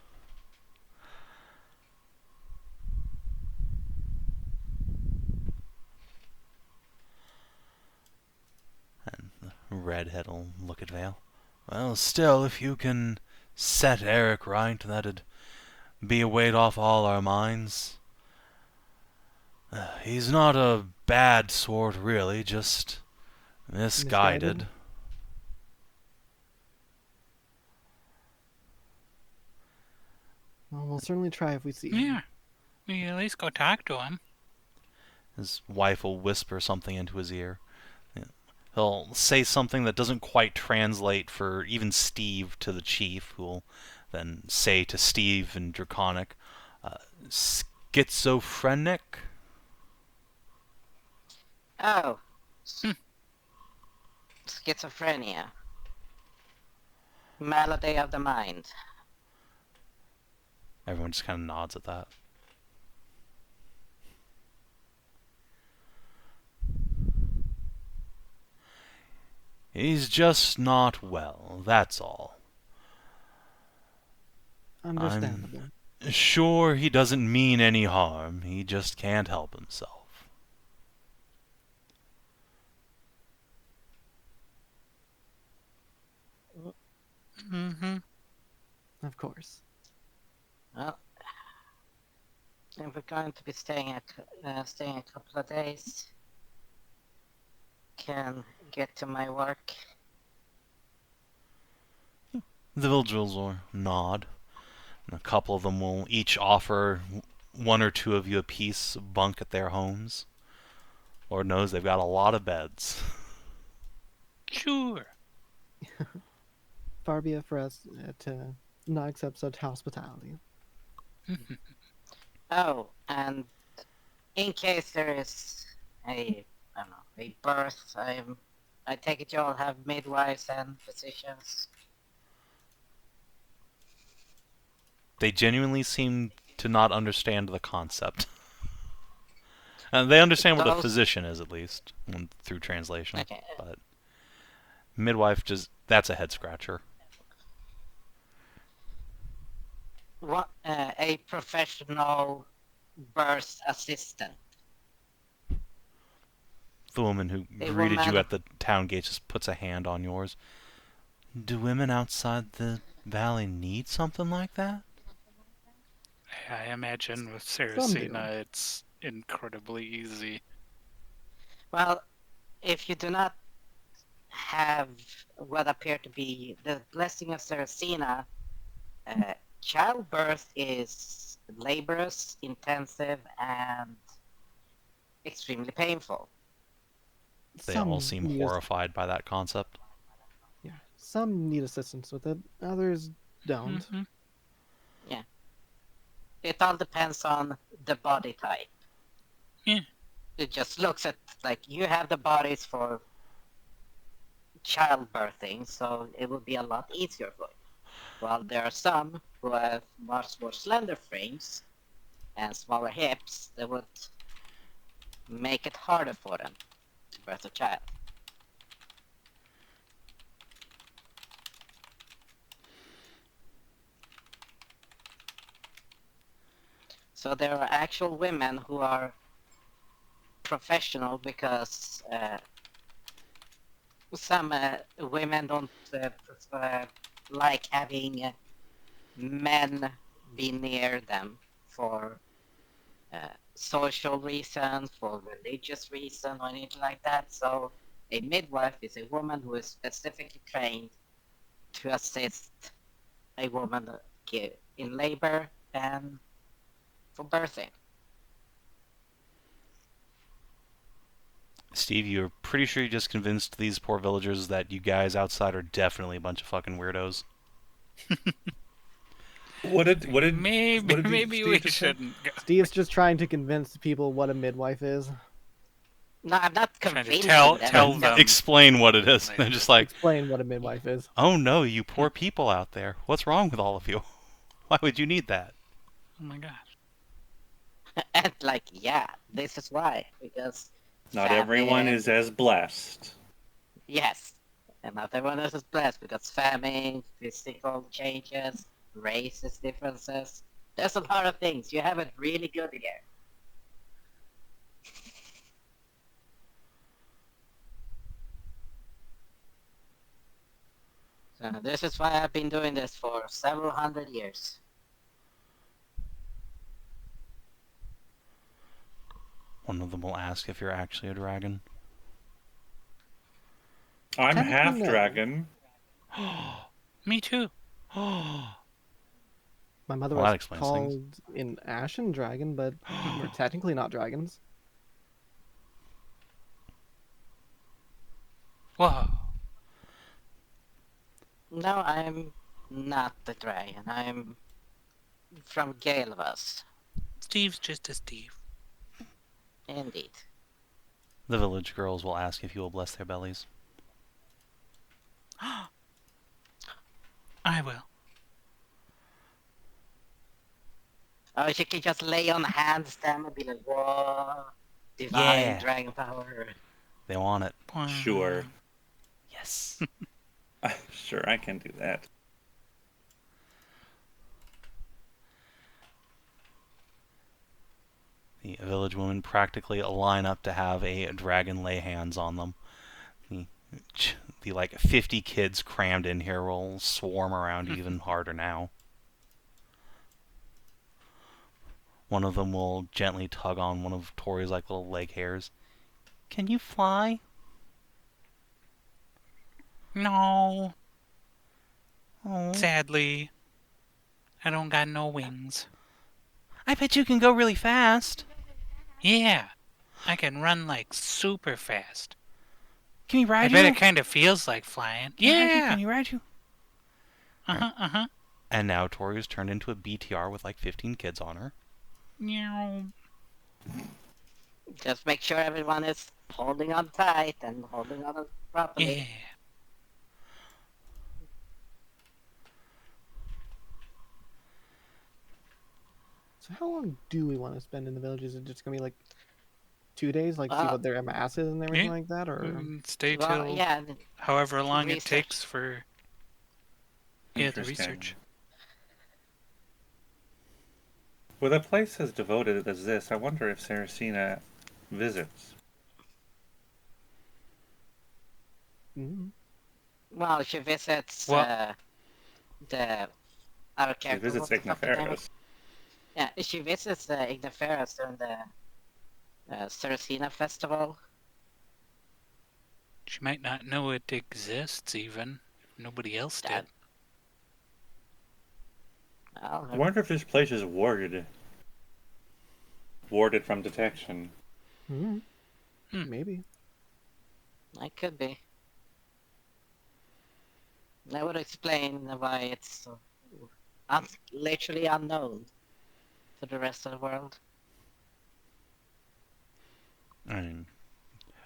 And the redhead will look at Vale. Well, still, if you can set Eric right, that'd be a weight off all our minds. He's not a bad sort, really, just misguided. Well, we'll certainly try if we see him. Yeah. We can at least go talk to him. His wife will whisper something into his ear. He'll say something that doesn't quite translate for even Steve to the chief, who will then say to Steve in Draconic, schizophrenic? Oh. Schizophrenia. Malady of the mind. Everyone just kind of nods at that. He's just not well, that's all. Understandable. I'm sure he doesn't mean any harm. He just can't help himself. Mm-hmm. Of course. Well, if we're going to be staying a couple of days, can get to my work. The villagers will nod. And a couple of them will each offer one or two of you a piece of bunk at their homes. Lord knows they've got a lot of beds. Sure. Far be it for us to not accept such hospitality. Oh, and in case there is a birth, I take it you all have midwives and physicians. They genuinely seem to not understand the concept. They understand what a physician is, at least, through translation. Okay. But midwife, that's a head scratcher. What, a professional birth assistant. The woman who greeted you at the town gate just puts a hand on yours. Do women outside the valley need something like that? I imagine with Saracena it's incredibly easy. Well, if you do not have what appear to be the blessing of Saracena, childbirth is laborious, intensive, and extremely painful. They all seem horrified by that concept. Yeah, some need assistance with it, others don't. Mm-hmm. Yeah. It all depends on the body type. Yeah. It just looks at, like, you have the bodies for childbirthing, so it would be a lot easier for you. While there are some who have much more slender frames and smaller hips that would make it harder for them to birth a child. So there are actual women who are professional because some women don't like having men be near them for social reasons, for religious reasons, or anything like that. So a midwife is a woman who is specifically trained to assist a woman in labor and for birthing. Steve, you're pretty sure you just convinced these poor villagers that you guys outside are definitely a bunch of fucking weirdos. Maybe we shouldn't go. Steve's just trying to convince people what a midwife is. No, I'm not convincing tell them. them. Explain what it is. They're just like, explain what a midwife is. Oh no, you poor people out there. What's wrong with all of you? Why would you need that? Oh my gosh. And like, yeah, this is why. Because not everyone is as blessed. Yes. And not everyone is as blessed because famine, physical changes, racist differences. There's a lot of things. You have it really good here. So this is why I've been doing this for several hundred years. One of them will ask if you're actually a dragon. I'm half dragon. Me too. My mother Well, that was explains called things. an Ashen dragon, but we're technically not dragons. Whoa. No, I'm not the dragon. I'm from Galevas. Steve's just a Steve. Indeed. The village girls will ask if you will bless their bellies. I will. Oh, she can just lay on hands then and be like, whoa, divine Yeah. dragon power. They want it. Sure. Yes. Sure, I can do that. The village women practically line up to have a dragon lay hands on them. The like 50 kids crammed in here will swarm around even harder now. One of them will gently tug on one of Tori's like little leg hairs. Can you fly? No. Oh. Sadly, I don't got no wings. I bet you can go really fast. Yeah, I can run like super fast. Can we ride I you? bet it kind of feels like flying. Can you ride you? Uh-huh. And now Tori's turned into a BTR with like 15 kids on her. Meow. Just make sure everyone is holding on tight and holding on properly. Yeah. So how long do we want to spend in the village? Is it just gonna be like 2 days, like see what their mass is and everything like that, or stay till however long research. It takes for the research. With a place as devoted as this, I wonder if Saracina visits. Mm-hmm. Well, she visits the our character. She visits Igniferus. Yeah, she visits Igniferus during the Saracina festival. She might not know it exists even. Nobody else did. Well, I wonder if this place is warded. Warded from detection. Mm-hmm. Maybe. It could be. That would explain why it's so literally unknown to the rest of the world. I mean,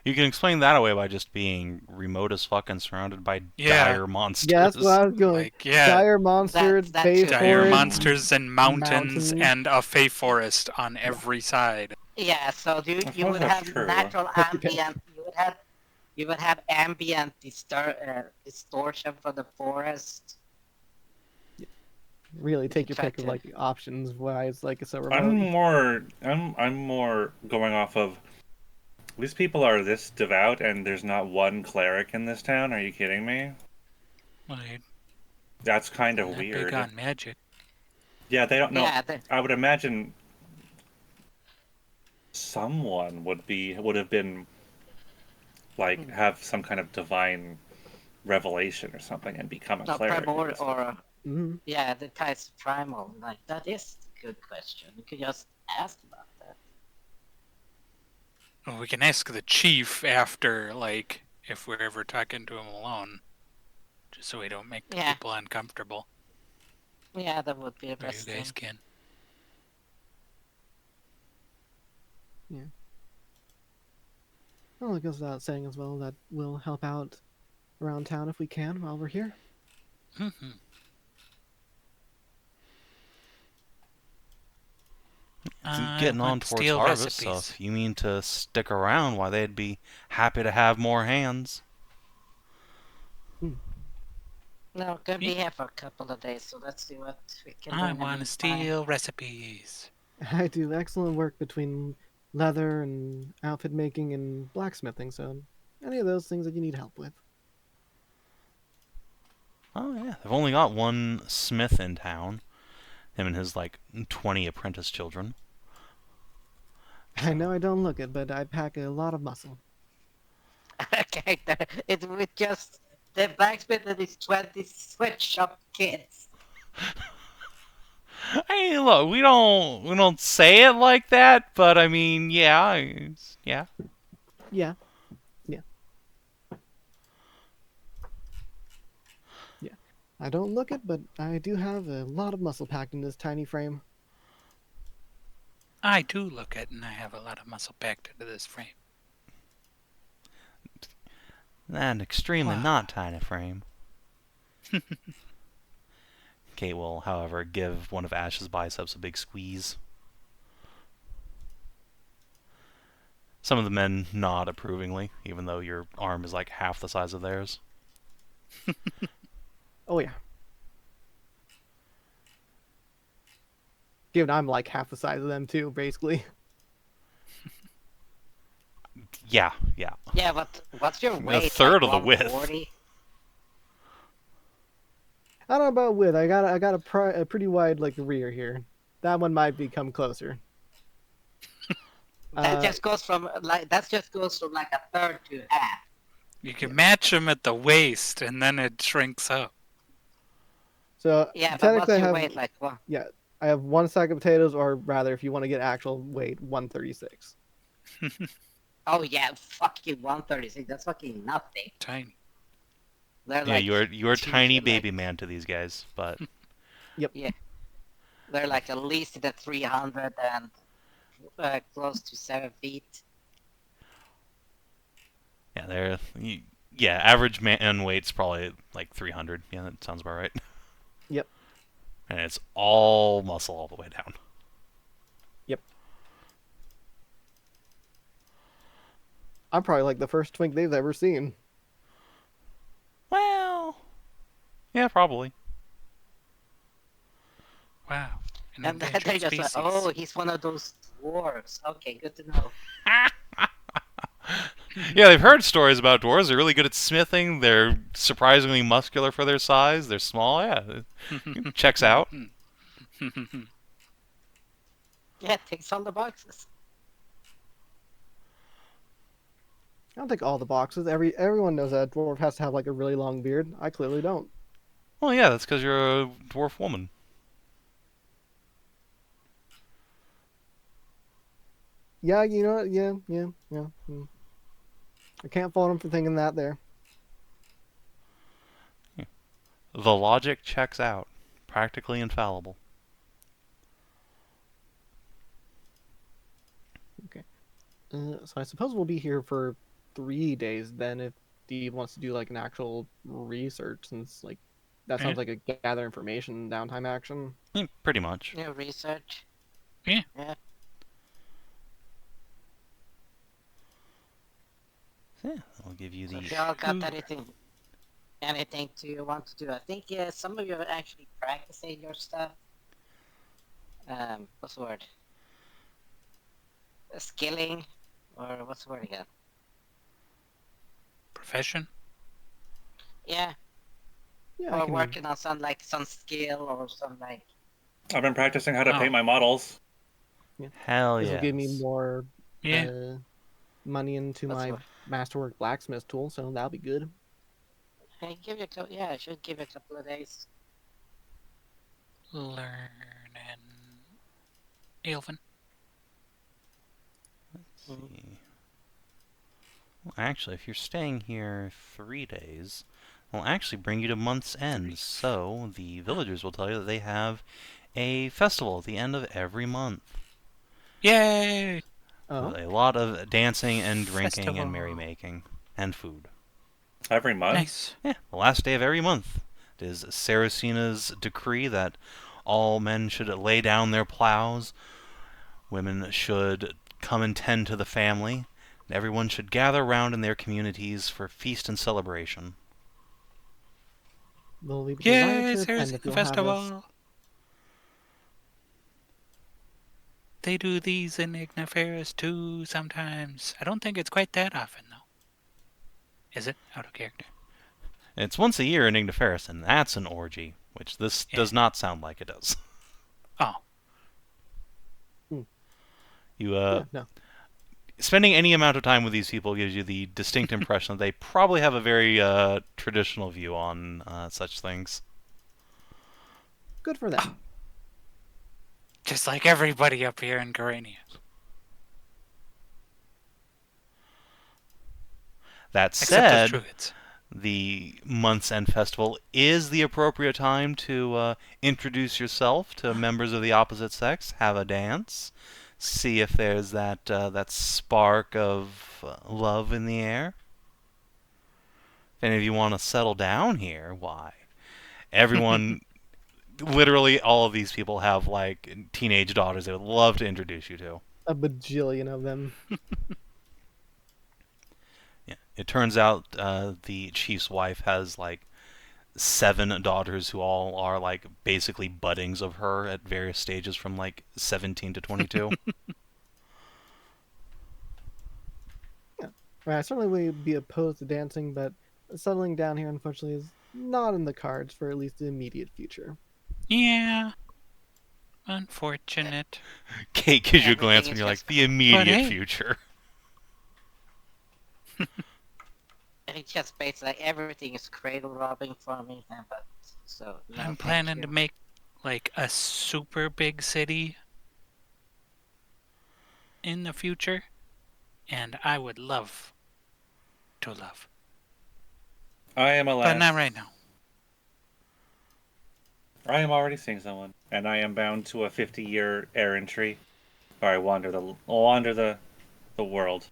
you can explain that away by just being remote as fuck and surrounded by dire monsters. Yeah, that's what I was going. Like, yeah, dire monsters, dire dire monsters and mountains and a fey forest on every side. Yeah, so you would have natural ambient. You would have ambient distortion from the forest. Really take your pick of like options why it's like so remote. I'm more going off of these people are this devout and there's not one cleric in this town. Are you kidding me? Like, that's kind of weird. Big on magic. Yeah, they don't know. Yeah, I would imagine someone would have been like have some kind of divine revelation or something and become a cleric. Yeah, the guy's primal. Like that is a good question. You could just ask about that. Well, we can ask the chief after, like, if we're ever talking to him alone, just so we don't make people uncomfortable. Yeah, that would be the best thing. You guys can. Yeah. Well, it goes without saying as well that we'll help out around town if we can while we're here. Mm-hmm. It's getting on towards harvest, so if you mean to stick around, why, they'd be happy to have more hands. No, gonna be here for a couple of days, so let's see what we can do. I want to steal recipes. I do excellent work between leather and outfit making and blacksmithing, so any of those things that you need help with. Oh yeah, they've only got one smith in town. Him and his, like, 20 apprentice children. I know I don't look it, but I pack a lot of muscle. Okay, it's with just the blacksmith and his 20 sweatshop kids. Hey, look, we don't say it like that, but I mean, yeah. Yeah. I don't look it, but I do have a lot of muscle packed in this tiny frame. I do look it, and I have a lot of muscle packed into this frame. An extremely not tiny frame. Kate will, however, give one of Ashe's biceps a big squeeze. Some of the men nod approvingly, even though your arm is like half the size of theirs. Oh yeah. Given I'm like half the size of them too, basically. Yeah. Yeah, but what's your weight? A third like of the width. 40? I don't know about width. I got a pretty wide like rear here. That one might become closer. That just goes from like a third to half. You can match them at the waist, and then it shrinks up. So yeah, but what's your weight like? What? Yeah, I have one sack of potatoes, or rather, if you want to get actual weight, 136. Oh yeah, fucking 136. That's fucking nothing. Tiny. They're yeah, like you're a tiny baby man to these guys, but. Yep. Yeah. They're like at least in the 300 and close to 7 feet. Yeah, average man weight's probably like 300. Yeah, that sounds about right. Yep. And it's all muscle all the way down. Yep. I'm probably like the first twink they've ever seen. Well, yeah, probably. Wow. And they're just like, oh, he's one of those dwarves. Okay, good to know. Yeah, they've heard stories about dwarves. They're really good at smithing. They're surprisingly muscular for their size. They're small. Yeah, checks out. Yeah, it ticks all the boxes. I don't think all the boxes. Everyone knows that a dwarf has to have like a really long beard. I clearly don't. Well, yeah, that's because you're a dwarf woman. Yeah, you know what? Yeah. I can't fault him for thinking that there. Yeah. The logic checks out. Practically infallible. Okay. So I suppose we'll be here for 3 days then if Steve wants to do like an actual research, since like that sounds like a gather information downtime action. Yeah, pretty much. Yeah, research. Yeah. Yeah. Yeah, I'll give you the. So if y'all got anything to want to do? I think some of you are actually practicing your stuff. What's the word? Skilling, or what's the word again? Profession. Yeah. Yeah. Or working on some skill or some like. I've been practicing how to paint my models. Yeah. Hell yeah. This will give me more money into my masterwork blacksmith tool, so that'll be good. Hey, I should give you a couple of days. Learn and Elven. Let's see. Well, actually, if you're staying here 3 days, I'll actually bring you to month's end. So the villagers will tell you that they have a festival at the end of every month. Yay! With a lot of dancing and drinking and merrymaking and food. Every month? Nice. Yeah, the last day of every month. It is Saracina's decree that all men should lay down their plows, women should come and tend to the family, and everyone should gather round in their communities for feast and celebration. Yay, Saracina Festival! They do these in Igniferous too sometimes. I don't think it's quite that often, though. Is it? Out of character. It's once a year in Igniferous, and that's an orgy, which this does not sound like it does. Oh. You, no. Spending any amount of time with these people gives you the distinct impression that they probably have a very traditional view on such things. Good for them. Just like everybody up here in Garania. That said, the Month's End Festival is the appropriate time to introduce yourself to members of the opposite sex, have a dance, see if there's that spark of love in the air. If any of you want to settle down here, why? Everyone, literally all of these people have like teenage daughters they would love to introduce you to. A bajillion of them. Yeah, it turns out the chief's wife has like 7 daughters who all are like basically buddings of her at various stages from like 17 to 22. Yeah, I certainly would be opposed to dancing, but settling down here unfortunately is not in the cards for at least the immediate future. Yeah. Unfortunate. Kate gives you a glance and you're like, the immediate future. It's just basically like everything is cradle robbing for me, but so no, I'm planning to make like a super big city in the future, and I would love to love. I am but not right now. I am already seeing someone, and I am bound to a 50-year errantry, or I wander the world.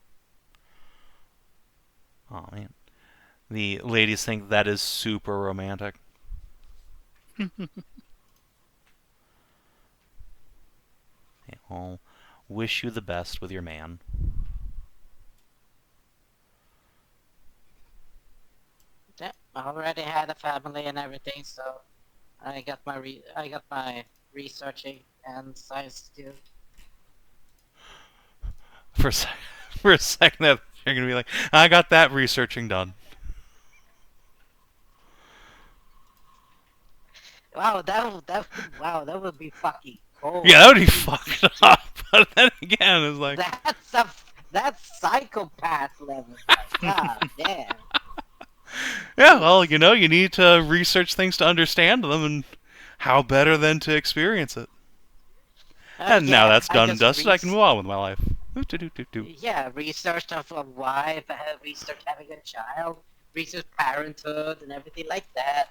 Oh man, the ladies think that is super romantic. I'll wish you the best with your man. Yeah, I already had a family and everything, so I got my researching and science to do. For a second, that you're gonna be like, I got that researching done. Wow, that would be fucking cool. Yeah, that would be fucked up. But then again, it's like that's psychopath level. God damn. Yeah, well, you know, you need to research things to understand them, and how better than to experience it. And now that's done and dusted, I can move on with my life. Yeah, research of a wife, research having a child, research parenthood and everything like that.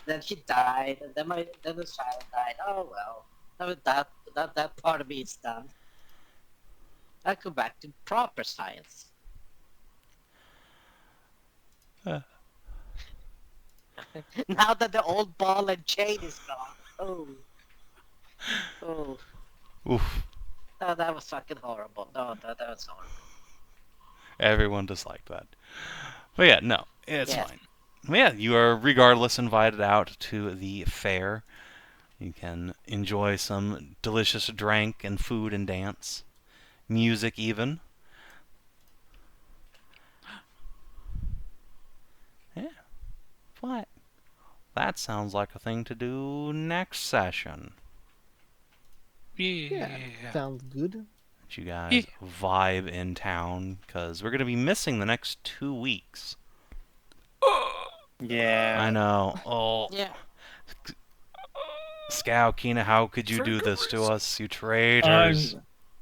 Then she died, and then the child died. Oh well, that part of me is done. I go back to proper science. Now that the old ball and chain is gone. Oh. Oof. No, that was fucking horrible. No, that was horrible. Everyone disliked that. But yeah, no, it's Yes. fine. But yeah, you are regardless invited out to the fair. You can enjoy some delicious drink and food and dance. Music even. Yeah. What? That sounds like a thing to do next session. Yeah. Sounds good. You guys vibe in town, because we're going to be missing the next 2 weeks. Yeah. I know. Oh. Yeah. Skow, Kina, how could you do this to us, you traitors?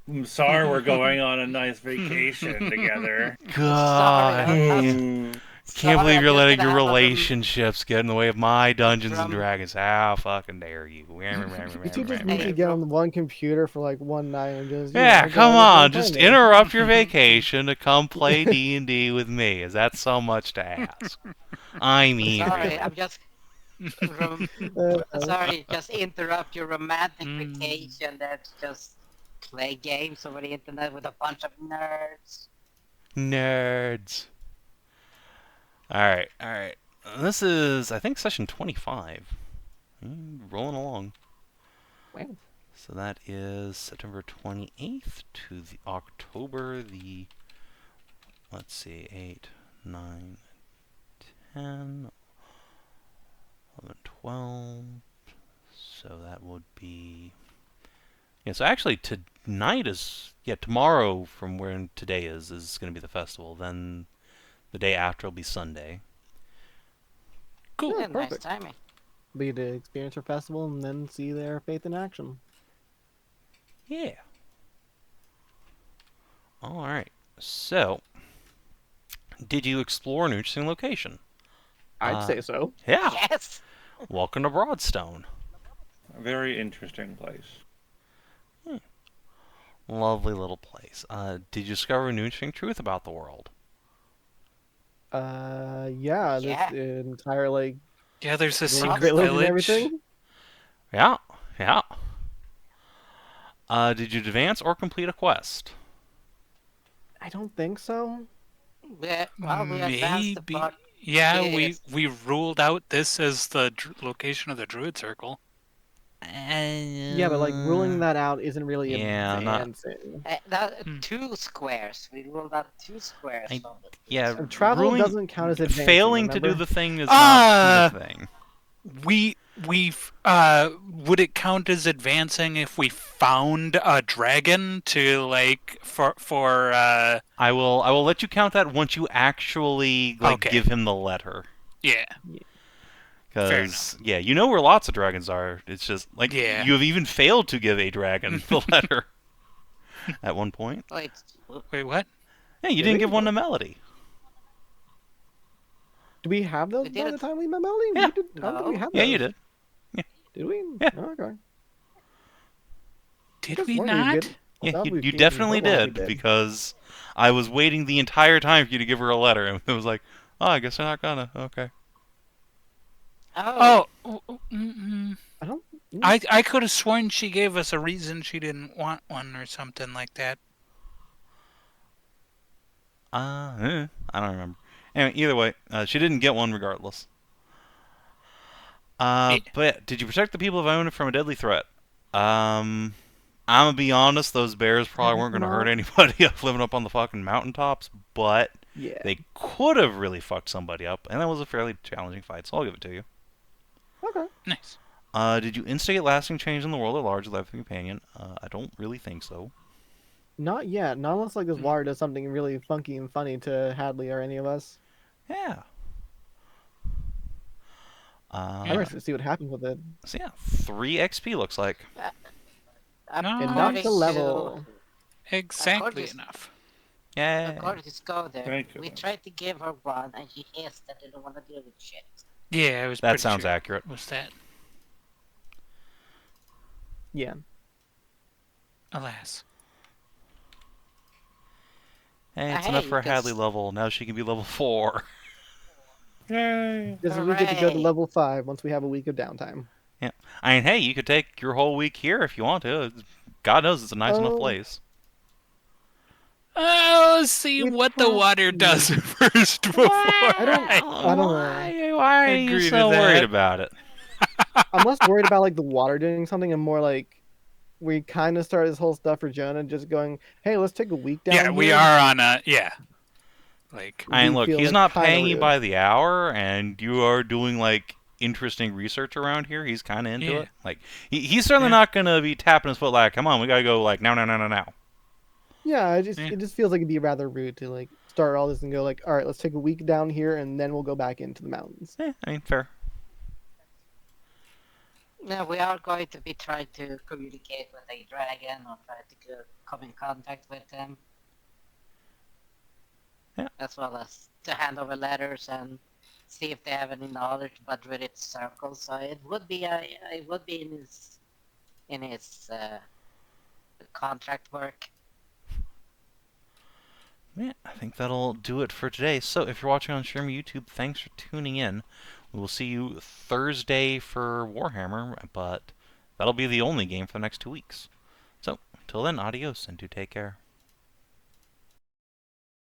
I'm sorry we're going on a nice vacation together. God. Can't believe you're letting your relationships get in the way of my Dungeons and Dragons. How fucking dare you? You two just need to get on one computer for like one night and just come on, just interrupt your vacation to come play D&D with me. Is that so much to ask? I mean, Sorry, really. I'm just sorry, just interrupt your romantic vacation. That's just play games over the internet with a bunch of nerds. Nerds. Alright. This is, I think, session 25. Rolling along. Wow. So that is September 28th to the October the, let's see, 8, 9, 10, 11, 12. So that would be... Yeah, so actually tonight is... Yeah, tomorrow from where today is going to be the festival. Then the day after will be Sunday. Cool. Yeah, Nice perfect. timing. Be to experience your festival and then see their faith in action. Yeah. Alright. So, did you explore an interesting location? I'd say so. Yeah. Yes. Welcome to Broadstone. A very interesting place. Lovely little place. Did you discover an interesting truth about the world? Yeah, this entire like Yeah, there's a secret village village. and everything. Yeah. Did you advance or complete a quest? I don't think so. Yeah, well, we advanced the Maybe. part. Yeah, Yes. we ruled out this as the location of the Druid Circle. Yeah, but like ruling that out isn't really advancing. 2 squares. We ruled out 2 squares. Yeah, Travel doesn't count as advancing. Failing remember? to do the thing is not the thing. Would it count as advancing if we found a dragon to like for I will let you count that once you actually give him the letter. Yeah. Because you know where lots of dragons are. It's just like you have even failed to give a dragon the letter at one point. Wait, what? Yeah, you didn't give one to Melody. Do we have those by the time we met Melody? Yeah. We did. I don't think we had those. Yeah, you did. Yeah. Did we? Yeah. Oh, okay. Did we not? Yeah, you definitely did, because I was waiting the entire time for you to give her a letter, and it was like, oh, I guess they're not gonna. Okay. I don't. I could have sworn she gave us a reason she didn't want one or something like that. I don't remember. Anyway, either way, she didn't get one regardless. But yeah, did you protect the people of Iona from a deadly threat? I'm gonna be honest, those bears probably weren't gonna hurt anybody up living up on the fucking mountaintops, but they could have really fucked somebody up, and that was a fairly challenging fight, so I'll give it to you. Okay. Nice. Did you instigate lasting change in the world at large with a companion? I don't really think so. Not yet. Not unless like this water does something really funky and funny to Hadley or any of us. Yeah. I'm interested to see what happens with it. So yeah, 3 XP looks like. Enough to level. Exactly enough. Yeah. According to Skow there, we tried to give her one, and she hissed that didn't want to deal with shit. Yeah, it was. That sounds accurate. Was that? Yeah. Alas. Hey, it's enough for a Hadley level. Now she can be level 4. Yay! Because we get to go to level 5 once we have a week of downtime. Yeah. I mean, hey, you could take your whole week here if you want to. God knows it's a nice enough place. Oh, see what the water does first before. I don't know. Why are you so worried about it? I'm less worried about like the water doing something, and more like we kind of started this whole stuff for Jonah, just going, "Hey, let's take a week down." Yeah, we are on a Like, I mean, look, he's not paying you by the hour, and you are doing like interesting research around here. He's kind of into it. Like, he's certainly not gonna be tapping his foot like, "Come on, we gotta go like now." Yeah, it just feels like it'd be rather rude to like start all this and go like, all right, let's take a week down here and then we'll go back into the mountains. Yeah, I mean, fair. Yeah, we are going to be trying to communicate with a dragon or try to come in contact with them. Yeah. As well as to hand over letters and see if they have any knowledge about Druid circles. So it would be in his contract work. Yeah, I think that'll do it for today. So, if you're watching on stream or YouTube, thanks for tuning in. We will see you Thursday for Warhammer, but that'll be the only game for the next 2 weeks. So, until then, adios and do take care.